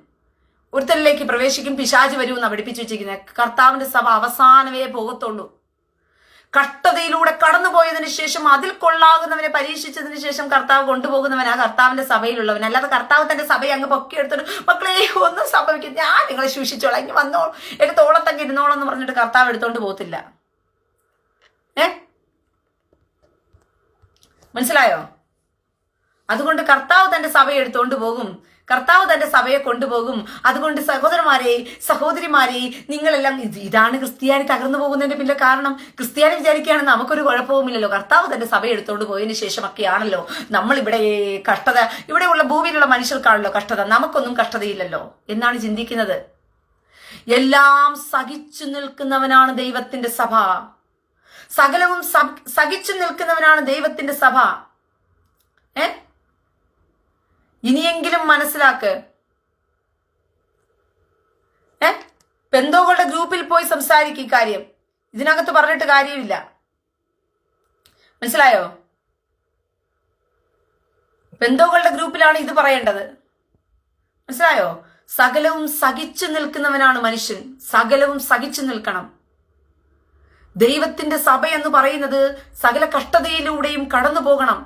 ഒരുത്തലിലേക്ക് പ്രവേശിക്കും, പിശാച് വരും എന്നാണ് പഠിപ്പിച്ചു വെച്ചിരിക്കുന്നത്. കർത്താവിന്റെ സഭ അവസാനമേ പോകത്തുള്ളൂ. കഷ്ടതയിലൂടെ കടന്നുപോയതിനു ശേഷം അതിൽ കൊള്ളാകുന്നവനെ പരീക്ഷിച്ചതിന് ശേഷം കർത്താവ് കൊണ്ടുപോകുന്നവനാ കർത്താവിന്റെ സഭയിലുള്ളവൻ. അല്ലാതെ കർത്താവ് തന്റെ സഭയെ അങ്ങ് പൊക്കിയെടുത്തിട്ട് മക്കളെ ഒന്നും സംഭവിക്കും, ഞാൻ നിങ്ങളെ സൂക്ഷിച്ചോളാം, ഇനി വന്നോ എന്റെ തോളത്തങ്ങ് ഇരുന്നോളം എന്ന് പറഞ്ഞിട്ട് കർത്താവ് എടുത്തോണ്ട് പോകത്തില്ല. മനസ്സിലായോ? അതുകൊണ്ട് കർത്താവ് തന്റെ സഭയെ എടുത്തോണ്ട് പോകും, കർത്താവ് തന്റെ സഭയെ കൊണ്ടുപോകും. അതുകൊണ്ട് സഹോദരന്മാരെ, സഹോദരിമാരെ, നിങ്ങളെല്ലാം ഇതാണ് ക്രിസ്ത്യാനി തകർന്നു പോകുന്നതിന്റെ പിന്നെ കാരണം. ക്രിസ്ത്യാനി വിചാരിക്കുകയാണ് നമുക്കൊരു കുഴപ്പവുമില്ലല്ലോ, കർത്താവ് തന്റെ സഭയെ എടുത്തോണ്ട് പോയതിനു ശേഷമൊക്കെയാണല്ലോ നമ്മളിവിടെ കഷ്ടത, ഇവിടെയുള്ള ഭൂമിയിലുള്ള മനുഷ്യർക്കാണല്ലോ കഷ്ടത, നമുക്കൊന്നും കഷ്ടതയില്ലല്ലോ എന്നാണ് ചിന്തിക്കുന്നത്. എല്ലാം സഹിച്ചു നിൽക്കുന്നവനാണ് ദൈവത്തിന്റെ സഭ. സകലവും സഹിച്ചു നിൽക്കുന്നവനാണ് ദൈവത്തിന്റെ സഭ. ഇനിയെങ്കിലും മനസ്സിലാക്ക്. പെന്തോകളുടെ ഗ്രൂപ്പിൽ പോയി സംസാരിക്കും കാര്യം, ഇതിനകത്ത് പറഞ്ഞിട്ട് കാര്യമില്ല. മനസ്സിലായോ? പെന്തോകളുടെ ഗ്രൂപ്പിലാണ് ഇത് പറയേണ്ടത്. മനസ്സിലായോ? സകലവും സഹിച്ചു നിൽക്കുന്നവനാണ് മനുഷ്യൻ. സകലവും സഹിച്ചു നിൽക്കണം. ദൈവത്തിന്റെ സഭ എന്ന് പറയുന്നത് സകല കഷ്ടതയിലൂടെയും കടന്നു പോകണം.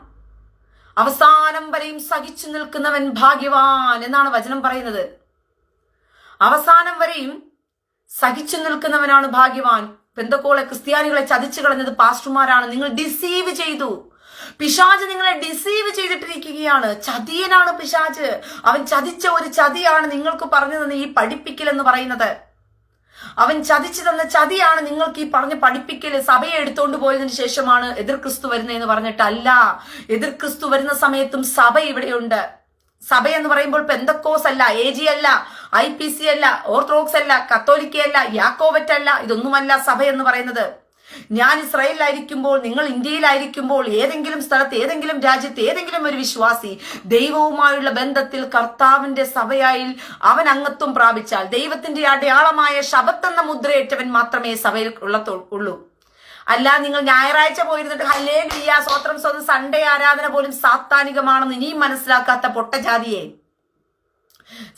അവസാനം വരെയും സഹിച്ചു നിൽക്കുന്നവൻ ഭാഗ്യവാൻ എന്നാണ് വചനം പറയുന്നത്. അവസാനം വരെയും സഹിച്ചു നിൽക്കുന്നവനാണ് ഭാഗ്യവാൻ. പെന്തക്കോളെ ക്രിസ്ത്യാനികളെ ചതിച്ചു കളഞ്ഞത് പാസ്റ്റർമാരാണ്. നിങ്ങൾ ഡിസീവ് ചെയ്തു. പിശാച് നിങ്ങളെ ഡിസീവ് ചെയ്തിട്ടിരിക്കുകയാണ്. ചതിയനാണ് പിശാച്. അവൻ ചതിച്ച ഒരു ചതിയാണ് നിങ്ങൾക്ക് പറഞ്ഞു തന്ന ഈ പഠിപ്പിക്കൽ എന്ന് പറയുന്നത്. അവൻ ചതിച്ചു തന്ന ചതിയാണ് നിങ്ങൾക്ക് ഈ പറഞ്ഞ പഠിപ്പിക്കല്. സഭയെ എടുത്തോണ്ട് പോയതിനു ശേഷമാണ് എതിർ ക്രിസ്തു വരുന്നതെന്ന് പറഞ്ഞിട്ടല്ല. എതിർ ക്രിസ്തു വരുന്ന സമയത്തും സഭ ഇവിടെയുണ്ട്. സഭ എന്ന് പറയുമ്പോൾ പെന്തക്കോസ് അല്ല, AG അല്ല, IPC അല്ല, ഓർത്തഡോക്സ് അല്ല, കത്തോലിക്ക അല്ല, യാക്കോബറ്റ് അല്ല, ഇതൊന്നുമല്ല സഭ എന്ന് പറയുന്നത്. ഞാൻ ഇസ്രായേലിലായിരിക്കുമ്പോൾ, നിങ്ങൾ ഇന്ത്യയിലായിരിക്കുമ്പോൾ, ഏതെങ്കിലും സ്ഥലത്ത്, ഏതെങ്കിലും രാജ്യത്ത്, ഏതെങ്കിലും ഒരു വിശ്വാസി ദൈവവുമായുള്ള ബന്ധത്തിൽ കർത്താവിന്റെ സഭയായി അവൻ അംഗത്വം പ്രാപിച്ചാൽ, ദൈവത്തിന്റെ അടയാളമായ ശബത്ത് എന്ന മുദ്രയേറ്റവൻ മാത്രമേ സഭയിൽ ഉള്ളൂ. അല്ല നിങ്ങൾ ഞായറാഴ്ച പോയിരുന്നിട്ട് ഹല്ലേലൂയ സ്വത്രം സ്വന്തം സൺഡേ ആരാധന പോലും സാത്താനികമാണെന്ന് ഇനിയും മനസ്സിലാക്കാത്ത പൊട്ടജാതിയെ,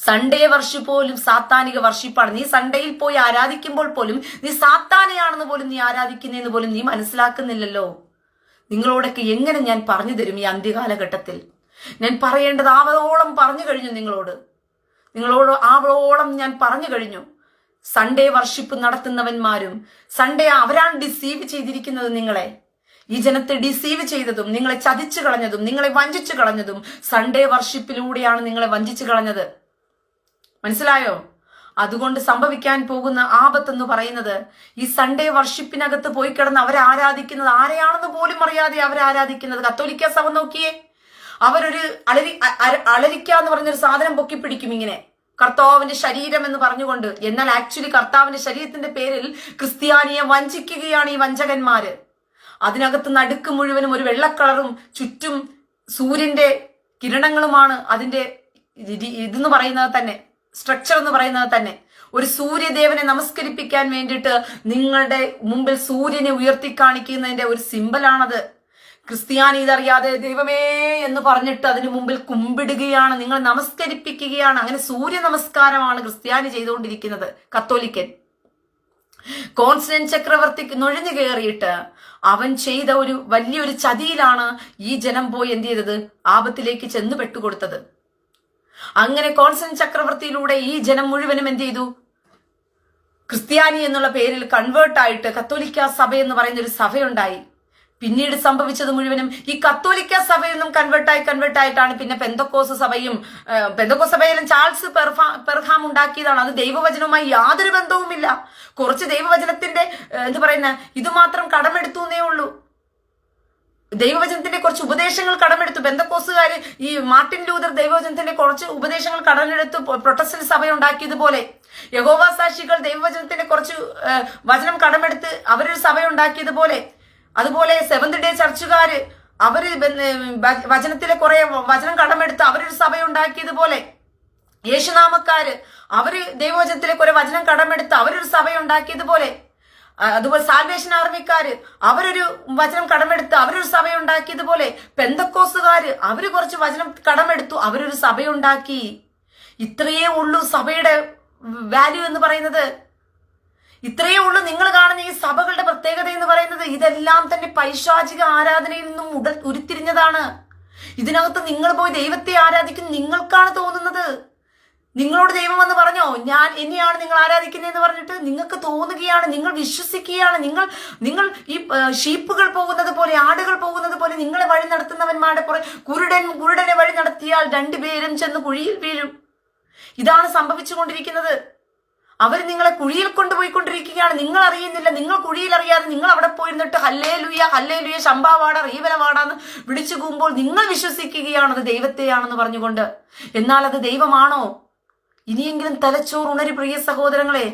സൺഡേ വർഷിപ്പ് പോലും സാത്താനിക വർഷിപ്പാണ്. നീ സൺഡേയിൽ പോയി ആരാധിക്കുമ്പോൾ പോലും നീ സാത്താനെയാണെന്ന് പോലും നീ ആരാധിക്കുന്നതെന്ന് പോലും നീ മനസ്സിലാക്കുന്നില്ലല്ലോ. നിങ്ങളോടൊക്കെ എങ്ങനെ ഞാൻ പറഞ്ഞു തരും ഈ അന്ത്യകാലഘട്ടത്തിൽ? ഞാൻ പറയേണ്ടത് ആവോളം പറഞ്ഞു കഴിഞ്ഞു. നിങ്ങളോട് ആവോളം ഞാൻ പറഞ്ഞു കഴിഞ്ഞു. സൺഡേ വർഷിപ്പ് നടത്തുന്നവന്മാരും സൺഡേ അവരാണ് ഡിസീവ് ചെയ്തിരിക്കുന്നത്. നിങ്ങളെ ഈ ജനത്തെ ഡിസീവ് ചെയ്തതും നിങ്ങളെ ചതിച്ചു കളഞ്ഞതും നിങ്ങളെ വഞ്ചിച്ചു കളഞ്ഞതും സൺഡേ വർഷിപ്പിലൂടെയാണ് നിങ്ങളെ വഞ്ചിച്ചു കളഞ്ഞത്. മനസ്സിലായോ? അതുകൊണ്ട് സംഭവിക്കാൻ പോകുന്ന ആപത്തെന്ന് പറയുന്നത് ഈ സൺഡേ വർഷിപ്പിനകത്ത് പോയി കിടന്ന് അവരെ ആരാധിക്കുന്നത് ആരെയാണെന്ന് പോലും അറിയാതെ അവരെ ആരാധിക്കുന്നത്. കത്തോലിക്ക സഭ നോക്കിയേ, അവരൊരു അളരിക്ക എന്ന് പറഞ്ഞൊരു സാധനം പൊക്കിപ്പിടിക്കും ഇങ്ങനെ, കർത്താവിന്റെ ശരീരം എന്ന് പറഞ്ഞുകൊണ്ട്. എന്നാൽ ആക്ച്വലി കർത്താവിന്റെ ശരീരത്തിന്റെ പേരിൽ ക്രിസ്ത്യാനിയെ വഞ്ചിക്കുകയാണ് ഈ വഞ്ചകന്മാര്. അതിനകത്ത് നടുക്ക് മുഴുവനും ഒരു വെള്ളക്കളറും ചുറ്റും സൂര്യന്റെ കിരണങ്ങളുമാണ് അതിന്റെ ഇതെന്ന് പറയുന്നത് തന്നെ, സ്ട്രക്ചർ എന്ന് പറയുന്നത് തന്നെ. ഒരു സൂര്യദേവനെ നമസ്കരിപ്പിക്കാൻ വേണ്ടിയിട്ട് നിങ്ങളുടെ മുമ്പിൽ സൂര്യനെ ഉയർത്തി കാണിക്കുന്നതിന്റെ ഒരു സിമ്പലാണത്. ക്രിസ്ത്യാനി ഇതറിയാതെ ദൈവമേ എന്ന് പറഞ്ഞിട്ട് അതിനു മുമ്പിൽ കുമ്പിടുകയാണ്, നിങ്ങൾ നമസ്കരിപ്പിക്കുകയാണ്. അങ്ങനെ സൂര്യ നമസ്കാരമാണ് ക്രിസ്ത്യാനി ചെയ്തുകൊണ്ടിരിക്കുന്നത്. കത്തോലിക്കൻ കോൺസ്റ്റന്റ് ചക്രവർത്തിക്ക് നുഴഞ്ഞു കയറിയിട്ട് അവൻ ചെയ്ത ഒരു വലിയൊരു ചതിയിലാണ് ഈ ജനം പോയി എന്ത് ചെയ്തത്? ആപത്തിലേക്ക് ചെന്ന് പെട്ടുകൊടുത്തത്. അങ്ങനെ കോൺസ്റ്റന്റ് ചക്രവർത്തിയിലൂടെ ഈ ജനം മുഴുവനും എന്ത് ചെയ്തു? ക്രിസ്ത്യാനി എന്നുള്ള പേരിൽ കൺവേർട്ടായിട്ട് കത്തോലിക്ക സഭ എന്ന് പറയുന്ന ഒരു സഭയുണ്ടായി. പിന്നീട് സംഭവിച്ചത് മുഴുവനും ഈ കത്തോലിക്ക സഭയിൽ നിന്നും കൺവേർട്ടായിട്ടാണ് പിന്നെ പെന്തക്കോസ് സഭയും സഭയിലും ചാൾസ് പെർഹാം ഉണ്ടാക്കിയതാണ്. അത് ദൈവവചനവുമായി യാതൊരു ബന്ധവുമില്ല. കുറച്ച് ദൈവവചനത്തിന്റെ എന്ത് പറയുന്ന ഇത് മാത്രം കടമെടുത്തു എന്നേ ഉള്ളൂ. ദൈവവചനത്തിന്റെ കുറച്ച് ഉപദേശങ്ങൾ കടമെടുത്തു. പെന്തക്കോസുകാര് ഈ മാർട്ടിൻ ലൂതർ ദൈവവചനത്തിന്റെ കുറച്ച് ഉപദേശങ്ങൾ കടമെടുത്ത് പ്രൊട്ടസ്റ്റന്റ് സഭ ഉണ്ടാക്കിയതുപോലെ യഹോവ സാക്ഷികൾ ദൈവവചനത്തിന്റെ കുറച്ച് വചനം കടമെടുത്ത് അവരൊരു സഭ ഉണ്ടാക്കിയതുപോലെ, അതുപോലെ സെവന്ത് ഡേ ചർച്ചുകാര് അവര് വചനത്തിലെ കുറെ വചനം കടമെടുത്ത് അവരൊരു സഭ ഉണ്ടാക്കിയതുപോലെ, യേശുനാമക്കാര് അവര് ദൈവവചനത്തിലെ കുറെ വചനം കടമെടുത്ത് അവരൊരു സഭ ഉണ്ടാക്കിയതുപോലെ, അതുപോലെ സാൽവേഷൻ ആർമിക്കാര് അവരൊരു വചനം കടമെടുത്ത് അവരൊരു സഭ ഉണ്ടാക്കിയതുപോലെ, പെന്തക്കോസുകാര് അവര് കുറച്ച് വചനം കടമെടുത്തു അവരൊരു സഭ ഉണ്ടാക്കി. ഇത്രയേ ഉള്ളൂ സഭയുടെ വാല്യൂ എന്ന് പറയുന്നത്. ഇത്രയേ ഉള്ളൂ നിങ്ങൾ കാണുന്ന ഈ സഭകളുടെ പ്രത്യേകത എന്ന് പറയുന്നത്. ഇതെല്ലാം തന്നെ പൈശാചിക ആരാധനയിൽ നിന്നും ഉരുത്തിരിഞ്ഞതാണ്. ഇതിനകത്ത് നിങ്ങൾ പോയി ദൈവത്തെ ആരാധിക്കുന്ന നിങ്ങൾക്കാണ് തോന്നുന്നത്. നിങ്ങളോട് ദൈവം എന്ന് പറഞ്ഞോ എന്നെയാണ് നിങ്ങൾ ആരാധിക്കുന്നതെന്ന് പറഞ്ഞിട്ട് നിങ്ങൾക്ക് തോന്നുകയാണ്, നിങ്ങൾ വിശ്വസിക്കുകയാണ്. നിങ്ങൾ ഈ ഷീപ്പുകൾ പോകുന്നത് പോലെ, ആടുകൾ പോകുന്നത് പോലെ നിങ്ങളെ വഴി നടത്തുന്നവന്മാരുടെ പുറകെ കുരുടനെ വഴി നടത്തിയാൽ രണ്ടുപേരും ചെന്ന് കുഴിയിൽ വീഴും. ഇതാണ് സംഭവിച്ചുകൊണ്ടിരിക്കുന്നത്. അവർ നിങ്ങളെ കുഴിയിൽ കൊണ്ടുപോയിക്കൊണ്ടിരിക്കുകയാണ്. നിങ്ങൾ അറിയുന്നില്ല. നിങ്ങൾ കുഴിയിൽ അറിയാതെ നിങ്ങൾ അവിടെ പോയിരുന്നിട്ട് ഹല്ലേലൂയ ഹല്ലേലൂയ ശംഭാവാട റീവലവാടാന്ന് വിളിച്ചു പോകുമ്പോൾ നിങ്ങൾ വിശ്വസിക്കുകയാണ് അത് ദൈവത്തെയാണെന്ന് പറഞ്ഞുകൊണ്ട്. എന്നാൽ അത് ദൈവമാണോ? ഇനിയെങ്കിലും തലച്ചോർ ഉണരി പ്രിയ സഹോദരങ്ങളെ.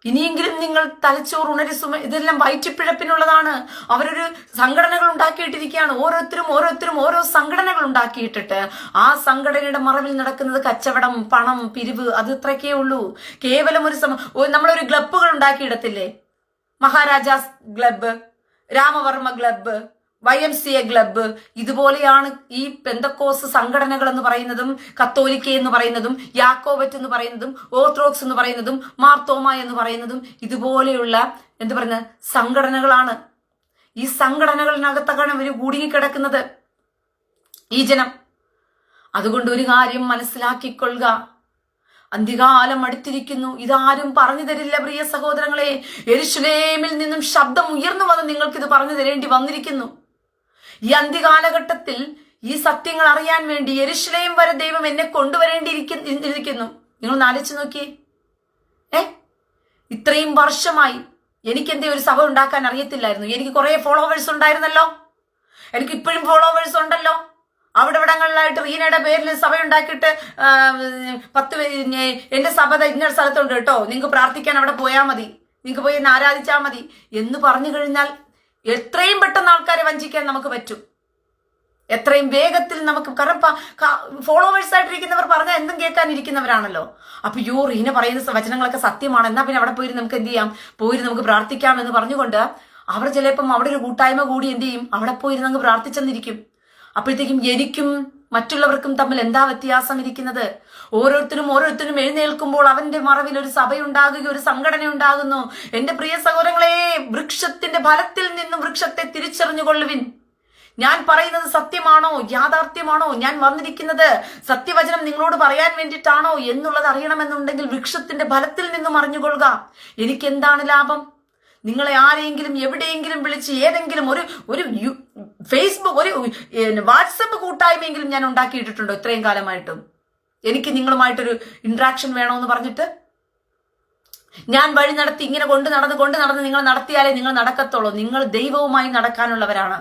ഇനിയെങ്കിലും നിങ്ങൾ തലച്ചോർ ഉണരി ഇതെല്ലാം വയറ്റിപ്പിഴപ്പിനുള്ളതാണ്. അവരൊരു സംഘടനകൾ ഉണ്ടാക്കിയിട്ടിരിക്കുകയാണ്. ഓരോരുത്തരും ഓരോ സംഘടനകൾ ഉണ്ടാക്കിയിട്ടിട്ട് ആ സംഘടനയുടെ മറവിൽ നടക്കുന്നത് കച്ചവടം, പണം, പിരിവ്, അത് ഇത്രയൊക്കെ ഉള്ളൂ. കേവലം നമ്മളൊരു ക്ലബ്ബുകൾ ഉണ്ടാക്കിയിടത്തില്ലേ? Maharajas club, Ramavarma club, YMCA club. ഇതുപോലെയാണ് ഈ പെന്തക്കോസ് സംഘടനകൾ എന്ന് പറയുന്നതും, കത്തോലിക്ക എന്ന് പറയുന്നതും, യാക്കോബറ്റ് എന്ന് പറയുന്നതും, ഓർത്തഡോക്സ് എന്ന് പറയുന്നതും, മാർത്തോമ എന്ന് പറയുന്നതും. ഇതുപോലെയുള്ള എന്ത് പറയുന്ന സംഘടനകളാണ്. ഈ സംഘടനകളിനകത്താണ് ഇവർ കുടുങ്ങിക്കിടക്കുന്നത് ഈ ജനം. അതുകൊണ്ട് ഒരു കാര്യം മനസ്സിലാക്കിക്കൊള്ളുക, അന്ത്യകാലം അടുത്തിരിക്കുന്നു. ഇതാരും പറഞ്ഞു തരില്ല പ്രിയ സഹോദരങ്ങളെ. യെരൂശലേമിൽ നിന്നും ശബ്ദം ഉയർന്നു വന്ന് നിങ്ങൾക്കിത് പറഞ്ഞു തരേണ്ടി വന്നിരിക്കുന്നു. ഈ അന്ത്യകാലഘട്ടത്തിൽ ഈ സത്യങ്ങൾ അറിയാൻ വേണ്ടി യെരൂശലേം വരെ ദൈവം എന്നെ കൊണ്ടുവരേണ്ടിയിരിക്കുന്നു. നിങ്ങൾ ആലോചിച്ച് നോക്കിയേ. ഇത്രയും വർഷമായി എനിക്ക് എന്തേ ഒരു സഭ ഉണ്ടാക്കാൻ അറിയത്തില്ലായിരുന്നു. എനിക്ക് കുറെ ഫോളോവേഴ്സ് ഉണ്ടായിരുന്നല്ലോ. എനിക്ക് ഇപ്പോഴും ഫോളോവേഴ്സ് ഉണ്ടല്ലോ. അവിടെ ഇവിടങ്ങളിലായിട്ട് റീനയുടെ പേരിൽ സഭ ഉണ്ടാക്കിയിട്ട് 10 എന്റെ സഭ ഇന്ന സ്ഥലത്തുണ്ട് കേട്ടോ, നിങ്ങൾക്ക് പ്രാർത്ഥിക്കാൻ അവിടെ പോയാൽ മതി, നിങ്ങൾക്ക് പോയി എന്നെ ആരാധിച്ചാൽ മതി എന്ന് പറഞ്ഞു കഴിഞ്ഞാൽ എത്രയും പെട്ടെന്ന് ആൾക്കാരെ വഞ്ചിക്കാൻ നമുക്ക് പറ്റും. എത്രയും വേഗത്തിൽ നമുക്ക്. കാരണം ഫോളോവേഴ്സ് ആയിട്ടിരിക്കുന്നവർ പറഞ്ഞാൽ എന്തും കേൾക്കാനിരിക്കുന്നവരാണല്ലോ. അപ്പൊ റീന പറയുന്ന വചനങ്ങളൊക്കെ സത്യമാണ്, എന്നാ പിന്നെ അവിടെ പോയി നമുക്ക് എന്ത് ചെയ്യാം, നമുക്ക് പ്രാർത്ഥിക്കാം എന്ന് പറഞ്ഞുകൊണ്ട് അവർ ചിലപ്പം അവിടെ ഒരു കൂട്ടായ്മ കൂടി എന്ത് ചെയ്യും, അവിടെ പോയിരുന്ന് അങ്ങ് പ്രാർത്ഥിച്ചെന്നിരിക്കും. അപ്പോഴത്തേക്കും എനിക്കും മറ്റുള്ളവർക്കും തമ്മിൽ എന്താ വ്യത്യാസം ഇരിക്കുന്നത്? ഓരോരുത്തരും എഴുന്നേൽക്കുമ്പോൾ അവന്റെ മറവിൽ ഒരു സഭയുണ്ടാകുക, ഒരു സംഘടന ഉണ്ടാകുന്നു. എന്റെ പ്രിയ സഹോദരങ്ങളെ, വൃക്ഷത്തിന്റെ ഫലത്തിൽ നിന്നും വൃക്ഷത്തെ തിരിച്ചറിഞ്ഞുകൊള്ളുവിൻ. ഞാൻ പറയുന്നത് സത്യമാണോ, യാഥാർത്ഥ്യമാണോ, ഞാൻ വന്നിരിക്കുന്നത് സത്യവചനം നിങ്ങളോട് പറയാൻ വേണ്ടിയിട്ടാണോ എന്നുള്ളത് അറിയണമെന്നുണ്ടെങ്കിൽ വൃക്ഷത്തിന്റെ ഫലത്തിൽ നിന്നും അറിഞ്ഞുകൊള്ളുക. എനിക്ക് എന്താണ് ലാഭം? നിങ്ങളെ ആരെങ്കിലും എവിടെയെങ്കിലും വിളിച്ച് ഏതെങ്കിലും ഒരു ഫേസ്ബുക്ക്, ഒരു വാട്സപ്പ് കൂട്ടായ്മയെങ്കിലും ഞാൻ ഉണ്ടാക്കിയിട്ടിട്ടുണ്ടോ ഇത്രയും കാലമായിട്ടും? എനിക്ക് നിങ്ങളുമായിട്ടൊരു ഇന്ററാക്ഷൻ വേണമെന്ന് പറഞ്ഞിട്ട് ഞാൻ വഴി നടത്തി ഇങ്ങനെ കൊണ്ട് നടന്ന് നിങ്ങൾ നടത്തിയാലേ നിങ്ങൾ നടക്കത്തുള്ളൂ. നിങ്ങൾ ദൈവവുമായി നടക്കാനുള്ളവരാണ്.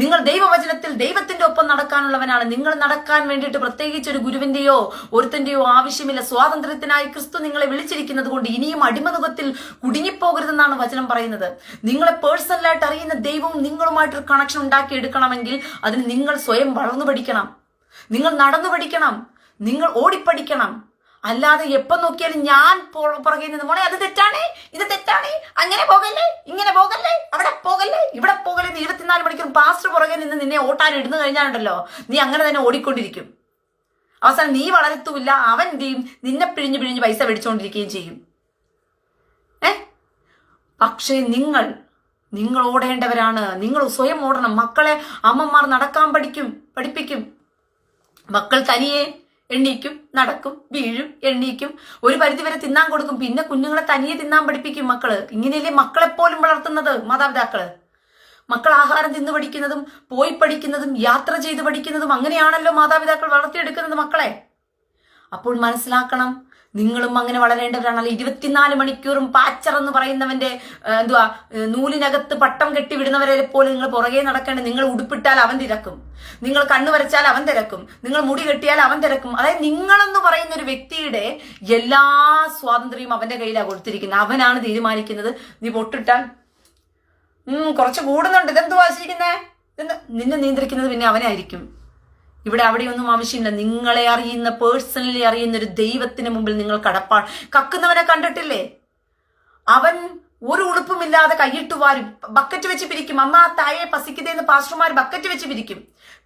നിങ്ങൾ ദൈവവചനത്തിൽ ദൈവത്തിന്റെ ഒപ്പം നടക്കാനുള്ളവനാണ്. നിങ്ങൾ നടക്കാൻ വേണ്ടിയിട്ട് പ്രത്യേകിച്ച് ഒരു ഗുരുവിന്റെയോ ഒരുത്തന്റെയോ ആവശ്യമില്ല. സ്വാതന്ത്ര്യത്തിനായി ക്രിസ്തു നിങ്ങളെ വിളിച്ചിരിക്കുന്നത് കൊണ്ട് ഇനിയും അടിമനുഖത്തിൽ കുടുങ്ങിപ്പോകരുതെന്നാണ് വചനം പറയുന്നത്. നിങ്ങളെ പേഴ്സണലായിട്ട് അറിയുന്ന ദൈവവും നിങ്ങളുമായിട്ടൊരു കണക്ഷൻ ഉണ്ടാക്കി എടുക്കണമെങ്കിൽ അതിന് നിങ്ങൾ സ്വയം വളർന്നു പഠിക്കണം, നിങ്ങൾ നടന്നു പഠിക്കണം, നിങ്ങൾ ഓടിപ്പഠിക്കണം. അല്ലാതെ എപ്പം നോക്കിയാലും ഞാൻ പുറകെ നിന്ന് മോളെ അത് തെറ്റാണേ, ഇത് തെറ്റാണേ, അങ്ങനെ പോകല്ലേ, ഇങ്ങനെ പോകല്ലേ, അവിടെ പോകല്ലേ, ഇവിടെ പോകല്ലേ, 24 മണിക്കൂർ പാസ്റ്റർ പുറകെ നിന്ന് നിന്നെ ഓട്ടാൻ ഇടുന്നു കഴിഞ്ഞാലുണ്ടല്ലോ, നീ അങ്ങനെ തന്നെ ഓടിക്കൊണ്ടിരിക്കും. അവസാനം നീ വളരത്തുമില്ല, അവൻ എന്ത് ചെയ്യും, നിന്നെ പിഴിഞ്ഞ് പൈസ മേടിച്ചുകൊണ്ടിരിക്കുകയും ചെയ്യും. പക്ഷേ നിങ്ങൾ ഓടേണ്ടവരാണ്. നിങ്ങൾ സ്വയം ഓടണം. മക്കളെ അമ്മമാർ നടക്കാൻ പഠിപ്പിക്കും. മക്കൾ തനിയെ എണ്ണീക്കും, നടക്കും, വീഴും, എണ്ണീക്കും, ഒരു പരിധിവരെ തിന്നാൻ കൊടുക്കും, പിന്നെ കുഞ്ഞുങ്ങളെ തനിയെ തിന്നാൻ പഠിപ്പിക്കും മക്കള്. ഇങ്ങനെയല്ലേ മക്കളെപ്പോലും വളർത്തുന്നത് മാതാപിതാക്കള്. മക്കൾ ആഹാരം തിന്നു പഠിക്കുന്നതും പോയി പഠിക്കുന്നതും യാത്ര ചെയ്ത് പഠിക്കുന്നതും അങ്ങനെയാണല്ലോ മാതാപിതാക്കൾ വളർത്തിയെടുക്കുന്നത് മക്കളെ. അപ്പോൾ മനസ്സിലാക്കണം, നിങ്ങളും അങ്ങനെ വളരേണ്ടവരാണല്ലോ. 24 മണിക്കൂറും പാച്ചർ എന്ന് പറയുന്നവന്റെ നൂലിനകത്ത് പട്ടം കെട്ടി വിടുന്നവരെ പോലെ നിങ്ങൾ പുറകെ നടക്കേണ്ടത്. നിങ്ങൾ ഉടുപ്പിട്ടാൽ അവൻ തിരക്കും, നിങ്ങൾ കണ്ണു വരച്ചാൽ അവൻ തിരക്കും, നിങ്ങൾ മുടി കെട്ടിയാൽ അവൻ തിരക്കും. അതായത് നിങ്ങളെന്ന് പറയുന്ന ഒരു വ്യക്തിയുടെ എല്ലാ സ്വാതന്ത്ര്യവും അവന്റെ കയ്യിലാണ് കൊടുത്തിരിക്കുന്നത്. അവനാണ് തീരുമാനിക്കുന്നത്. നീ പൊട്ടിട്ടാൽ കുറച്ച് കൂടുന്നുണ്ട്, ഇതെന്തു വാശിക്കുന്നേ, നിന്നെ നിയന്ത്രിക്കുന്നത് പിന്നെ അവനായിരിക്കും. ഇവിടെ അവിടെയൊന്നും ആവശ്യമില്ല. നിങ്ങളെ അറിയുന്ന, പേഴ്സണലി അറിയുന്ന ഒരു ദൈവത്തിന് മുമ്പിൽ നിങ്ങൾ കക്കുന്നവനെ കണ്ടിട്ടില്ലേ? അവൻ ഒരു ഉടുപ്പുമില്ലാതെ കൈയിട്ട് വാരും, ബക്കറ്റ് വെച്ച് പിരിക്കും. അമ്മ തായെ പസിക്കുന്നതെന്ന് പാസ്റ്റർമാർ ബക്കറ്റ് വെച്ച്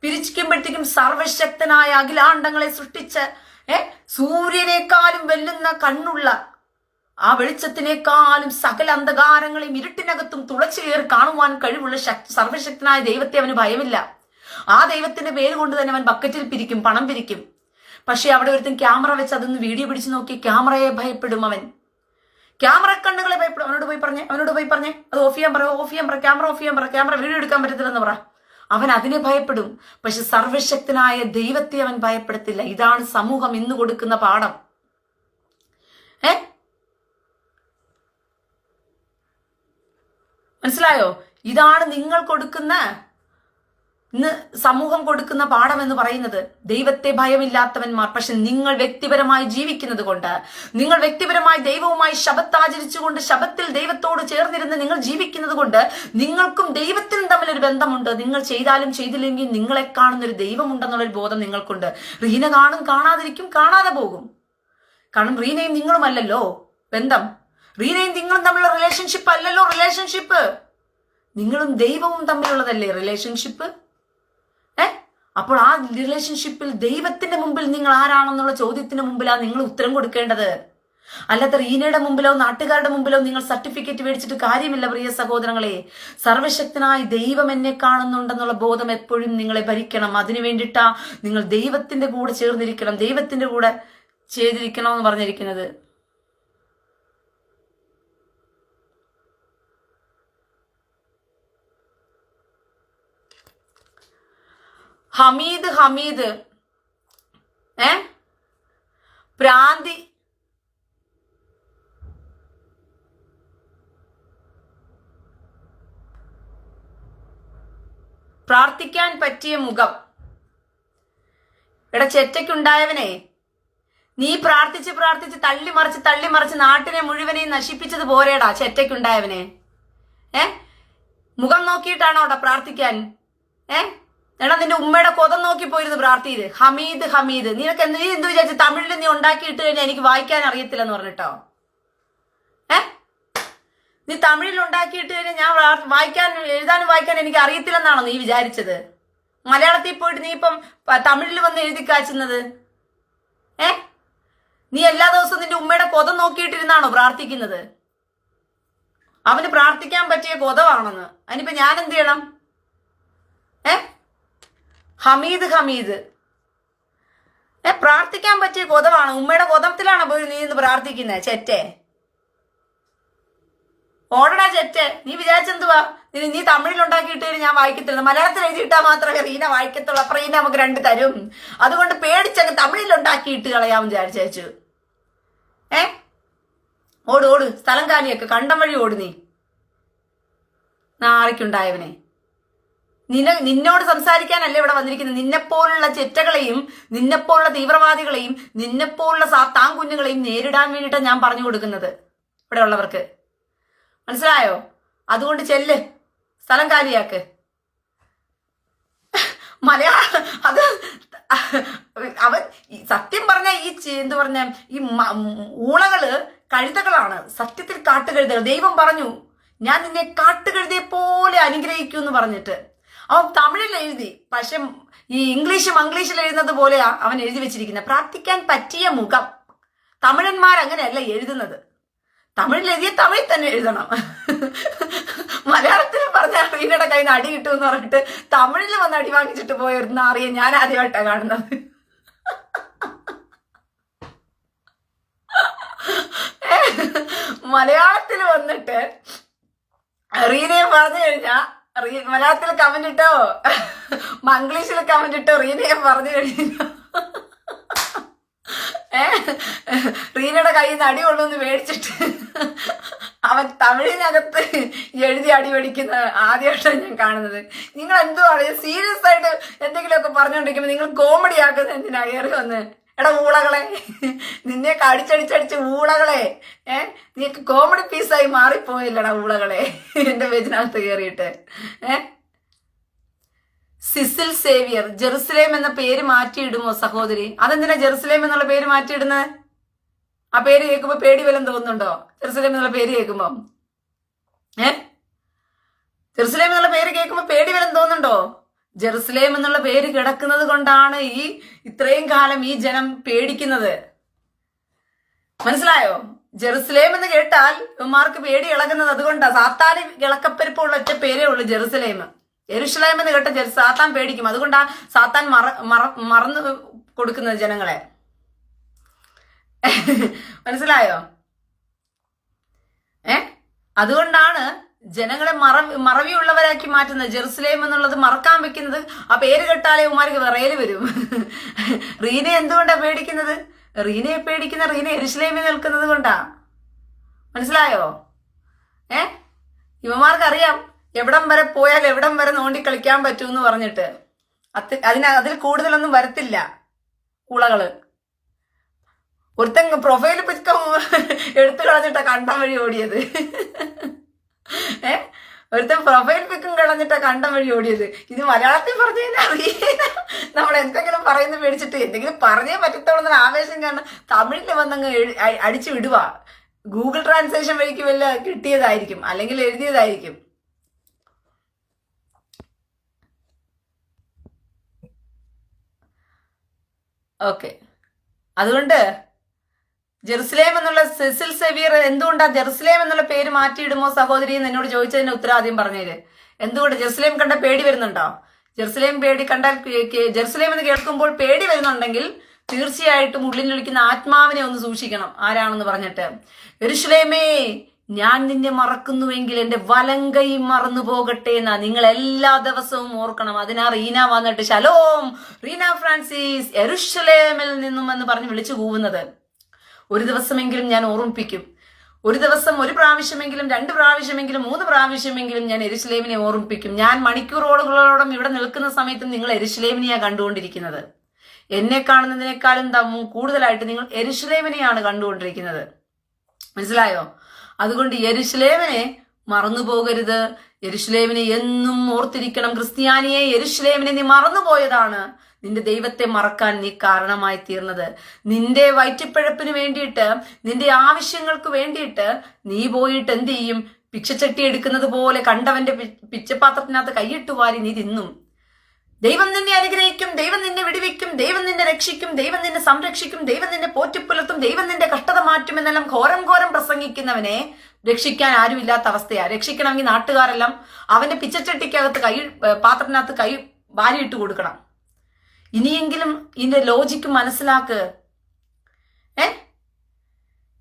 പിരിക്കുമ്പോഴത്തേക്കും സർവശക്തനായ അഖിലാണ്ടങ്ങളെ സൃഷ്ടിച്ച് സൂര്യനേക്കാളും വെല്ലുന്ന കണ്ണുള്ള, ആ വെളിച്ചത്തിനേക്കാളും സകല അന്ധകാരങ്ങളെയും ഇരുട്ടിനകത്തും തുളച്ചു കയറി കാണുവാൻ കഴിവുള്ള സർവശക്തനായ ദൈവത്തെ അവന് ഭയമില്ല. ആ ദൈവത്തിന്റെ പേര് കൊണ്ട് തന്നെ അവൻ ബക്കറ്റിൽ പിരിക്കും, പണം പിരിക്കും. പക്ഷെ അവിടെ ഒരുത്തൻ ക്യാമറ വെച്ച് അതൊന്ന് വീഡിയോ പിടിച്ചു നോക്കി, ക്യാമറയെ ഭയപ്പെടും അവൻ. ക്യാമറ കണ്ണുകളെ ഭയപ്പെടും. അവനോട് പോയി പറഞ്ഞേ അത് ഓഫ് ചെയ്യാൻ പറ, ക്യാമറ ഓഫ് ചെയ്യാൻ പറ, ക്യാമറ വീഡിയോ എടുക്കാൻ പറ്റത്തില്ലെന്ന് പറ. അവൻ അതിനെ ഭയപ്പെടും. പക്ഷെ സർവശക്തനായ ദൈവത്തെ അവൻ ഭയപ്പെടത്തില്ല. ഇതാണ് സമൂഹം ഇന്ന് കൊടുക്കുന്ന പാഠം. മനസ്സിലായോ? ഇതാണ് നിങ്ങൾ കൊടുക്കുന്ന, ഇന്ന് സമൂഹം കൊടുക്കുന്ന പാഠം എന്ന് പറയുന്നത്. ദൈവത്തെ ഭയമില്ലാത്തവന്മാർ. പക്ഷെ നിങ്ങൾ വ്യക്തിപരമായി ജീവിക്കുന്നത് കൊണ്ട്, നിങ്ങൾ വ്യക്തിപരമായി ദൈവവുമായി ശബത്താചരിച്ചുകൊണ്ട് ശബത്തിൽ ദൈവത്തോട് ചേർന്നിരുന്ന് നിങ്ങൾ ജീവിക്കുന്നത് കൊണ്ട് നിങ്ങൾക്കും ദൈവത്തിനും തമ്മിലൊരു ബന്ധമുണ്ട്. നിങ്ങൾ ചെയ്താലും ചെയ്തില്ലെങ്കിൽ നിങ്ങളെ കാണുന്നൊരു ദൈവമുണ്ടെന്നുള്ളൊരു ബോധം നിങ്ങൾക്കുണ്ട്. റീന കാണും, കാണാതിരിക്കും, കാണാതെ പോകും. കാരണം റീനയും നിങ്ങളുമല്ലല്ലോ ബന്ധം. റീനയും നിങ്ങളും തമ്മിലുള്ള റിലേഷൻഷിപ്പ് അല്ലല്ലോ റിലേഷൻഷിപ്പ്. നിങ്ങളും ദൈവവും തമ്മിലുള്ളതല്ലേ റിലേഷൻഷിപ്പ്. അപ്പോൾ ആ റിലേഷൻഷിപ്പിൽ ദൈവത്തിന്റെ മുമ്പിൽ നിങ്ങൾ ആരാണെന്നുള്ള ചോദ്യത്തിന് മുമ്പിലാണ് നിങ്ങൾ ഉത്തരം കൊടുക്കേണ്ടത്. അല്ലാത്ത റീനയുടെ മുമ്പിലോ നാട്ടുകാരുടെ മുമ്പിലോ നിങ്ങൾ സർട്ടിഫിക്കറ്റ് മേടിച്ചിട്ട് കാര്യമില്ല പ്രിയ സഹോദരങ്ങളെ. സർവശക്തനായ ദൈവം എന്നെ കാണുന്നുണ്ടെന്നുള്ള ബോധം എപ്പോഴും നിങ്ങളെ ഭരിക്കണം. അതിനു വേണ്ടിയിട്ടാ നിങ്ങൾ ദൈവത്തിന്റെ കൂടെ ചേർന്നിരിക്കണം, ദൈവത്തിന്റെ കൂടെ ചെയ്തിരിക്കണം എന്ന് പറഞ്ഞിരിക്കുന്നത്. ഹമീദ് പ്രാന്തി പ്രാർത്ഥിക്കാൻ പറ്റിയ മുഖം. ചെറ്റയ്ക്കുണ്ടായവനെ, നീ പ്രാർത്ഥിച്ച് തള്ളിമറിച്ച് നാട്ടിനെ മുഴുവനെയും നശിപ്പിച്ചത് പോരേടാ ചെറ്റയ്ക്കുണ്ടായവനെ. മുഖം നോക്കിയിട്ടാണോടാ പ്രാർത്ഥിക്കാൻ? എടാ നിന്റെ ഉമ്മയുടെ കൊതം നോക്കി പോയിരുന്നു പ്രാർത്ഥിയത്. ഹമീദ് നിനക്ക് നീ എന്ത് വിചാരിച്ചു? തമിഴിൽ നീ ഉണ്ടാക്കിയിട്ട് കഴിഞ്ഞാൽ എനിക്ക് വായിക്കാൻ അറിയത്തില്ലെന്ന് പറഞ്ഞിട്ടോ? നീ തമിഴിൽ ഉണ്ടാക്കിയിട്ട് കഴിഞ്ഞാൽ ഞാൻ എഴുതാനും വായിക്കാൻ എനിക്ക് അറിയത്തില്ലെന്നാണോ നീ വിചാരിച്ചത്? മലയാളത്തിൽ പോയിട്ട് നീ ഇപ്പം തമിഴിൽ വന്ന് എഴുതി കാച്ചുന്നത്? നീ എല്ലാ ദിവസവും നിന്റെ ഉമ്മയുടെ കൊതം നോക്കിയിട്ടിരുന്നാണോ പ്രാർത്ഥിക്കുന്നത്? അവന് പ്രാർത്ഥിക്കാൻ പറ്റിയ കൊതമാണെന്ന്. അതിനിപ്പോ ഞാൻ എന്ത് ചെയ്യണം? ഹമീദ് പ്രാർത്ഥിക്കാൻ പറ്റിയ കൊതമാണ്. ഉമ്മയുടെ കൊതത്തിലാണോ പോയി നീ ഇന്ന് പ്രാർത്ഥിക്കുന്നത്? ചെറ്റേ ഓടടാ ചെറ്റേ. നീ വിചാരിച്ചെന്തുവാ? നീ തമിഴിൽ ഉണ്ടാക്കിയിട്ട് ഞാൻ വായിക്കത്തില്ല, മലയാളത്തിൽ എഴുതിയിട്ടാ മാത്രമേ റീന വായിക്കത്തുള്ളൂ. അപ്പൊ റീന നമുക്ക് 2 തരും. അതുകൊണ്ട് പേടിച്ചങ്ങ് തമിഴിൽ ഉണ്ടാക്കിയിട്ട് കളയാമെന്ന് വിചാരിച്ചു. ഓട് സ്ഥലം കാലിയൊക്കെ കണ്ടം വഴി ഓട്. നീ നാറിക്കുണ്ടായവനെ. നിന്നോട് സംസാരിക്കാനല്ലേ ഇവിടെ വന്നിരിക്കുന്നത്. നിന്നെപ്പോലുള്ള ചെറ്റകളെയും നിന്നെപ്പോലുള്ള തീവ്രവാദികളെയും നിന്നെപ്പോലുള്ള സാത്താൻ കുഞ്ഞുങ്ങളെയും നേരിടാൻ വേണ്ടിയിട്ടാണ് ഞാൻ പറഞ്ഞു കൊടുക്കുന്നത് ഇവിടെ ഉള്ളവർക്ക്. മനസ്സിലായോ? അതുകൊണ്ട് ചെല്ല്, സ്ഥലം കാലിയാക്ക്. മലയാളം അത് അവൻ സത്യം പറഞ്ഞ ഈ എന്ത് പറഞ്ഞ ഈ ഊളകള് കഴുതകളാണ്, സത്യത്തിൽ കാട്ടുകഴുതകൾ. ദൈവം പറഞ്ഞു ഞാൻ നിന്നെ കാട്ടുകഴുതയെ പോലെ അനുഗ്രഹിക്കൂ എന്ന് പറഞ്ഞിട്ട്. അവൻ തമിഴിൽ എഴുതി, പക്ഷെ ഈ മംഗ്ലീഷിൽ എഴുതുന്നത് പോലെയാ അവൻ എഴുതി വെച്ചിരിക്കുന്നത്. പ്രാർത്ഥിക്കാൻ പറ്റിയ മുഖം. തമിഴന്മാരങ്ങനെയല്ല എഴുതുന്നത്. തമിഴിൽ എഴുതിയ തമിഴിൽ തന്നെ എഴുതണം. മലയാളത്തിൽ പറഞ്ഞ റീനയുടെ കയ്യിൽ നിന്ന് അടി കിട്ടുമെന്ന് പറഞ്ഞിട്ട് തമിഴിൽ വന്ന് അടി വാങ്ങിച്ചിട്ട് പോയിരുന്ന അറിയാൻ ഞാൻ ആദ്യമായിട്ടാണ് കാണുന്നത്. മലയാളത്തിൽ വന്നിട്ട് റീനയെ പറഞ്ഞു കഴിഞ്ഞാ മലയാളത്തിൽ കമന്റ് ഇട്ടോ, മംഗ്ലീഷിൽ കമന്റ് ഇട്ടോ, റീനയെ പറഞ്ഞു കഴിഞ്ഞാ റീനയുടെ കയ്യിൽ നിന്ന് അടി കൊള്ളുമെന്ന് മേടിച്ചിട്ട് അവൻ തമിഴിനകത്ത് എഴുതി അടി മേടിക്കുന്ന ആദ്യമായിട്ടാണ് ഞാൻ കാണുന്നത്. നിങ്ങൾ എന്തുവാണ് സീരിയസ് ആയിട്ട് എന്തെങ്കിലുമൊക്കെ പറഞ്ഞുകൊണ്ടിരിക്കുമ്പോൾ നിങ്ങൾ കോമഡി ആക്കുന്നത് എന്തിനാ കയറി വന്ന്? എടാ ഊളകളെ, നിന്നെയൊക്കെ അടിച്ചടിച്ചടിച്ച് ഊളകളെ, നീക്ക് കോമഡി പീസായി മാറിപ്പോയില്ലടാ ഊളകളെ എന്റെ പേജിനകത്ത് കയറിയിട്ട്. സിസിൽ സേവിയർ, ജെറുസലേം എന്ന പേര് മാറ്റിയിടുമോ സഹോദരി? അതെന്തിനാ ജെറുസലേം എന്നുള്ള പേര് മാറ്റിയിടുന്നത്? ആ പേര് കേൾക്കുമ്പോ പേടി വല്ലതും തോന്നുന്നുണ്ടോ? ജെറുസലേം എന്നുള്ള പേര് കേൾക്കുമ്പോ ജെറുസലേം എന്നുള്ള പേര് കേൾക്കുമ്പോ പേടി വല്ലതും തോന്നുന്നുണ്ടോ? ജെറുസലേം എന്നുള്ള പേര് കിടക്കുന്നത് കൊണ്ടാണ് ഇത്രയും കാലം ഈ ജനം പേടിക്കുന്നത്. മനസ്സിലായോ? ജെറുസലേം എന്ന് കേട്ടാൽ ഇവന്മാർക്ക് പേടി ഇളകുന്നത് അതുകൊണ്ടാ. സാത്താന് ഇളക്കപ്പെരുപ്പുള്ള ഒറ്റ പേരേ ഉള്ളൂ ജെറുസലേം. യെരുശലേം എന്ന് കേട്ട സാത്താൻ പേടിക്കും. അതുകൊണ്ടാ സാത്താൻ മറന്നു കൊടുക്കുന്നത് ജനങ്ങളെ. മനസ്സിലായോ? അതുകൊണ്ടാണ് ജനങ്ങളെ മറവിയുള്ളവരാക്കി മാറ്റുന്നത്. ജെറുസലേം എന്നുള്ളത് മറക്കാൻ വെക്കുന്നത്. ആ പേര് കേട്ടാലേ ഉമാർക്ക് വിറയല് വരും. റീനെ എന്തുകൊണ്ടാ പേടിക്കുന്നത്? റീനയെ പേടിക്കുന്ന റീന യെരുശലേമിൽ നിൽക്കുന്നത് കൊണ്ടാ. മനസ്സിലായോ? ഇവന്മാർക്കറിയാം എവിടം വരെ പോയാൽ എവിടം വരെ നോണ്ടി കളിക്കാൻ പറ്റൂന്ന് പറഞ്ഞിട്ട്. അതിൽ കൂടുതലൊന്നും വരത്തില്ല ഉളകള്. ഒരുത്തൻ പ്രൊഫൈൽ പിക്കം എടുത്തു കളഞ്ഞിട്ടാ കണ്ടം വഴി ഓടിയത്. ഒരുത്തൻ പ്രൊഫൈൽ പിക്കും കളഞ്ഞിട്ടാ കണ്ടം വഴി ഓടിയത്. ഇത് മലയാളത്തിൽ പറഞ്ഞു കഴിഞ്ഞാൽ അറിയില്ല. നമ്മൾ എന്തെങ്കിലും പറയുന്ന പേടിച്ചിട്ട് എന്തെങ്കിലും പറഞ്ഞേ പറ്റത്തോളം ആവേശം കാരണം തമിഴിൽ വന്നങ്ങ് അടിച്ചു വിടുക. ഗൂഗിൾ ട്രാൻസ്ലേഷൻ വഴിക്ക് വല്ല കിട്ടിയതായിരിക്കും, അല്ലെങ്കിൽ എഴുതിയതായിരിക്കും. ഓക്കെ, അതുകൊണ്ട് ജെറുസലേം എന്നുള്ള സിസിൽ സേവിയർ എന്തുകൊണ്ടാ ജെറുസലേം എന്നുള്ള പേര് മാറ്റിയിടുമോ സഹോദരി എന്ന് എന്നോട് ചോദിച്ചതിന് ഉത്തരം ആദ്യം പറഞ്ഞേര്. എന്തുകൊണ്ട്? ജെറുസലേം കണ്ട പേടി വരുന്നുണ്ടോ? ജെറുസലേം പേടി കണ്ടാൽ ജെറുസലേം എന്ന് കേൾക്കുമ്പോൾ പേടി വരുന്നുണ്ടെങ്കിൽ തീർച്ചയായിട്ടും ഉള്ളിലൊളിക്കുന്ന ആത്മാവിനെ ഒന്ന് സൂക്ഷിക്കണം. ആരാണെന്ന് പറഞ്ഞിട്ട്, യെരുശലേമേ ഞാൻ നിന്നെ മറക്കുന്നുവെങ്കിൽ എന്റെ വലങ്കൈ മറന്നു പോകട്ടെ എന്നാ നിങ്ങൾ എല്ലാ ദിവസവും ഓർക്കണം. അതിനാ റീന വന്നിട്ട് ശലോം റീന ഫ്രാൻസിസ് യെരുശലേമിൽ നിന്നും എന്ന് പറഞ്ഞ് വിളിച്ചു കൂവുന്നത്. ഒരു ദിവസമെങ്കിലും ഞാൻ ഓർമ്മിപ്പിക്കും. ഒരു ദിവസം ഒരു പ്രാവശ്യമെങ്കിലും, 2 പ്രാവശ്യമെങ്കിലും, 3 പ്രാവശ്യമെങ്കിലും ഞാൻ യെരുശലേമിനെ ഓർമ്മിപ്പിക്കും. ഞാൻ മണിക്കൂറുകളോളം ഇവിടെ നിൽക്കുന്ന സമയത്തും നിങ്ങൾ യെരുശലേമിനെയാണ് കണ്ടുകൊണ്ടിരിക്കുന്നത്. എന്നെ കാണുന്നതിനേക്കാളും കൂടുതലായിട്ട് നിങ്ങൾ യെരുശലേമിനെയാണ് കണ്ടുകൊണ്ടിരിക്കുന്നത്. മനസ്സിലായോ? അതുകൊണ്ട് യെരുശലേമിനെ മറന്നു പോകരുത്. യെരുശലേമിനെ എന്നും ഓർത്തിരിക്കണം. ക്രിസ്ത്യാനിയെ, യെരുശലേമിനെ നീ മറന്നുപോയതാണ് നിന്റെ ദൈവത്തെ മറക്കാൻ നീ കാരണമായി തീർന്നത്. നിന്റെ വയറ്റിപ്പഴപ്പിന് വേണ്ടിയിട്ട്, നിന്റെ ആവശ്യങ്ങൾക്ക് വേണ്ടിയിട്ട് നീ പോയിട്ട് എന്ത് ചെയ്യും? പിച്ചച്ചട്ടി എടുക്കുന്നത് പോലെ കണ്ടവന്റെ പിച്ചപാത്രത്തിനകത്ത് കൈയിട്ട് വാരി നീ തിന്നും. ദൈവം നിന്നെ അനുഗ്രഹിക്കും, ദൈവം നിന്നെ വിടുവിക്കും, ദൈവം നിന്നെ രക്ഷിക്കും, ദൈവം നിന്നെ സംരക്ഷിക്കും, ദൈവം നിന്നെ പോറ്റിപ്പുലർത്തും, ദൈവം നിന്റെ കഷ്ടത മാറ്റുമെന്നെല്ലാം ഘോരം പ്രസംഗിക്കുന്നവനെ രക്ഷിക്കാൻ ആരുമില്ലാത്ത അവസ്ഥയാ. രക്ഷിക്കണമെങ്കിൽ നാട്ടുകാരെല്ലാം അവന്റെ പിച്ചച്ചട്ടിക്കകത്ത് പാത്രത്തിനകത്ത് കൈ വാരിയിട്ട് കൊടുക്കണം. ഇനിയെങ്കിലും ഇതിന്റെ ലോജിക്ക് മനസ്സിലാക്ക്.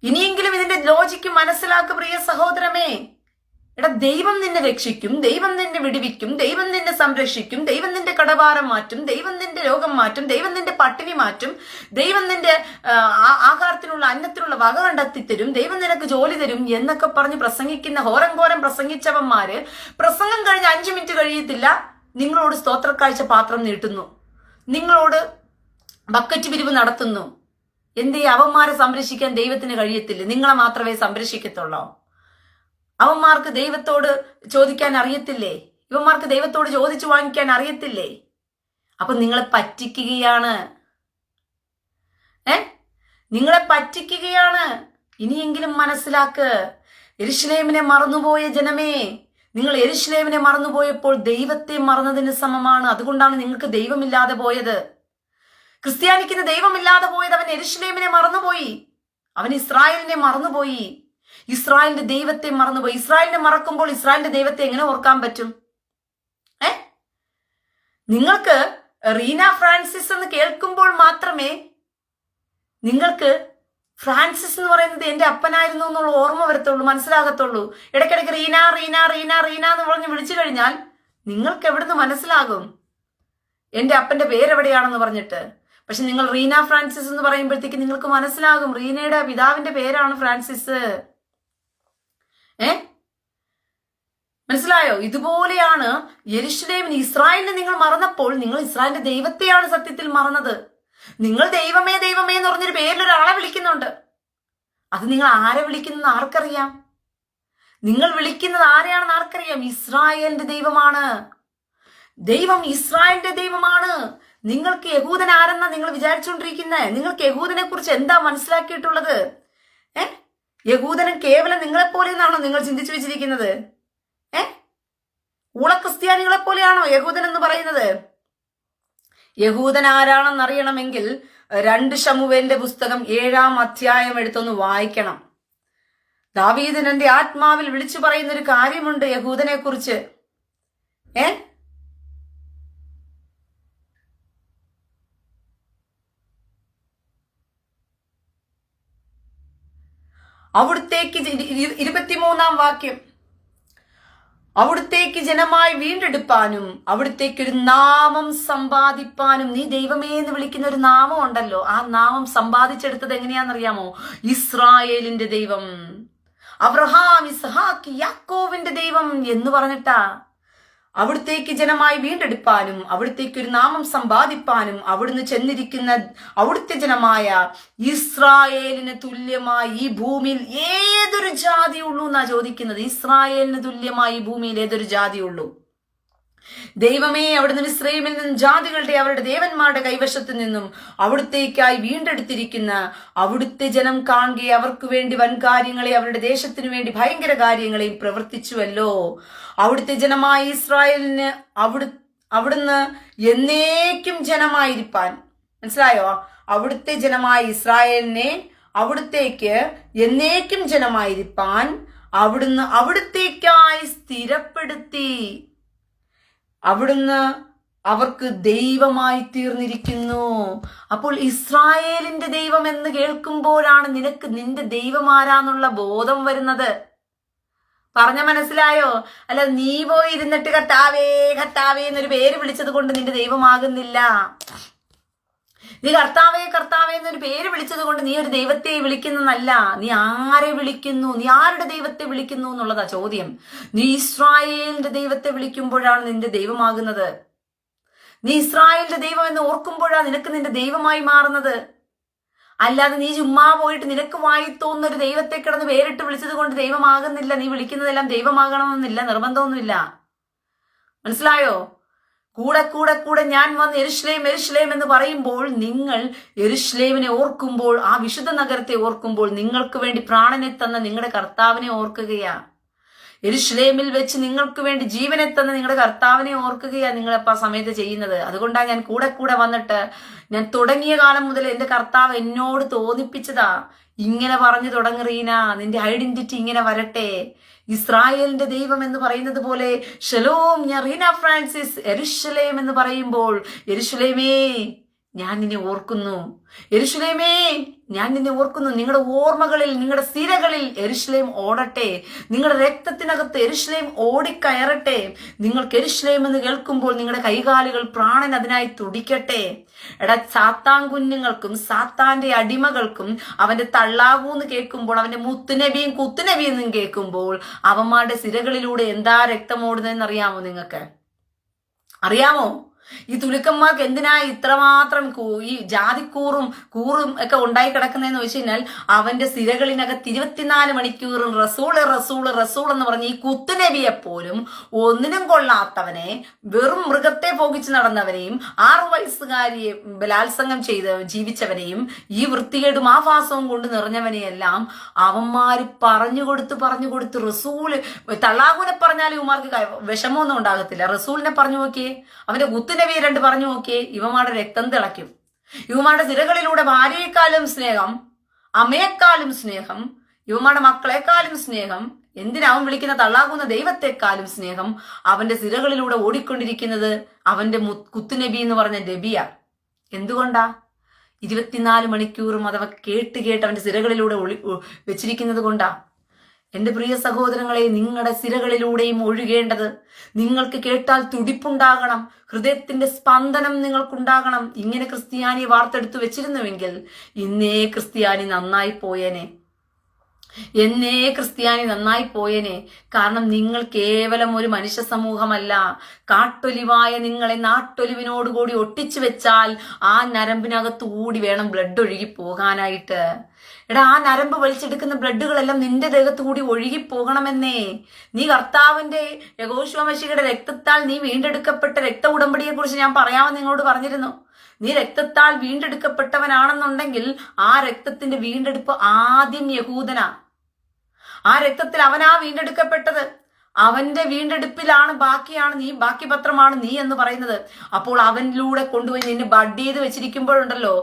ഇനിയെങ്കിലും ഇതിന്റെ ലോജിക്ക് മനസ്സിലാക്ക് പ്രിയ സഹോദരമേ. എടാ, ദൈവം നിന്നെ രക്ഷിക്കും, ദൈവം നിന്നെ വിടുവിക്കും, ദൈവം നിന്നെ സംരക്ഷിക്കും, ദൈവം നിന്റെ കടഭാരം മാറ്റും, ദൈവം നിന്റെ രോഗം മാറ്റും, ദൈവം നിന്റെ പട്ടിണി മാറ്റും, ദൈവം നിന്റെ ആഹാരത്തിനുള്ള അന്നത്തിനുള്ള വക കണ്ടെത്തി തരും, ദൈവം നിനക്ക് ജോലി തരും എന്നൊക്കെ പറഞ്ഞ് പ്രസംഗിക്കുന്ന ഘോരം പ്രസംഗിച്ചവന്മാര് പ്രസംഗം കഴിഞ്ഞ് 5 മിനിറ്റ് കഴിയത്തില്ല നിങ്ങളോട് സ്തോത്രക്കാഴ്ച പാത്രം നീട്ടുന്നു, നിങ്ങളോട് ബക്കറ്റ് പിരിവ് നടത്തുന്നു. എന്തേ? അവന്മാരെ സംരക്ഷിക്കാൻ ദൈവത്തിന് കഴിയത്തില്ല? നിങ്ങളെ മാത്രമേ സംരക്ഷിക്കത്തുള്ളൂ? അവന്മാർക്ക് ദൈവത്തോട് ചോദിക്കാൻ അറിയത്തില്ലേ? ഇവന്മാർക്ക് ദൈവത്തോട് ചോദിച്ചു വാങ്ങിക്കാൻ അറിയത്തില്ലേ? അപ്പൊ നിങ്ങളെ പറ്റിക്കുകയാണ്. നിങ്ങളെ പറ്റിക്കുകയാണ്. ഇനിയെങ്കിലും മനസ്സിലാക്ക്. യെരുശലേമിനെ മറന്നുപോയ ജനമേ, നിങ്ങൾ യെരുശലേമിനെ മറന്നുപോയപ്പോൾ ദൈവത്തെ മറന്നതിന് സമമാണ്. അതുകൊണ്ടാണ് നിങ്ങൾക്ക് ദൈവമില്ലാതെ പോയത്. ക്രിസ്ത്യാനിക്കുന്ന ദൈവമില്ലാതെ പോയത് അവൻ യെരുശലേമിനെ മറന്നുപോയി, അവൻ ഇസ്രായേലിനെ മറന്നുപോയി, ഇസ്രായേലിന്റെ ദൈവത്തെ മറന്നുപോയി. ഇസ്രായേലിനെ മറക്കുമ്പോൾ ഇസ്രായേലിന്റെ ദൈവത്തെ എങ്ങനെ ഓർക്കാൻ പറ്റും? നിങ്ങൾക്ക് റീന ഫ്രാൻസിസ് എന്ന് കേൾക്കുമ്പോൾ മാത്രമേ നിങ്ങൾക്ക് ഫ്രാൻസിസ് എന്ന് പറയുന്നത് എന്റെ അപ്പനായിരുന്നു എന്നുള്ള ഓർമ്മ വരത്തുള്ളൂ, മനസ്സിലാകത്തുള്ളൂ. ഇടയ്ക്കിടയ്ക്ക് റീന റീന റീന റീന എന്ന് പറഞ്ഞ് വിളിച്ചു കഴിഞ്ഞാൽ നിങ്ങൾക്ക് എവിടുന്ന് മനസ്സിലാകും എന്റെ അപ്പന്റെ പേരെവിടെയാണെന്ന് പറഞ്ഞിട്ട്? പക്ഷെ നിങ്ങൾ റീന ഫ്രാൻസിസ് എന്ന് പറയുമ്പോഴത്തേക്ക് നിങ്ങൾക്ക് മനസ്സിലാകും റീനയുടെ പിതാവിന്റെ പേരാണ് ഫ്രാൻസിസ്. മനസ്സിലായോ? ഇതുപോലെയാണ് യെരുശലേമിന്, ഇസ്രായേലിനെ നിങ്ങൾ മറന്നപ്പോൾ നിങ്ങൾ ഇസ്രായേലിന്റെ ദൈവത്തെയാണ് സത്യത്തിൽ മറന്നത്. നിങ്ങൾ ദൈവമേ ദൈവമേ എന്ന് പറഞ്ഞൊരു പേരിൽ ഒരാളെ വിളിക്കുന്നുണ്ട്. അത് നിങ്ങൾ ആരെ വിളിക്കുന്നത് ആർക്കറിയാം? നിങ്ങൾ വിളിക്കുന്നത് ആരെയാണെന്ന് ആർക്കറിയാം? ഇസ്രായേലിന്റെ ദൈവമാണ്. ദൈവം ഇസ്രായേലിന്റെ ദൈവമാണ്. നിങ്ങൾക്ക് യഹൂദൻ ആരെന്നാ നിങ്ങൾ വിചാരിച്ചുകൊണ്ടിരിക്കുന്നത്? നിങ്ങൾക്ക് യഹൂദനെ കുറിച്ച് എന്താ മനസ്സിലാക്കിയിട്ടുള്ളത്? യഹൂദനും കേവലം നിങ്ങളെപ്പോലെ എന്നാണോ നിങ്ങൾ ചിന്തിച്ചു വെച്ചിരിക്കുന്നത്? ഊള ക്രിസ്ത്യാനികളെ പോലെയാണോ യഹൂദൻ എന്ന് പറയുന്നത്? യഹൂദൻ ആരാണെന്ന് അറിയണമെങ്കിൽ 2 ശമൂവേലിന്റെ പുസ്തകം 7-ാം അധ്യായം എടുത്തൊന്ന് വായിക്കണം. ദാവീദൻ എന്റെ ആത്മാവിൽ വിളിച്ചു പറയുന്ന ഒരു കാര്യമുണ്ട് യഹൂദനെ കുറിച്ച്. അവിടുത്തേക്ക് 23-ാം വാക്യം, അവിടുത്തേക്ക് ജനമായി വീണ്ടെടുപ്പാനും അവിടുത്തേക്ക് ഒരു നാമം സമ്പാദിപ്പാനും. നീ ദൈവമേ എന്ന് വിളിക്കുന്ന ഒരു നാമം ഉണ്ടല്ലോ, ആ നാമം സമ്പാദിച്ചെടുത്തത് എങ്ങനെയാണെന്നറിയാമോ? ഇസ്രായേലിന്റെ ദൈവം, അബ്രഹാം ഇസ്ഹാക്ക് യാക്കോവിന്റെ ദൈവം എന്ന് പറഞ്ഞിട്ടാ. അവിടുത്തേക്ക് ജനമായി വീണ്ടെടുപ്പാനും അവിടുത്തേക്ക് ഒരു നാമം സമ്പാദിപ്പാനും അവിടുന്ന് ചെന്നിരിക്കുന്ന അവിടുത്തെ ജനമായ ഇസ്രായേലിന് തുല്യമായി ഈ ഭൂമിയിൽ ഏതൊരു ജാതി ഉള്ളൂ എന്നാ ചോദിക്കുന്നത്. ഇസ്രായേലിന് തുല്യമായി ഈ ഭൂമിയിൽ ഏതൊരു ജാതി ഉള്ളൂ? ദൈവമേ, അവിടുന്ന് മിസ്രയീമിൽ നിന്നും ജാതികളുടെ അവരുടെ ദേവന്മാരുടെ കൈവശത്തു നിന്നും അവിടുത്തേക്കായി വീണ്ടെടുത്തിരിക്കുന്ന അവിടുത്തെ ജനം കാണുകയെ അവർക്ക് വേണ്ടി വൻകാര്യങ്ങളെ അവരുടെ ദേശത്തിനു വേണ്ടി ഭയങ്കര കാര്യങ്ങളെയും പ്രവർത്തിച്ചുവല്ലോ. അവിടുത്തെ ജനമായ ഇസ്രായേലിന് അവിടുന്ന് എന്നേക്കും ജനമായിരിക്കാൻ. മനസ്സിലായോ? അവിടുത്തെ ജനമായ ഇസ്രായേലിനെ അവിടുത്തേക്ക് എന്നേക്കും ജനമായിരിക്കാൻ അവിടുന്ന് അവിടുത്തേക്കായി സ്ഥിരപ്പെടുത്തി. അവിടുന്ന് അവർക്ക് ദൈവമായി തീർന്നിരിക്കുന്നു. അപ്പോൾ ഇസ്രായേലിന്റെ ദൈവം എന്ന് കേൾക്കുമ്പോഴാണ് നിനക്ക് നിന്റെ ദൈവം ആരാന്നുള്ള ബോധം വരുന്നത്. പറഞ്ഞ മനസ്സിലായോ? അല്ല നീ പോയി ഇരുന്നിട്ട് കർത്താവേ കർത്താവേ എന്നൊരു പേര് വിളിച്ചത് കൊണ്ട് നിന്റെ ദൈവമാകുന്നില്ല. നീ കർത്താവേ കർത്താവേ എന്നൊരു പേര് വിളിച്ചത് കൊണ്ട് നീ ഒരു ദൈവത്തെ വിളിക്കുന്നതല്ല. നീ ആരെ വിളിക്കുന്നു? നീ ആരുടെ ദൈവത്തെ വിളിക്കുന്നു എന്നുള്ളതാ ചോദ്യം. നീ ഇസ്രായേലിന്റെ ദൈവത്തെ വിളിക്കുമ്പോഴാണ് നിന്റെ ദൈവമാകുന്നത്. നീ ഇസ്രായേലിന്റെ ദൈവം എന്ന് ഓർക്കുമ്പോഴാണ് നിനക്ക് നിന്റെ ദൈവമായി മാറുന്നത്. അല്ലാതെ നീ ചുമ്മാ പോയിട്ട് നിനക്ക് വായി തോന്നുന്ന ഒരു ദൈവത്തെ കിടന്ന് പേരിട്ട് വിളിച്ചത് കൊണ്ട് ദൈവമാകുന്നില്ല. നീ വിളിക്കുന്നതെല്ലാം ദൈവമാകണമെന്നില്ല, നിർബന്ധമൊന്നുമില്ല. മനസ്സിലായോ? കൂടെ കൂടെ കൂടെ ഞാൻ വന്ന് യെരുശലേം യെരുശലേം എന്ന് പറയുമ്പോൾ നിങ്ങൾ യെരുശലേമിനെ ഓർക്കുമ്പോൾ, ആ വിശുദ്ധ നഗരത്തെ ഓർക്കുമ്പോൾ നിങ്ങൾക്ക് വേണ്ടി പ്രാണനെ തന്ന നിങ്ങളുടെ കർത്താവിനെ ഓർക്കുകയാ. യെരുശലേമിൽ വെച്ച് നിങ്ങൾക്ക് വേണ്ടി ജീവനെ തന്ന നിങ്ങളുടെ കർത്താവിനെ ഓർക്കുകയാ നിങ്ങളെപ്പ ആ സമയത്ത് ചെയ്യുന്നത്. അതുകൊണ്ടാണ് ഞാൻ കൂടെ കൂടെ വന്നിട്ട് ഞാൻ തുടങ്ങിയ കാലം മുതൽ എന്റെ കർത്താവ് എന്നോട് തോന്നിപ്പിച്ചതാ, ഇങ്ങനെ പറഞ്ഞു തുടങ്ങുറീന, നിന്റെ ഐഡന്റിറ്റി ഇങ്ങനെ വരട്ടെ. ഇസ്രായേലിന്റെ ദൈവം എന്ന് പറയുന്നത് പോലെ ഷലോം, ഞാൻ റീന ഫ്രാൻസിസ് യെരുശലേം എന്ന് പറയുമ്പോൾ യെരുശലേമേ ഞാൻ നിന്നെ ഓർക്കുന്നു, യെരുശലേമേ ഞാൻ നിന്നെ ഓർക്കുന്നു. നിങ്ങളുടെ ഓർമ്മകളിൽ, നിങ്ങളുടെ സിരകളിൽ യെരുശലേം ഓടട്ടെ. നിങ്ങളുടെ രക്തത്തിനകത്ത് യെരുശലേം ഓടിക്കയറട്ടെ. നിങ്ങൾക്ക് യെരുശലേം എന്ന് കേൾക്കുമ്പോൾ നിങ്ങളുടെ കൈകാലുകൾ പ്രാണൻ അതിനായി തുടിക്കട്ടെ. എടാ, സാത്താൻ കുഞ്ഞുങ്ങൾക്കും സാത്താന്റെ അടിമകൾക്കും അവന്റെ തള്ളാവൂന്ന് കേൾക്കുമ്പോൾ, അവന്റെ മുത്തുനബിയും കുത്തുനബിയും എന്നും കേൾക്കുമ്പോൾ അവന്മാരുടെ സിരകളിലൂടെ എന്താ രക്തം ഓടുന്നതെന്ന് അറിയാമോ? നിങ്ങൾക്ക് അറിയാമോ? ഈ തുലുക്കന്മാർക്ക് എന്തിനാ ഇത്രമാത്രം ഈ ജാതിക്കൂറും ഒക്കെ ഉണ്ടായി കിടക്കുന്നതെന്ന് വെച്ച് കഴിഞ്ഞാൽ അവന്റെ സിരകളിനകത്ത് 24 മണിക്കൂറും റസൂള് റസൂള് റസൂൾ എന്ന് പറഞ്ഞ് ഈ കുത്തുനബിയെ പോലും ഒന്നിനും കൊള്ളാത്തവനെ, വെറും മൃഗത്തെ പോകിച്ച് നടന്നവനെയും 6 വയസ്സുകാരിയെ ബലാത്സംഗം ചെയ്ത് ജീവിച്ചവനെയും ഈ വൃത്തികേടും ആഭാസവും കൊണ്ട് നിറഞ്ഞവനെയെല്ലാം അവന്മാര് പറഞ്ഞു കൊടുത്ത് റസൂല് തള്ളാഹുവിനെ പറഞ്ഞാൽ ഇവന്മാർക്ക് വിഷമമൊന്നും ഉണ്ടാകത്തില്ല. റസൂലിനെ പറഞ്ഞു നോക്കിയേ, അവന്റെ കുത്തുനബി 2 പറഞ്ഞു നോക്കിയേ, ഇവന്മാരുടെ രക്തം തിളയ്ക്കും. ഇവന്മാരുടെ സിരകളിലൂടെ ഭാര്യയെക്കാളും സ്നേഹം, അമ്മയെക്കാളും സ്നേഹം, ഇവന്മാരുടെ മക്കളെക്കാളും സ്നേഹം, എന്തിനാവും വിളിക്കുന്ന തള്ളാകുന്ന ദൈവത്തെക്കാളും സ്നേഹം അവന്റെ സിരകളിലൂടെ ഓടിക്കൊണ്ടിരിക്കുന്നത് അവന്റെ കുത്തുനബി എന്ന് പറഞ്ഞ നബിയ. എന്തുകൊണ്ടാ? 24 മണിക്കൂറും അഥവാ കേട്ട് അവന്റെ സിരകളിലൂടെ വെച്ചിരിക്കുന്നത് കൊണ്ടാ. എന്റെ പ്രിയ സഹോദരങ്ങളെ, നിങ്ങളുടെ സിരകളിലൂടെയും ഒഴുകേണ്ടത്. നിങ്ങൾക്ക് കേട്ടാൽ തുടിപ്പുണ്ടാകണം, ഹൃദയത്തിന്റെ സ്പന്ദനം നിങ്ങൾക്കുണ്ടാകണം. ഇങ്ങനെ ക്രിസ്ത്യാനിയെ വാർത്തെടുത്തു വെച്ചിരുന്നുവെങ്കിൽ ഇന്നേ ക്രിസ്ത്യാനി നന്നായി പോയേനെ. കാരണം നിങ്ങൾ കേവലം ഒരു മനുഷ്യ സമൂഹമല്ല. കാട്ടൊലിവായ നിങ്ങളെ നാട്ടൊലിവിനോടുകൂടി ഒട്ടിച്ചു വെച്ചാൽ ആ നരമ്പിനകത്ത് കൂടി വേണം ബ്ലഡ് ഒഴുകി പോകാനായിട്ട്. എടാ, ആ നരമ്പ് വലിച്ചെടുക്കുന്ന ബ്ലഡുകളെല്ലാം നിന്റെ ദേഹത്തു കൂടി ഒഴുകി പോകണമെന്നേ. നീ കർത്താവിന്റെ യഹോശുവ മശീഹയുടെ രക്തത്താൽ നീ വീണ്ടെടുക്കപ്പെട്ട രക്ത ഉടമ്പടിയെ കുറിച്ച് ഞാൻ പറയാമെന്ന് നിങ്ങളോട് പറഞ്ഞിരുന്നു. നീ രക്തത്താൽ വീണ്ടെടുക്കപ്പെട്ടവനാണെന്നുണ്ടെങ്കിൽ ആ രക്തത്തിന്റെ വീണ്ടെടുപ്പ് ആദ്യം യഹൂദനാ. ആ രക്തത്തിൽ അവനാ വീണ്ടെടുക്കപ്പെട്ടത്. അവന്റെ വീണ്ടെടുപ്പിലാണ് ബാക്കി പത്രമാണ് നീ എന്ന് പറയുന്നത്. അപ്പോൾ അവനിലൂടെ കൊണ്ടുപോയി നിന്നെ ബഡ് ചെയ്ത് വെച്ചിരിക്കുമ്പോഴുണ്ടല്ലോ,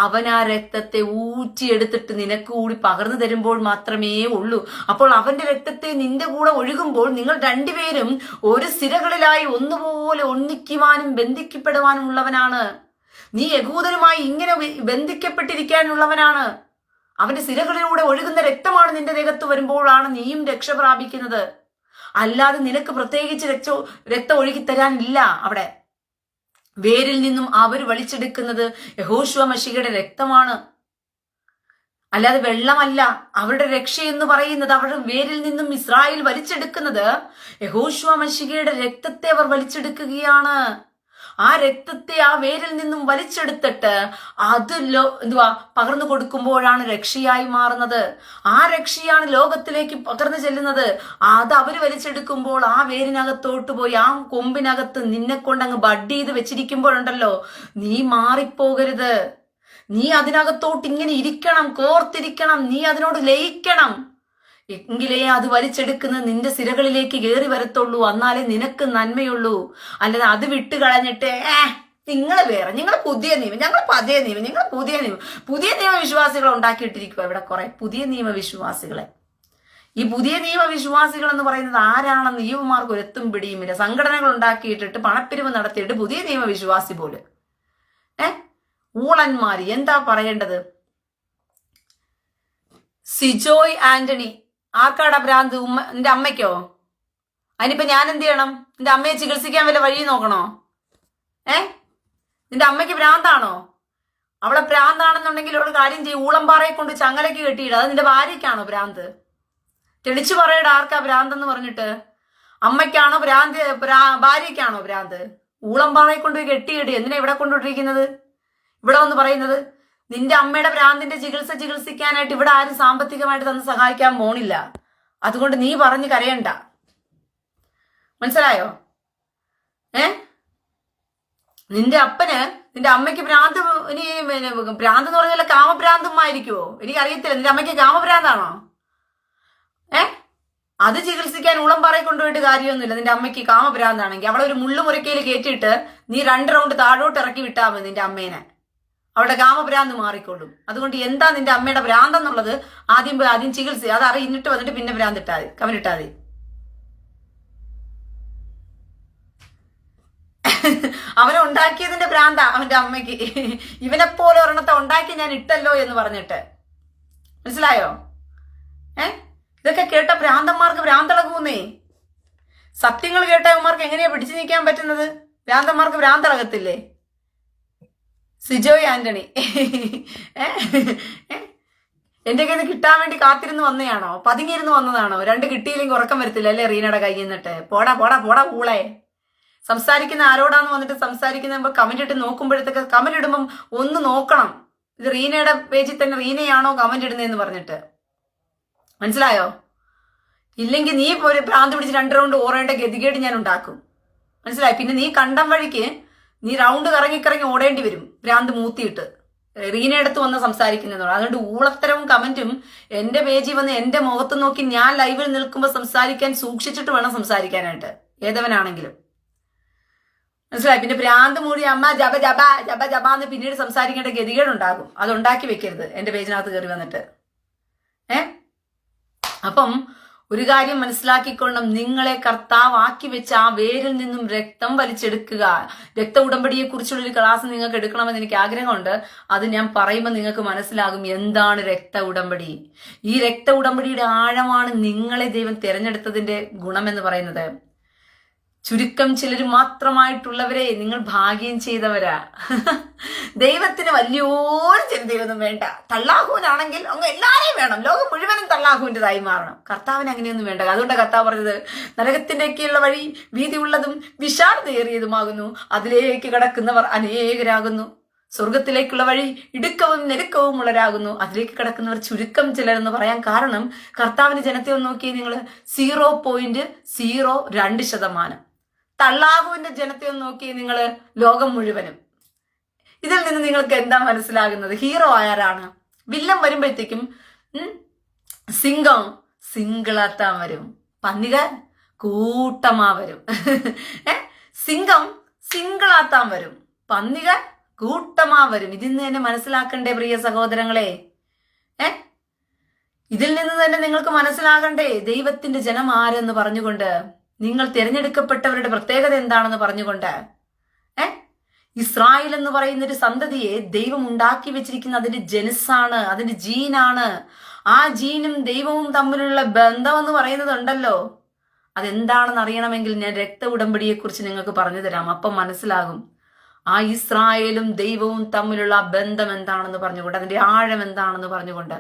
അവൻ ആ രക്തത്തെ ഊറ്റിയെടുത്തിട്ട് നിനക്ക് കൂടി പകർന്നു തരുമ്പോൾ മാത്രമേ ഉള്ളൂ. അപ്പോൾ അവന്റെ രക്തത്തെ നിന്റെ കൂടെ ഒഴുകുമ്പോൾ നിങ്ങൾ രണ്ടുപേരും ഒരു സിരകളിലായി ഒന്നുപോലെ ഒന്നിക്കുവാനും ബന്ധിക്കപ്പെടുവാനും ഉള്ളവനാണ്. നീ യഹൂദനുമായി ഇങ്ങനെ ബന്ധിക്കപ്പെട്ടിരിക്കാനുള്ളവനാണ്. അവന്റെ സിരകളിലൂടെ ഒഴുകുന്ന രക്തമാണ് നിന്റെ ദേഹത്ത് വരുമ്പോഴാണ് നീയും രക്ഷ പ്രാപിക്കുന്നത്. അല്ലാതെ നിനക്ക് പ്രത്യേകിച്ച് രക്തം ഒഴുകിത്തരാനില്ല. അവിടെ വേരിൽ നിന്നും അവർ വലിച്ചെടുക്കുന്നത് യഹോശുവ മശീഹയുടെ രക്തമാണ്, അല്ലാതെ വെള്ളമല്ല. അവരുടെ രക്ഷ എന്ന് പറയുന്നത് അവരുടെ വേരിൽ നിന്നും ഇസ്രായേൽ വലിച്ചെടുക്കുന്നത് യഹോശുവ മശീഹയുടെ രക്തത്തെ അവർ വലിച്ചെടുക്കുകയാണ്. ആ രക്തത്തെ ആ വേരിൽ നിന്നും വലിച്ചെടുത്തിട്ട് അത് പകർന്നു കൊടുക്കുമ്പോഴാണ് രക്ഷയായി മാറുന്നത്. ആ രക്ഷയാണ് ലോകത്തിലേക്ക് പകർന്നു ചെല്ലുന്നത്. അത് അവര് വലിച്ചെടുക്കുമ്പോൾ ആ വേരിനകത്തോട്ട് പോയി ആ കൊമ്പിനകത്ത് നിന്നെ കൊണ്ടങ്ങ് ബഡ് ചെയ്ത് വെച്ചിരിക്കുമ്പോഴുണ്ടല്ലോ, നീ മാറിപ്പോകരുത്. നീ അതിനകത്തോട്ട് ഇങ്ങനെ ഇരിക്കണം, കോർത്തിരിക്കണം. നീ അതിനോട് ലയിക്കണം. എങ്കിലേ അത് വലിച്ചെടുക്കുന്നത് നിന്റെ സിരകളിലേക്ക് കയറി വരത്തുള്ളൂ. എന്നാലേ നിനക്ക് നന്മയുള്ളൂ. അല്ലാതെ അത് വിട്ട് കളഞ്ഞിട്ട് നിങ്ങൾ വേറെ, നിങ്ങൾ പുതിയ നിയമം, ഞങ്ങൾ പഴയ നിയമം, നിങ്ങൾ പുതിയ നിയമവിശ്വാസികളെ ഉണ്ടാക്കിയിട്ടിരിക്കുക. ഇവിടെ കുറെ പുതിയ നിയമവിശ്വാസികളെ. ഈ പുതിയ നിയമവിശ്വാസികൾ എന്ന് പറയുന്നത് ആരാണെന്ന് യുവമാർക്ക് ഒരെത്തും പിടിയുമില്ല. സംഘടനകൾ ഉണ്ടാക്കിയിട്ടിട്ട് പണപ്പിരിവ് നടത്തിയിട്ട് പുതിയ നിയമവിശ്വാസി പോലെ ഊളന്മാര്. എന്താ പറയേണ്ടത്? സിജോയ് ആന്റണി, ആർക്കാടാ ഭ്രാന്ത്? നിന്റെ അമ്മയ്ക്കോ? അതിനിപ്പോ ഞാൻ എന്ത് ചെയ്യണം? നിന്റെ അമ്മയെ ചികിത്സിക്കാൻ വല്ല വഴി നോക്കണോ? നിന്റെ അമ്മയ്ക്ക് ഭ്രാന്താണോ? അവളെ ഭ്രാന്താണെന്നുണ്ടെങ്കിൽ ഒരു കാര്യം ചെയ്യും, ഊളംപാറയെ കൊണ്ട് ചങ്ങലയ്ക്ക് കെട്ടിയിട. അത് നിന്റെ ഭാര്യയ്ക്കാണോ ഭ്രാന്ത്? തെളിച്ചു പറയട, ആർക്കാ ഭ്രാന്തെന്ന് പറഞ്ഞിട്ട്. അമ്മയ്ക്കാണോ ഭ്രാന്ത്? ഭാര്യയ്ക്കാണോ ഭ്രാന്ത്? ഊളംപാറയെ കൊണ്ട് കെട്ടിയിട്. എന്തിനാ ഇവിടെ കൊണ്ടുവിട്ടിരിക്കുന്നത്? ഇവിടെ വന്ന് പറയുന്നത് നിന്റെ അമ്മയുടെ ഭ്രാന്തിന്റെ ചികിത്സിക്കാനായിട്ട് ഇവിടെ ആരും സാമ്പത്തികമായിട്ട് തന്ന് സഹായിക്കാൻ പോണില്ല. അതുകൊണ്ട് നീ പറഞ്ഞ് കരയണ്ട. മനസ്സിലായോ? നിന്റെ അമ്മയ്ക്ക് ഭ്രാന്ത്, ഇനി ഭ്രാന്ത് എന്ന് പറഞ്ഞാൽ കാമഭ്രാന്തുമായിരിക്കുവോ? എനിക്കറിയത്തില്ല. നിന്റെ അമ്മയ്ക്ക് കാമഭ്രാന്താണോ? അത് ചികിത്സിക്കാൻ ഊളംപാറയെ കൊണ്ടുപോയിട്ട് കാര്യമൊന്നുമില്ല. നിന്റെ അമ്മയ്ക്ക് കാമഭ്രാന്താണെങ്കിൽ അവളെ ഒരു മുള്ളുമുരക്കയിൽ കയറ്റിയിട്ട് നീ 2 റൗണ്ട് താഴോട്ട് ഇറക്കി വിട്ടാൽ മതി നിന്റെ അമ്മേനെ. അവളുടെ കാമഭ്രാന്ത് മാറിക്കൊള്ളും. അതുകൊണ്ട് എന്താ നിന്റെ അമ്മയുടെ ഭ്രാന്തെന്നുള്ളത് ആദ്യം ചികിത്സ അത് അറിഞ്ഞിട്ട് വന്നിട്ട് പിന്നെ ഭ്രാന്ത് കമന്റിട്ടാ മതി. അവനെ ഉണ്ടാക്കിയതിന്റെ ഭ്രാന്ത അവന്റെ അമ്മയ്ക്ക്. ഇവനെപ്പോലെ ഒരെണ്ണത്തെ ഉണ്ടാക്കി ഞാൻ ഇട്ടല്ലോ എന്ന് പറഞ്ഞിട്ട്. മനസ്സിലായോ? ഇതൊക്കെ കേട്ട ഭ്രാന്തന്മാർക്ക് ഭ്രാന്തളകൂന്നേ. സത്യങ്ങൾ കേട്ട അവന്മാർക്ക് എങ്ങനെയാ പിടിച്ചു നിൽക്കാൻ പറ്റുന്നത്? ഭ്രാന്തന്മാർക്ക് ഭ്രാന്തളകത്തില്ലേ? സിജോയ് ആന്റണി എന്റെ കയ്യിൽ നിന്ന് കിട്ടാൻ വേണ്ടി കാത്തിരുന്ന് വന്നതാണോ? പതുങ്ങിയിരുന്ന് വന്നതാണോ? 2 കിട്ടിയില്ലെങ്കിൽ ഉറക്കം വരത്തില്ല അല്ലേ റീനയുടെ കയ്യിൽ നിന്നിട്ട്? പോടാ ഊളെ. സംസാരിക്കുന്ന ആരോടാന്ന് വന്നിട്ട് സംസാരിക്കുന്ന കമന്റ് ഇട്ട് നോക്കുമ്പോഴത്തേക്ക് കമന്റ് ഇടുമ്പം ഒന്ന് നോക്കണം, ഇത് റീനയുടെ പേജിൽ തന്നെ റീനയാണോ കമന്റ് ഇടുന്നതെന്ന് പറഞ്ഞിട്ട്. മനസ്സിലായോ? ഇല്ലെങ്കിൽ നീ ഒരു ഭ്രാന്ത് പിടിച്ച് 2 റൗണ്ട് ഓടേണ്ട ഗതികേട് ഞാൻ ഉണ്ടാക്കും. മനസ്സിലായി? പിന്നെ നീ കണ്ടം വഴിക്ക് നീ റൗണ്ട് കറങ്ങി ഓടേണ്ടി വരും ഭ്രാന്ത് മൂത്തിയിട്ട്. റീനയടുത്ത് വന്ന് സംസാരിക്കുന്നതാണ്. അതുകൊണ്ട് ഊളത്തരവും കമന്റും എന്റെ പേജിൽ വന്ന് എന്റെ മുഖത്ത് നോക്കി ഞാൻ ലൈവിൽ നിൽക്കുമ്പോൾ സംസാരിക്കാൻ സൂക്ഷിച്ചിട്ട് വേണം സംസാരിക്കാനായിട്ട്, ഏതവനാണെങ്കിലും. മനസ്സിലായി? പിന്നെ ഭ്രാന്ത് മൂടി അമ്മ ജബ ജബ ജബ ജബാന്ന് പിന്നീട് സംസാരിക്കേണ്ട ഗതികേടുണ്ടാകും. അതുണ്ടാക്കി വെക്കരുത് എന്റെ പേജിനകത്ത് കയറി വന്നിട്ട്. അപ്പം ഒരു കാര്യം മനസ്സിലാക്കിക്കൊള്ളണം, നിങ്ങളെ കർത്താവ് ആക്കി വെച്ച ആ വേരിൽ നിന്നും രക്തം വലിച്ചെടുക്കുക. രക്ത ഉടമ്പടിയെ കുറിച്ചുള്ള ഒരു ക്ലാസ് നിങ്ങൾക്ക് എടുക്കണമെന്ന് എനിക്ക് ആഗ്രഹമുണ്ട്. അത് ഞാൻ പറയുമ്പോൾ നിങ്ങൾക്ക് മനസ്സിലാകും എന്താണ് രക്ത ഉടമ്പടി. ഈ രക്ത ഉടമ്പടിയുടെ ആഴമാണ് നിങ്ങളെ ദൈവം തിരഞ്ഞെടുത്തതിന്റെ ഗുണമെന്ന് പറയുന്നത്. ചുരുക്കം ചിലർ മാത്രമായിട്ടുള്ളവരെ നിങ്ങൾ ഭാഗ്യം ചെയ്തവരാ. ദൈവത്തിന് വലിയൊരു ചിന്തയൊന്നും വേണ്ട. തള്ളാഹുവിനാണെങ്കിൽ അങ്ങ് എല്ലാരെയും വേണം, ലോകം മുഴുവനും തള്ളാഹുവിൻ്റെതായി മാറണം. കർത്താവിന് അങ്ങനെയൊന്നും വേണ്ട. അതുകൊണ്ട് കർത്താവ് പറഞ്ഞത്, നരകത്തിൻ്റെയൊക്കെയുള്ള വഴി വീതിയുള്ളതും വിശാലതയേറിയതുമാകുന്നു, അതിലേക്ക് കടക്കുന്നവർ അനേകരാകുന്നു. സ്വർഗത്തിലേക്കുള്ള വഴി ഇടുക്കവും ഞെരുക്കവും ഉള്ളവരാകുന്നു, അതിലേക്ക് കിടക്കുന്നവർ ചുരുക്കം ചിലരെന്ന് പറയാൻ കാരണം, കർത്താവിന്റെ ജനത്തെ ഒന്ന് നോക്കിയേ നിങ്ങൾ, 0.02%. തള്ളാഹുവിന്റെ ജനത്തെ ഒന്ന് നോക്കിയേ നിങ്ങൾ, ലോകം മുഴുവനും. ഇതിൽ നിന്ന് നിങ്ങൾക്ക് എന്താ മനസ്സിലാകുന്നത്? ഹീറോ ആരാണ്? വില്ലൻ വരുമ്പോഴത്തേക്കും സിംഗം സിംഗിളാത്താൻ വരും, പന്നിക കൂട്ടമാ വരും. സിംഗം സിംഗിളാത്താൻ വരും, പന്നിക കൂട്ടമാ വരും. ഇതിൽ നിന്ന് തന്നെ മനസ്സിലാക്കണ്ടേ പ്രിയ സഹോദരങ്ങളെ? ഇതിൽ നിന്ന് തന്നെ നിങ്ങൾക്ക് മനസ്സിലാകണ്ടേ ദൈവത്തിന്റെ ജനം ആരെന്ന് പറഞ്ഞുകൊണ്ട്, നിങ്ങൾ തിരഞ്ഞെടുക്കപ്പെട്ടവരുടെ പ്രത്യേകത എന്താണെന്ന് പറഞ്ഞുകൊണ്ട്. ഇസ്രായേൽ എന്ന് പറയുന്ന ഒരു സന്തതിയെ ദൈവം ഉണ്ടാക്കി വെച്ചിരിക്കുന്ന അതിന്റെ ജനുസാണ്, അതിന്റെ ജീനാണ്. ആ ജീനും ദൈവവും തമ്മിലുള്ള ബന്ധം എന്ന് പറയുന്നതുണ്ടല്ലോ, അതെന്താണെന്ന് അറിയണമെങ്കിൽ ഞാൻ രക്ത ഉടമ്പടിയെ കുറിച്ച് നിങ്ങൾക്ക് പറഞ്ഞു തരാം. അപ്പം മനസ്സിലാകും ആ ഇസ്രായേലും ദൈവവും തമ്മിലുള്ള ബന്ധം എന്താണെന്ന് പറഞ്ഞുകൊണ്ട്, അതിന്റെ ആഴം എന്താണെന്ന് പറഞ്ഞുകൊണ്ട്.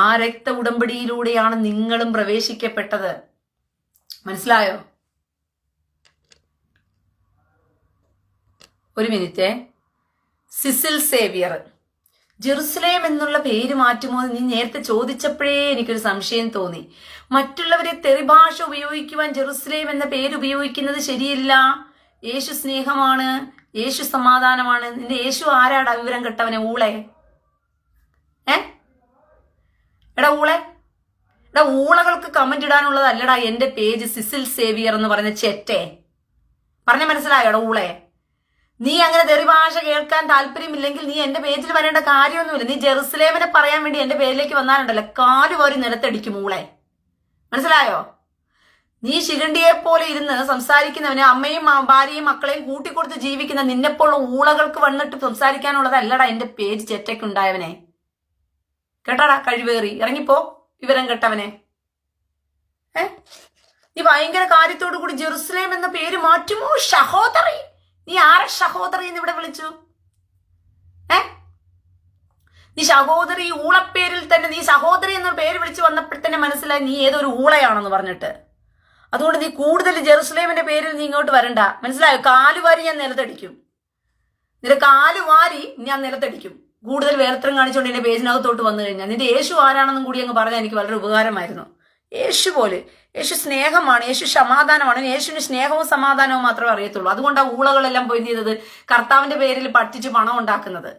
ആ രക്ത ഉടമ്പടിയിലൂടെയാണ് നിങ്ങളും പ്രവേശിക്കപ്പെട്ടത്. മനസ്സിലായോ? ഒരു മിനിറ്റ്. സിസിൽ സേവിയർ, ജെറുസലേം എന്നുള്ള പേര് മാറ്റുമോ നീ നേരത്തെ ചോദിച്ചപ്പോഴേ എനിക്കൊരു സംശയം തോന്നി. മറ്റുള്ളവരെ തെറിഭാഷ ഉപയോഗിക്കുവാൻ ജെറുസലേം എന്ന പേര് ഉപയോഗിക്കുന്നത് ശരിയല്ല. യേശു സ്നേഹമാണ്, യേശു സമാധാനമാണ്. നിന്റെ യേശു ആരാടാ വിവരം കെട്ടവനെ? ഊളെ എടാ ഊളെ, എടാ ഊളകൾക്ക് കമന്റ് ഇടാനുള്ളതല്ലടാ എന്റെ പേജ് സിസിൽ സേവിയർ എന്ന് പറയുന്ന ചെറ്റെ. പറഞ്ഞ മനസ്സിലായോടാ ഊളെ? നീ അങ്ങനെ തെറിഭാഷ കേൾക്കാൻ താല്പര്യമില്ലെങ്കിൽ നീ എന്റെ പേജിൽ വരേണ്ട കാര്യമൊന്നുമില്ല. നീ ജെറുസലേമിനെ പറയാൻ വേണ്ടി എന്റെ പേരിലേക്ക് വന്നാലുണ്ടല്ലോ, കാലുവാരി നിലത്തടിക്കും ഊളെ. മനസ്സിലായോ? നീ ശിഖണ്ഡിയെ പോലെ ഇരുന്ന് സംസാരിക്കുന്നവന് അമ്മയും ഭാര്യയും മക്കളെയും കൂട്ടിക്കൊടുത്ത് ജീവിക്കുന്ന നിന്നെപ്പോലുള്ള ഊളകൾക്ക് വന്നിട്ട് സംസാരിക്കാനുള്ളതല്ലടാ എന്റെ പേജ് ചെറ്റയ്ക്കുണ്ടായവനെ. കേട്ടാടാ കഴിവേറി, ഇറങ്ങിപ്പോ വിവരം കെട്ടവനെ. നീ ഭയങ്കര കാര്യത്തോടു കൂടി ജെറുസലേം എന്ന പേര് മാറ്റുമോ? സഹോദരി, നീ ആരെ സഹോദരി എന്ന് ഇവിടെ വിളിച്ചു? നീ സഹോദരി, ഊളപ്പേരിൽ തന്നെ നീ സഹോദരി എന്ന പേര് വിളിച്ചു വന്നപ്പോൾ തന്നെ മനസ്സിലായി നീ ഏതൊരു ഊളയാണെന്ന് പറഞ്ഞിട്ട്. അതുകൊണ്ട് നീ കൂടുതൽ ജെറുസലേമിന്റെ പേരിൽ നീ ഇങ്ങോട്ട് വരണ്ട. മനസ്സിലായോ? കാലുവാരി ഞാൻ നിലത്തടിക്കും, നിന്റെ കാലുവാരി ഞാൻ നിലത്തടിക്കും. കൂടുതൽ വേർത്തരം കാണിച്ചുകൊണ്ട് എന്റെ പേജിനകത്തോട്ട് വന്നു കഴിഞ്ഞാൽ നിന്റെ യേശു ആരാണെന്നും കൂടി അങ്ങ് പറഞ്ഞാൽ എനിക്ക് വളരെ ഉപകാരമായിരുന്നു. യേശു പോലെ, യേശു സ്നേഹമാണ്, യേശു സമാധാനമാണ്. യേശുവിന് സ്നേഹവും സമാധാനവും മാത്രമേ അറിയത്തുള്ളൂ. അതുകൊണ്ടാണ് ഊളകളെല്ലാം പോയി ചെയ്തത് കർത്താവിന്റെ പേരിൽ പറ്റിച്ച് പണം ഉണ്ടാക്കുന്നത്.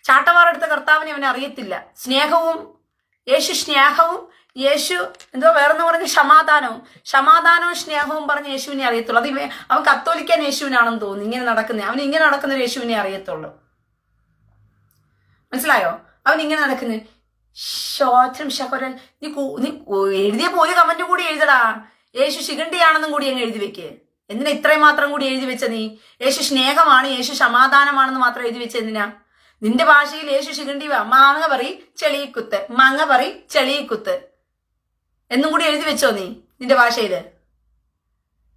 ചാട്ടവാറെടുത്ത കർത്താവിനെ അവനെ അറിയത്തില്ല. സ്നേഹവും യേശു യേശു എന്തോ വേറെന്ന് പറഞ്ഞ് സമാധാനവും സ്നേഹവും പറഞ്ഞ് യേശുവിനെ അറിയത്തുള്ളൂ. അത് അവൻ കത്തോലിക്കാൻ യേശുവിനാണെന്ന് തോന്നുന്നു ഇങ്ങനെ നടക്കുന്നത്. അവൻ ഇങ്ങനെ നടക്കുന്ന ഒരു യേശുവിനെ അറിയത്തുള്ളൂ. മനസ്സിലായോ? അവൻ ഇങ്ങനെ നടക്കുന്നത്. നീ എഴുതിയപ്പോ ഒരു കമന്റ് കൂടി എഴുതടാ, യേശു ശിഖണ്ഡിയാണെന്നും കൂടി അങ്ങ് എഴുതി വെക്ക്. എന്തിനാ ഇത്രയും മാത്രം കൂടി എഴുതി വെച്ച നീ? യേശു സ്നേഹമാണ്, യേശു സമാധാനമാണെന്ന് മാത്രം എഴുതി വെച്ച എന്തിനാ? നിന്റെ ഭാഷയിൽ യേശു ശിഖണ്ഡി മാങ്ങ പറി ചെളിക്കുത്ത്, മാങ്ങ പറി ചെളിക്കുത്ത് എന്നും കൂടി എഴുതി വെച്ചോ നീ നിന്റെ ഭാഷയില്?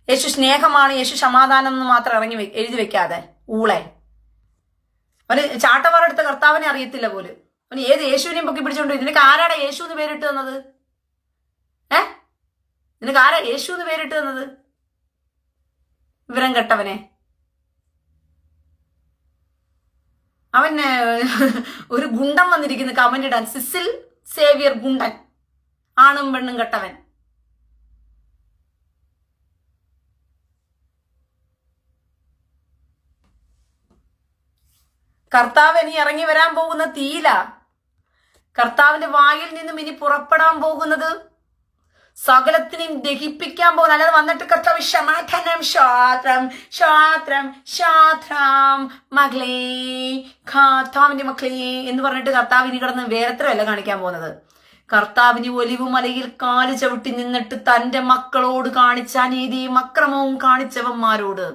യേശു സ്നേഹമാണ്, യേശു സമാധാനം എന്ന് മാത്രം എഴുതി വെക്കാതെ ഊളെ. അവന് ചാട്ടവാറെടുത്ത കർത്താവിനെ അറിയത്തില്ല പോലും. അവന് ഏത് യേശുവിനെയും പൊക്കി പിടിച്ചോണ്ട്. നിനക്ക് ആരാടാ യേശു എന്ന് പേരിട്ട് തന്നത്? നിനക്ക് ആരാ യേശു എന്ന് പേരിട്ട് തന്നത്? വിവരം കെട്ടവനെ. അവന് ഒരു ഗുണ്ടൻ വന്നിരിക്കുന്നു കമന്റ് ഇടാൻ. സിസിൽ സേവിയർ ഗുണ്ടൻ, ആണും പെണ്ണും കെട്ടവൻ. കർത്താവ് ഇനി ഇറങ്ങി വരാൻ പോകുന്ന തീയില. കർത്താവിന്റെ വായിൽ നിന്നും ഇനി പുറപ്പെടാൻ പോകുന്നത് സകലത്തിനെയും ദഹിപ്പിക്കാൻ പോകുന്ന. അല്ലാതെ വന്നിട്ട് കർത്താവ് സമാധാനം മകളെ, കർത്താവിന്റെ മക്കളെ എന്ന് പറഞ്ഞിട്ട് കർത്താവ് ഇനി കിടന്ന് വേറെത്രയല്ല കാണിക്കാൻ പോകുന്നത്. കർത്താവിന് ഒലിവുമലയിൽ കാല് ചവിട്ടി നിന്നിട്ട് തന്റെ മക്കളോട് കാണിച്ച അനീതിയും അക്രമവും കാണിച്ചവന്മാരോട്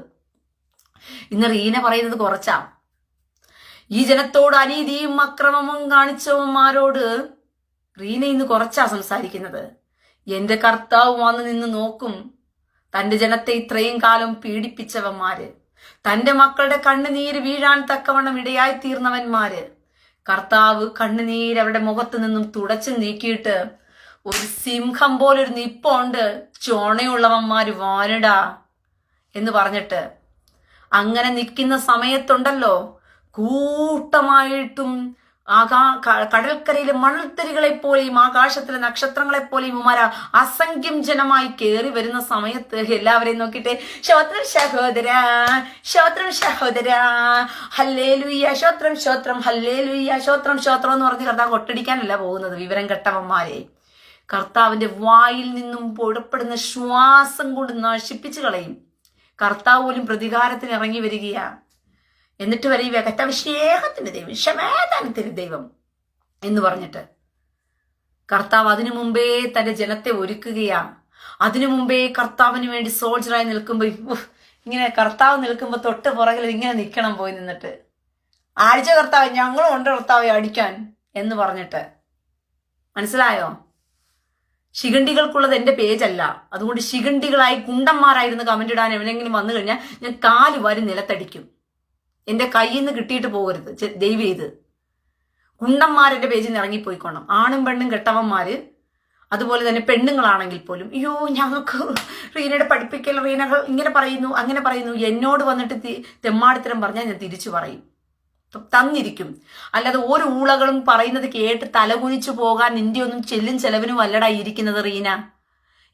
ഇന്ന് റീന പറയുന്നത് കുറച്ചാ. ഈ ജനത്തോട് അനീതിയും അക്രമവും കാണിച്ചവന്മാരോട് റീന ഇന്ന് കുറച്ചാ സംസാരിക്കുന്നത്. എന്റെ കർത്താവ് വന്ന് നിന്ന് നോക്കും. തന്റെ ജനത്തെ ഇത്രയും കാലം പീഡിപ്പിച്ചവന്മാര്, തന്റെ മക്കളുടെ കണ്ണുനീര് വീഴാൻ തക്കവണ്ണം ഇടയായി തീർന്നവന്മാര്, കർത്താവ് കണ്ണുനീര് അവരുടെ മുഖത്ത് നിന്നും തുടച്ചു നീക്കിയിട്ട് ഒരു സിംഹം പോലൊരു നിപ്പുണ്ട്, ചോണയുള്ളവന്മാര് വാനടാ എന്ന് പറഞ്ഞിട്ട് അങ്ങനെ നിൽക്കുന്ന സമയത്തുണ്ടല്ലോ, കൂട്ടമായിട്ടും കടൽക്കരയിലെ മണൽത്തരികളെ പോലെയും ആകാശത്തിലെ നക്ഷത്രങ്ങളെ പോലെയും ഉമാര അസംഖ്യം ജനമായി കയറി വരുന്ന സമയത്ത് എല്ലാവരെയും നോക്കിയിട്ട് ശ്രോത്രം സഹോദര, ശ്രോത്രം സഹോദര, ഹല്ലേലൂയ, ശ്രോത്രം ശ്രോത്രം, ഹല്ലേലൂയ, ശ്രോത്രം ശ്രോത്രം എന്ന് പറഞ്ഞ് കർത്താവ് കൊട്ടടിക്കാനല്ല പോകുന്നത്. വിവരം കെട്ടവന്മാരെ കർത്താവിന്റെ വായിൽ നിന്നും പുറപ്പെടുന്ന ശ്വാസം കൊണ്ട് നശിപ്പിച്ചു കളയും. കർത്താവ് പോലും പ്രതികാരത്തിന് ഇറങ്ങി വരികയാ. എന്നിട്ട് വരെ കർത്താവ് സ്നേഹത്തിന്റെ ദൈവം, സമാധാനത്തിന്റെ ദൈവം എന്ന് പറഞ്ഞിട്ട് കർത്താവ് അതിനു മുമ്പേ തന്റെ ജനത്തെ ഒരുക്കുകയാ. അതിനു മുമ്പേ കർത്താവിന് വേണ്ടി സോൾജറായി നിൽക്കുമ്പോ ഇങ്ങനെ കർത്താവ് നിൽക്കുമ്പോ തൊട്ട് പുറകിൽ ഇങ്ങനെ നിൽക്കണം പോയി നിന്നിട്ട്, ആഴ്ച കർത്താവ് ഞങ്ങളും ഉണ്ട് കർത്താവെ അടിക്കാൻ എന്ന് പറഞ്ഞിട്ട്. മനസ്സിലായോ? ശിഖണ്ഡികൾക്കുള്ളത് എന്റെ പേജല്ല. അതുകൊണ്ട് ശിഖണ്ഡികളായി കുണ്ടന്മാരായിരുന്നു കമന്റ് ഇടാൻ എവിടെയെങ്കിലും വന്നു കഴിഞ്ഞാൽ ഞാൻ കാല് വാരി നിലത്തടിക്കും. എന്റെ കയ്യിൽ നിന്ന് കിട്ടിയിട്ട് പോകരുത് ദയവ് ചെയ്ത്. കുണ്ടന്മാരെന്റെ പേജിൽ നിന്ന് ഇറങ്ങിപ്പോയിക്കോണം. ആണും പെണ്ണും കെട്ടവന്മാര്, അതുപോലെ തന്നെ പെണ്ണുങ്ങളാണെങ്കിൽ പോലും അയ്യോ ഞങ്ങൾക്ക് റീനയുടെ പഠിപ്പിക്കൽ, റീനകൾ ഇങ്ങനെ പറയുന്നു അങ്ങനെ പറയുന്നു എന്നോട് വന്നിട്ട് തെമ്മാടിത്തരം പറഞ്ഞാൽ ഞാൻ തിരിച്ചു പറയും, തന്നിരിക്കും. അല്ലാതെ ഒരു ഊളകളും പറയുന്നത് കേട്ട് തലകുനിച്ചു പോകാൻ നിന്റെ ഒന്നും ചെല്ലും ചെലവിനും അല്ലടാ ഇരിക്കുന്നത് റീന.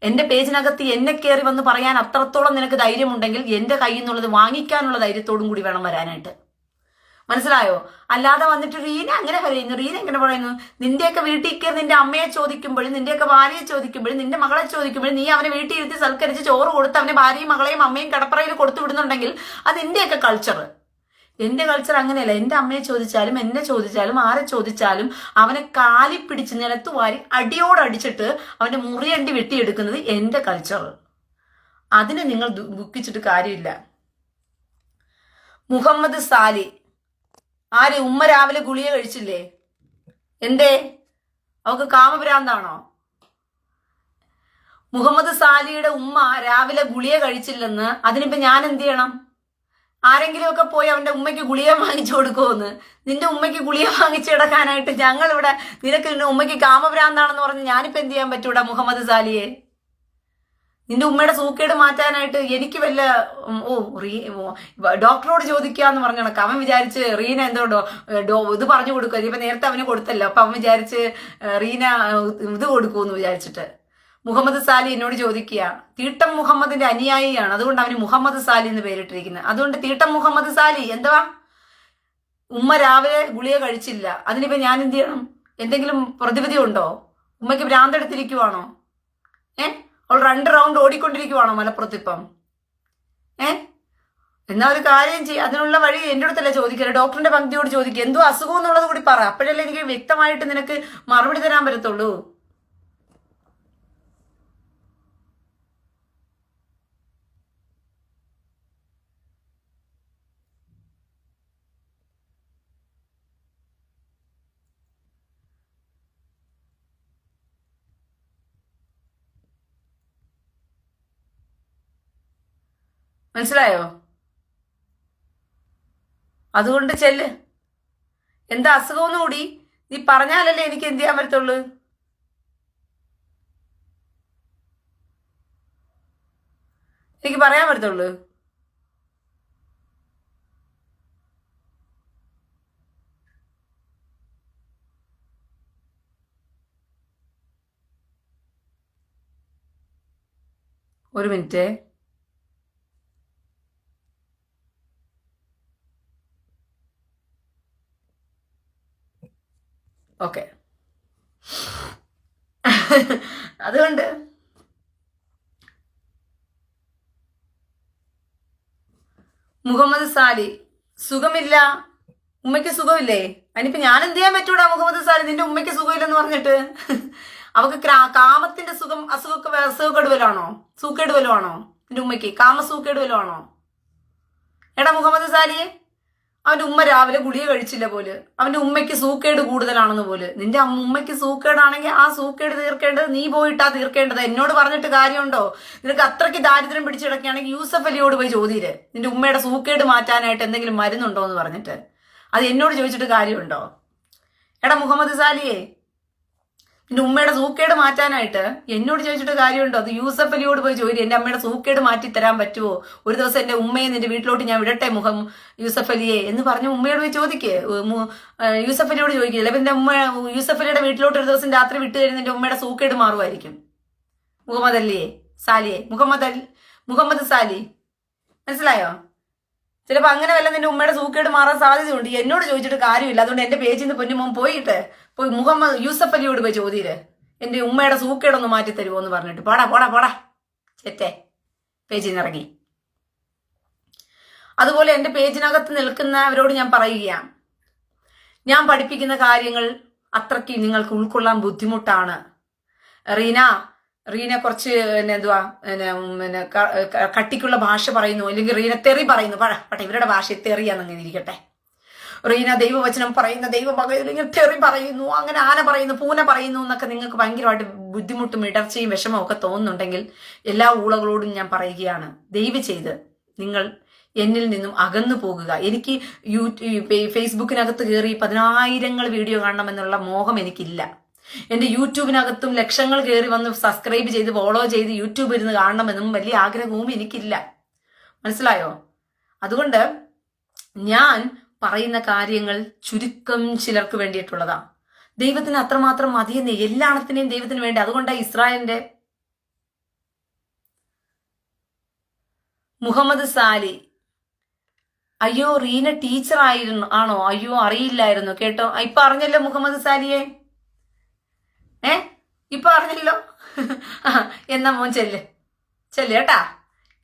എന്റെ പേജിനകത്ത് എന്നെ കയറി വന്ന് പറയാൻ അത്രത്തോളം നിനക്ക് ധൈര്യമുണ്ടെങ്കിൽ എന്റെ കയ്യിൽ നിന്നുള്ളത് വാങ്ങിക്കാനുള്ള ധൈര്യത്തോടും കൂടി വേണം വരാനായിട്ട്. മനസ്സിലായോ? അല്ലാതെ വന്നിട്ട് റീന അങ്ങനെ പറയുന്നു, റീന എങ്ങനെ പറയുന്നു, നിന്റെയൊക്കെ വീട്ടിൽ കയറി നിന്റെ അമ്മയെ ചോദിക്കുമ്പോഴും നിന്റെയൊക്കെ ഭാര്യയെ ചോദിക്കുമ്പോഴും നിന്റെ മകളെ ചോദിക്കുമ്പോഴും നീ അവനെ വീട്ടിൽ ഇരുത്തി സൽക്കരിച്ച് ചോറ് കൊടുത്ത് അവന്റെ ഭാര്യയും മകളെയും അമ്മയും കടപ്പറയിൽ കൊടുത്തു വിടുന്നുണ്ടെങ്കിൽ അത് എന്റെയൊക്കെ കൾച്ചർ. എന്റെ കൾച്ചർ അങ്ങനെയല്ല. എന്റെ അമ്മയെ ചോദിച്ചാലും എന്നെ ചോദിച്ചാലും ആരെ ചോദിച്ചാലും അവനെ കാലി പിടിച്ച് നിലത്ത് വാരി അടിയോടടിച്ചിട്ട് അവന്റെ മുറിയണ്ടി വെട്ടിയെടുക്കുന്നത് എന്റെ കൾച്ചർ. അതിന് നിങ്ങൾ ദുഃഖിച്ചിട്ട് കാര്യമില്ല. മുഹമ്മദ് സാലി ആര്? ഉമ്മ രാവിലെ ഗുളിക കഴിച്ചില്ലേ? എന്തേ? അവക്ക് കാമഭ്രാന്താണോ? മുഹമ്മദ് സാലിയുടെ ഉമ്മ രാവിലെ ഗുളിക കഴിച്ചില്ലെന്ന് അതിനിപ്പോ ഞാൻ എന്ത് ചെയ്യണം? ആരെങ്കിലും ഒക്കെ പോയി അവന്റെ ഉമ്മയ്ക്ക് ഗുളിക വാങ്ങിച്ചു കൊടുക്കുമെന്ന്? നിന്റെ ഉമ്മയ്ക്ക് ഗുളിക വാങ്ങിച്ചു കിടക്കാനായിട്ട് ഞങ്ങൾ ഇവിടെ നിനക്ക് നിന്റെ ഉമ്മയ്ക്ക് കാമഭ്രാന്താണെന്ന് പറഞ്ഞ് ഞാനിപ്പോ എന്ത് ചെയ്യാൻ പറ്റൂടാ മുഹമ്മദ് സാലിയെ? നിന്റെ ഉമ്മയുടെ സൂക്കേട് മാറ്റാനായിട്ട് എനിക്ക് വല്ല ഡോക്ടറോട് ചോദിക്കാന്ന് പറഞ്ഞ കണക്ക് അവൻ വിചാരിച്ച് റീന എന്തോ ഇത് പറഞ്ഞു കൊടുക്കുക. ഇപ്പൊ നേരത്തെ അവന് കൊടുത്തല്ലോ, അപ്പൊ അവൻ വിചാരിച്ച് റീന ഇത് കൊടുക്കൂന്ന് വിചാരിച്ചിട്ട് മുഹമ്മദ് സാലി എന്നോട് ചോദിക്കുക. തീട്ടം മുഹമ്മദിന്റെ അനുയായിയാണ്, അതുകൊണ്ട് അവന് മുഹമ്മദ് സാലി എന്ന് പേരിട്ടിരിക്കുന്നത്. അതുകൊണ്ട് തീട്ടം മുഹമ്മദ് സാലി എന്തുവാ? ഉമ്മ രാവിലെ ഗുളിക കഴിച്ചില്ല, അതിനിപ്പോ ഞാൻ എന്ത് ചെയ്യണം? എന്തെങ്കിലും പ്രതിവിധി ഉണ്ടോ? ഉമ്മയ്ക്ക് ഭ്രാന്തെടുത്തിരിക്കുവാണോ? അവൾ 2 റൗണ്ട് ഓടിക്കൊണ്ടിരിക്കുവാണോ മലപ്പുറത്തിപ്പം? എന്നാ ഒരു കാര്യം ചെയ്യും, അതിനുള്ള വഴി എന്റെ അടുത്തല്ല ചോദിക്കരുത്, ഡോക്ടറിന്റെ പങ്ക്തിയോട് ചോദിക്കുക. എന്തോ അസുഖം എന്നുള്ളത് കൂടി പറ, അപ്പോഴല്ലേ എനിക്ക് വ്യക്തമായിട്ട് നിനക്ക് മറുപടി തരാൻ പറ്റത്തുള്ളൂ. മനസ്സിലായോ? അതുകൊണ്ട് ചെല്ല്, എന്താ അസുഖമൊന്നും കൂടി നീ പറഞ്ഞാലല്ലേ എനിക്ക് എന്ത് ചെയ്യാൻ പറ്റത്തുള്ളൂ. എനിക്ക് പറയാൻ പറ്റത്തുള്ളൂ. ഒരു മിനിറ്റ്. ഓക്കെ, അതുകൊണ്ട് മുഹമ്മദ് സാലി സുഖമില്ല, ഉമ്മയ്ക്ക് സുഖമില്ലേ? അതിനിപ്പോ ഞാൻ എന്ത് ചെയ്യാൻ പറ്റൂടാ മുഹമ്മദ് സാലി? നിന്റെ ഉമ്മയ്ക്ക് സുഖമില്ലെന്ന് പറഞ്ഞിട്ട് അവക്ക് കാമത്തിന്റെ അസുഖക്കേട് വല്ലതും ആണോ? സൂക്കേട് വല്ലതും ആണോ നിന്റെ ഉമ്മയ്ക്ക്? കാമസൂക്കേട് വല്ലതും ആണോ? എടാ മുഹമ്മദ് സാലിയെ, അവന്റെ ഉമ്മ രാവിലെ ഗുളിക കഴിച്ചില്ല പോല്, അവന്റെ ഉമ്മയ്ക്ക് സൂക്കേട് കൂടുതലാണെന്ന് പോല്. നിന്റെ ഉമ്മയ്ക്ക് സൂക്കേടാണെങ്കിൽ ആ സൂക്കേട് തീർക്കേണ്ടത് നീ പോയിട്ടാ തീർക്കേണ്ടത്. എന്നോട് പറഞ്ഞിട്ട് കാര്യമുണ്ടോ? നിനക്ക് അത്രയ്ക്ക് ദാരിദ്ര്യം പിടിച്ചിടക്കുകയാണെങ്കിൽ യൂസഫ് അലിയോട് പോയി ചോദിയിര്, നിന്റെ ഉമ്മയുടെ സൂക്കേട് മാറ്റാനായിട്ട് എന്തെങ്കിലും മരുന്നുണ്ടോ എന്ന് പറഞ്ഞിട്ട്. അത് എന്നോട് ചോദിച്ചിട്ട് കാര്യമുണ്ടോ? എടാ മുഹമ്മദ് സാലിയെ, നിന്റെ ഉമ്മയുടെ സൂക്കേട് മാറ്റാനായിട്ട് എന്നോട് ചോദിച്ചിട്ട് കാര്യമുണ്ടോ? അത് യൂസഫ് അലിയോട് പോയി ചോദിച്ചു, എന്റെ അമ്മയുടെ സൂക്കേട് മാറ്റി തരാൻ പറ്റുമോ? ഒരു ദിവസം എന്റെ ഉമ്മയെ നിന്റെ വീട്ടിലോട്ട് ഞാൻ വിടട്ടെ യൂസഫ് അലിയെ എന്ന് പറഞ്ഞ് ഉമ്മയോട് പോയി ചോദിക്കേ, യൂസഫ് അലിയോട് ചോദിക്കില്ല. അപ്പൊ എന്റെ ഉമ്മ യൂസഫ് അലിയുടെ വീട്ടിലോട്ട് ഒരു ദിവസം രാത്രി വിട്ട് കഴിഞ്ഞ് എന്റെ ഉമ്മയുടെ സൂക്കേട് മാറുമായിരിക്കും. മുഹമ്മദ് അലിയെ, സാലിയെ, മുഹമ്മദ് സാലി, മനസ്സിലായോ? ചിലപ്പോൾ അങ്ങനെ വല്ല നിന്റെ ഉമ്മയുടെ സൂക്കേട് മാറാൻ സാധ്യതയുണ്ട്. എന്നോട് ചോദിച്ചിട്ട് കാര്യമില്ല. അതുകൊണ്ട് എന്റെ പേജിൽ നിന്ന് പൊന്നുമോൻ പോയി യൂസഫ് അലിയോട് പോയി ചോദിയിര്, എന്റെ ഉമ്മയുടെ സൂക്കേടൊന്ന് മാറ്റി തരുമോ എന്ന് പറഞ്ഞിട്ട്. പോടാ ചെറ്റേ, പേജിൽ നിന്ന് ഇറങ്ങി. അതുപോലെ എന്റെ പേജിനകത്ത് നിൽക്കുന്നവരോട് ഞാൻ പറയുകയാണ്, ഞാൻ പഠിപ്പിക്കുന്ന കാര്യങ്ങൾ അത്രയ്ക്ക് നിങ്ങൾക്ക് ഉൾക്കൊള്ളാൻ ബുദ്ധിമുട്ടാണ്. റീന കുറച്ച് എന്തുവാ കട്ടിക്കുള്ള ഭാഷ പറയുന്നു, അല്ലെങ്കിൽ റീന തെറി പറയുന്നു. പട്ടെ ഇവരുടെ ഭാഷ തെറിയാന്നങ്ങനെ ഇരിക്കട്ടെ. റീന ദൈവവചനം പറയുന്ന ദൈവമകൻ തെറി പറയുന്നു, അങ്ങനെ ആന പറയുന്നു, പൂന പറയുന്നു എന്നൊക്കെ നിങ്ങൾക്ക് ഭയങ്കരമായിട്ട് ബുദ്ധിമുട്ടും ഇടർച്ചയും വിഷമവും ഒക്കെ തോന്നുന്നുണ്ടെങ്കിൽ എല്ലാ ഊളകളോടും ഞാൻ പറയുകയാണ്, ദയവ് ചെയ്ത് നിങ്ങൾ എന്നിൽ നിന്നും അകന്നു പോകുക. എനിക്ക് ഫേസ്ബുക്കിനകത്ത് കയറി 10,000 വീഡിയോ കാണണമെന്നുള്ള മോഹം എനിക്കില്ല. എന്റെ യൂട്യൂബിനകത്തും ലക്ഷങ്ങൾ കയറി വന്ന് സബ്സ്ക്രൈബ് ചെയ്ത് ഫോളോ ചെയ്ത് യൂട്യൂബ് ഇരുന്ന് കാണണമെന്നും വലിയ ആഗ്രഹവും എനിക്കില്ല. മനസ്സിലായോ? അതുകൊണ്ട് ഞാൻ പറയുന്ന കാര്യങ്ങൾ ചുരുക്കം ചിലർക്ക് വേണ്ടിയിട്ടുള്ളതാ. ദൈവത്തിന് അത്രമാത്രം മതിയെന്നേ, എല്ലാണത്തിനെയും ദൈവത്തിന് വേണ്ടി. അതുകൊണ്ടാണ് ഇസ്രായേലിന്റെ മുഹമ്മദ് സാലി, അയ്യോ റീന ടീച്ചർ ആണോ? അയ്യോ അറിയില്ലായിരുന്നു കേട്ടോ. ഇപ്പൊ അറിഞ്ഞല്ലോ മുഹമ്മദ് സാലിയെ, ഇപ്പൊ അറിഞ്ഞല്ലോ. എന്നാ മോൻ ചെല്ല് കേട്ടാ.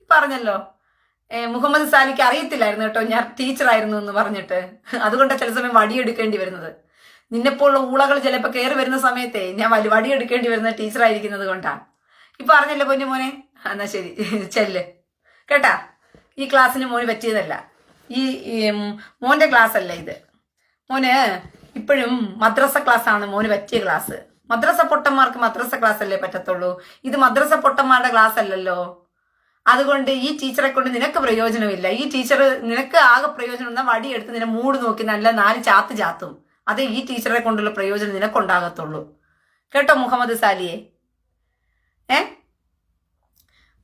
ഇപ്പൊ അറിഞ്ഞല്ലോ. മുഹമ്മദ് സാലിക്ക് അറിയത്തില്ലായിരുന്നു കേട്ടോ ഞാൻ ടീച്ചറായിരുന്നു എന്ന് പറഞ്ഞിട്ട്. അതുകൊണ്ടാണ് ചില സമയം വടിയെടുക്കേണ്ടി വരുന്നത്. നിന്നെപ്പോലുള്ള ഊളകൾ ചിലപ്പോൾ കയറി വരുന്ന സമയത്തെ ഞാൻ വടിയെടുക്കേണ്ടി വരുന്ന ടീച്ചറായിരിക്കുന്നത് കൊണ്ടാണ്. ഇപ്പൊ അറിഞ്ഞല്ലോ പൊന്നു മോനെ. എന്നാ ശരി, ചെല്ല് കേട്ടാ. ഈ ക്ലാസ്സിന് മോന് പറ്റിയതല്ല, ഈ മോന്റെ ക്ലാസ് അല്ല ഇത്. മോന് ഇപ്പോഴും മദ്രസ ക്ലാസ്സാണ് മോന് പറ്റിയ ക്ലാസ്. മദ്രസ പൊട്ടന്മാർക്ക് മദ്രസ ക്ലാസ് അല്ലേ പറ്റത്തുള്ളൂ. ഇത് മദ്രസ പൊട്ടന്മാരുടെ ക്ലാസ് അല്ലല്ലോ. അതുകൊണ്ട് ഈ ടീച്ചറെ കൊണ്ട് നിനക്ക് പ്രയോജനമില്ല. ഈ ടീച്ചർ നിനക്ക് ആകെ പ്രയോജനം എന്നാ വടിയെടുത്ത് നിന്നെ മൂട് നോക്കി നല്ല 4 ചാത്ത് ചാത്തും. അതേ ഈ ടീച്ചറെ കൊണ്ടുള്ള പ്രയോജനം നിനക്കുണ്ടാകത്തുള്ളൂ കേട്ടോ മുഹമ്മദ് സാലിയെ.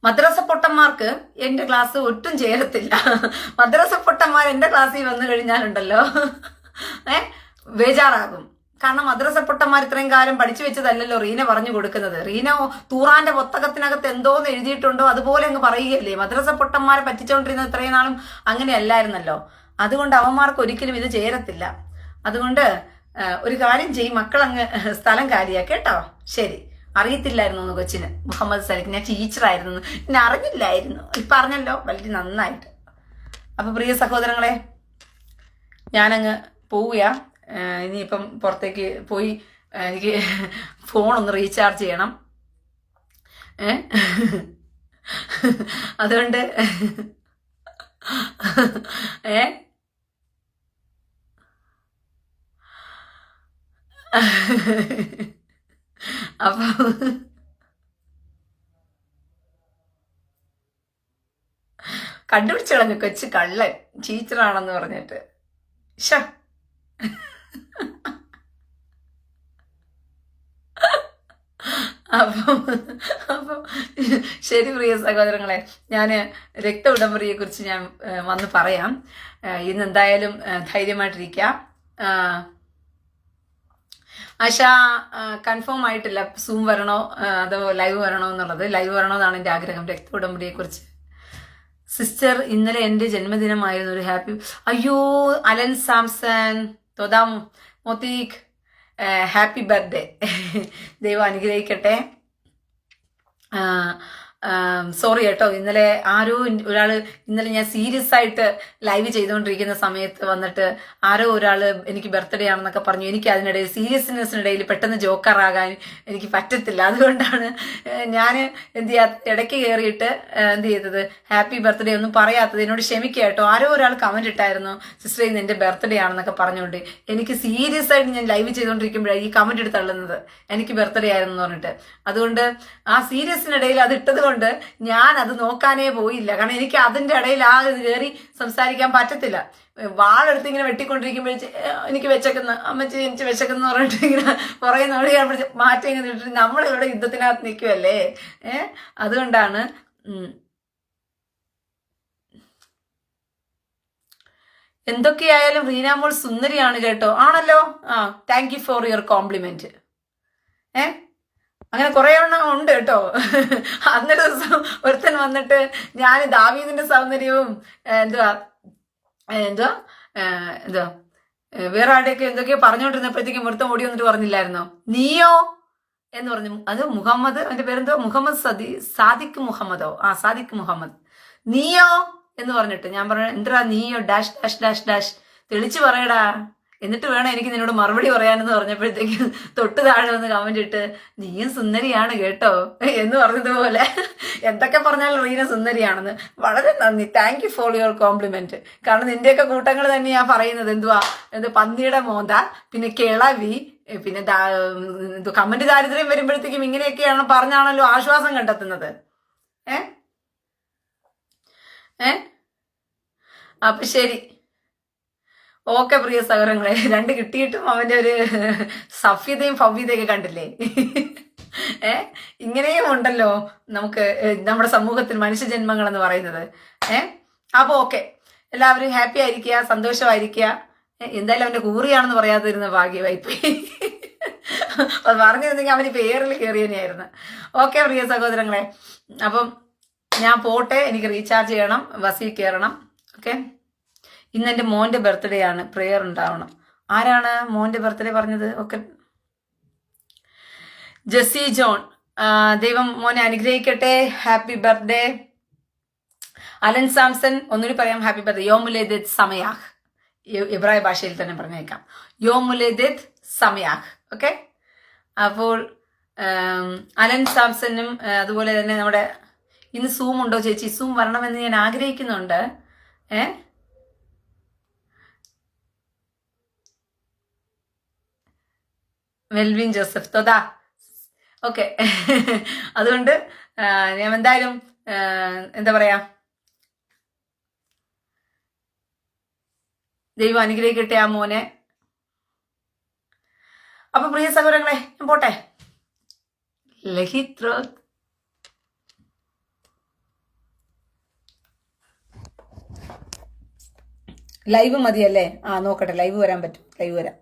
മദ്രസ പൊട്ടന്മാർക്ക് എന്റെ ക്ലാസ് ഒട്ടും ചേരത്തില്ല. മദ്രസ പൊട്ടന്മാർ എന്റെ ക്ലാസ്സിൽ വന്നു കഴിഞ്ഞാലുണ്ടല്ലോ ബേജാറാകും. കാരണം മദ്രസ പൊട്ടന്മാർ ഇത്രയും കാലം പഠിച്ചു വെച്ചതല്ലല്ലോ റീന പറഞ്ഞു കൊടുക്കുന്നത്. റീന തൂറാന്റെ പുസ്തകത്തിനകത്ത് എന്തോന്ന് എഴുതിയിട്ടുണ്ടോ അതുപോലെ അങ്ങ് പറയുകയല്ലേ. മദ്രസ പൊട്ടന്മാരെ പറ്റിച്ചുകൊണ്ടിരുന്നത് ഇത്രയും നാളും അങ്ങനെയല്ലായിരുന്നല്ലോ. അതുകൊണ്ട് അവന്മാർക്ക് ഒരിക്കലും ഇത് ചേരത്തില്ല. അതുകൊണ്ട് ഒരു കാര്യം ചെയ്യും, മക്കളങ്ങ് സ്ഥലം കാലിയാ കേട്ടോ. ശരി. അറിയത്തില്ലായിരുന്നു കൊച്ചിന് മുഹമ്മദ് സാലിക്ക് ഞാൻ ടീച്ചറായിരുന്നു, എന്നെ അറിഞ്ഞില്ലായിരുന്നു. ഇപ്പൊ അറിഞ്ഞല്ലോ, വളരെ നന്നായിട്ട്. അപ്പൊ പ്രിയ സഹോദരങ്ങളെ, ഞാനങ്ങ് പോവുക. ഇനിയിപ്പം പുറത്തേക്ക് പോയി എനിക്ക് ഫോണൊന്ന് റീചാർജ് ചെയ്യണം. അതുകൊണ്ട് അപ്പൊ കണ്ടുപിടിച്ചു കളഞ്ഞു കൊച്ചു കള്ളൻ ടീച്ചറാണെന്ന് പറഞ്ഞിട്ട്. അപ്പം ശരി പ്രിയ സഹോദരങ്ങളെ, ഞാൻ രക്ത ഉടമ്പടിയെ കുറിച്ച് ഞാൻ വന്ന് പറയാം. ഇന്ന് എന്തായാലും ധൈര്യമായിട്ടിരിക്കാം. ആശ കൺഫേം ആയിട്ടില്ല സൂം വരണോ അതോ ലൈവ് വരണോ എന്നുള്ളത്. ലൈവ് വരണോ എന്നാണ് എൻ്റെ ആഗ്രഹം രക്ത ഉടമ്പടിയെ കുറിച്ച്. സിസ്റ്റർ, ഇന്നലെ എൻ്റെ ജന്മദിനമായിരുന്നു. ഒരു ഹാപ്പി. അയ്യോ അലൻ സാംസൺ തോദാം മോത്തീഖ്, ഹാപ്പി ബർത്ത്ഡേ. ദൈവം അനുഗ്രഹിക്കട്ടെ. സോറി കേട്ടോ, ഇന്നലെ ഒരാള് ഇന്നലെ ഞാൻ സീരിയസ് ആയിട്ട് ലൈവ് ചെയ്തുകൊണ്ടിരിക്കുന്ന സമയത്ത് വന്നിട്ട് ഒരാള് എനിക്ക് ബർത്ത്ഡേ ആണെന്നൊക്കെ പറഞ്ഞു. എനിക്ക് അതിനിടയിൽ സീരിയസ്നെസ്സിനിടയിൽ പെട്ടെന്ന് ജോക്കറാകാൻ എനിക്ക് പറ്റത്തില്ല. അതുകൊണ്ടാണ് ഞാൻ എന്ത് ഇടയ്ക്ക് കയറിയിട്ട് എന്ത് ചെയ്തത്, ഹാപ്പി ബർത്ത്ഡേ ഒന്നും പറയാത്തത്. എന്നോട് ക്ഷമിക്കുക കേട്ടോ. ഒരാൾ കമന്റ് ഇട്ടായിരുന്നു, സിസ്റ്റർ ഇന്ന് എന്റെ ബർത്ത്ഡേ ആണെന്നൊക്കെ പറഞ്ഞുകൊണ്ട്. എനിക്ക് സീരിയസ് ആയിട്ട് ഞാൻ ലൈവ് ചെയ്തുകൊണ്ടിരിക്കുമ്പോഴാണ് ഈ കമന്റ് എടുത്ത് തള്ളുന്നത് എനിക്ക് ബർത്ത്ഡേ ആയിരുന്നു എന്ന് പറഞ്ഞിട്ട്. അതുകൊണ്ട് ആ സീരിയസിനിടയിൽ അത് ഇട്ടത് കൊണ്ട് ഞാൻ അത് നോക്കാനേ പോയില്ല. കാരണം എനിക്ക് അതിന്റെ ഇടയിൽ കയറി സംസാരിക്കാൻ പറ്റത്തില്ല. വാളെടുത്ത് ഇങ്ങനെ വെട്ടിക്കൊണ്ടിരിക്കുമ്പോഴേ എനിക്ക് വെച്ചേക്കുന്ന അമ്മച്ചി എനിക്ക് വെച്ചേക്കുന്ന പറഞ്ഞിട്ട് ഇങ്ങനെ പുറകെ നോടി മാറ്റം ഇങ്ങനെ ഇട്ടിട്ട് നമ്മളിവിടെ യുദ്ധത്തിനകത്ത് നിൽക്കുമല്ലേ. അതുകൊണ്ടാണ്. എന്തൊക്കെയായാലും റീനാമോൾ സുന്ദരിയാണ് കേട്ടോ. ആണല്ലോ. Thank you for your complement. അങ്ങനെ കുറെ എണ്ണം ഉണ്ട് കേട്ടോ. അന്നൊരു ദിവസം ഒരുത്തൻ വന്നിട്ട് ഞാൻ ദാവീദിന്റെ സൗന്ദര്യവും എന്തുവാ വേറെ ആരുടെയൊക്കെ എന്തൊക്കെയോ പറഞ്ഞുകൊണ്ടിരുന്നപ്പോഴത്തേക്കും ഒരുത്തൻ ഓടി വന്നിട്ട് പറഞ്ഞില്ലായിരുന്നോ, നീയോ എന്ന് പറഞ്ഞു. അത് മുഹമ്മദ്, അവന്റെ പേരെന്തോ മുഹമ്മദ് സാദിഖ് മുഹമ്മദോ, സാദിഖ് മുഹമ്മദ്. നീയോ എന്ന് പറഞ്ഞിട്ട് ഞാൻ പറഞ്ഞു, എന്താ നീയോ ഡാഷ് ഡാഷ് ഡാഷ് ഡാഷ് തെളിച്ചു പറയടാ, എന്നിട്ട് വേണം എനിക്ക് നിന്നോട് മറുപടി പറയാനെന്ന് പറഞ്ഞപ്പോഴത്തേക്ക് തൊട്ട് താഴെ വന്ന് കമന്റ് ഇട്ട്, നീയും സുന്ദരിയാണ് കേട്ടോ എന്ന് പറഞ്ഞതുപോലെ എന്തൊക്കെ പറഞ്ഞാലും റീന സുന്ദരിയാണെന്ന്. വളരെ നന്ദി, thank you for your complement. കാരണം നിന്റെയൊക്കെ കൂട്ടങ്ങൾ തന്നെ ഞാൻ പറയുന്നത് പന്നിയുടെ മോന്ത, പിന്നെ കിളവി, പിന്നെ കമന്റ് ദാരിദ്ര്യം വരുമ്പോഴത്തേക്കും ഇങ്ങനെയൊക്കെയാണ് പറഞ്ഞാണല്ലോ ആശ്വാസം കണ്ടെത്തുന്നത്. അപ്പൊ ശരി, ഓക്കെ പ്രിയ സഹോദരങ്ങളെ. രണ്ട് കിട്ടിയിട്ടും അവന്റെ ഒരു സഫ്യതയും ഭവ്യതയൊക്കെ കണ്ടില്ലേ. ഇങ്ങനെയും ഉണ്ടല്ലോ നമുക്ക് നമ്മുടെ സമൂഹത്തിൽ മനുഷ്യജന്മങ്ങൾ എന്ന് പറയുന്നത്. അപ്പൊ ഓക്കെ, എല്ലാവരും ഹാപ്പി ആയിരിക്കുക, സന്തോഷമായിരിക്കുക. എന്തായാലും അവന്റെ കൂറിയാണെന്ന് പറയാതിരുന്ന ഭാഗ്യമായിപ്പോയി. അത് പറഞ്ഞിരുന്നെങ്കിൽ അവന് പേരിൽ കയറിയനെയായിരുന്നു. ഓക്കെ പ്രിയ സഹോദരങ്ങളെ, അപ്പം ഞാൻ പോട്ടെ, എനിക്ക് റീചാർജ് ചെയ്യണം, ബസ്സിൽ കയറണം. ഓക്കെ, ഇന്ന് എൻ്റെ മോൻ്റെ ബർത്ത്ഡേ ആണ്, പ്രെയർ ഉണ്ടാവണം. ആരാണ് മോൻ്റെ ബർത്ത്ഡേ പറഞ്ഞത്? ഓക്കെ, ജെസ്സി ജോൺ, ദൈവം മോനെ അനുഗ്രഹിക്കട്ടെ. Happy birthday. അലൻ സാംസൺ, ഒന്നുകൂടി പറയാം, ഹാപ്പി ബർത്ത്ഡേ. യോമുലേദിത് സമയാഹ്, ഇബ്രായ ഭാഷയിൽ തന്നെ പറഞ്ഞേക്കാം, യോമുലേദിത് സമയാഹ്. ഓക്കെ, അപ്പോൾ അലൻ സാംസനും അതുപോലെ തന്നെ നമ്മുടെ ഇന്ന് സൂം ഉണ്ടോ ചേച്ചി? സൂം വരണമെന്ന് ഞാൻ ആഗ്രഹിക്കുന്നുണ്ട്. Melvin Joseph തോതാ. ഓക്കെ, അതുകൊണ്ട് ഞാൻ എന്തായാലും എന്താ പറയാ, ദൈവം അനുഗ്രഹിക്കട്ടെ ആ മോനെ. അപ്പൊ പ്രിയ സഹോദരങ്ങളെ, ഞാൻ പോട്ടെ. ലഹിത്രോത് ലൈവ് മതിയല്ലേ? നോക്കട്ടെ, ലൈവ് വരാൻ പറ്റും, ലൈവ് വരാം.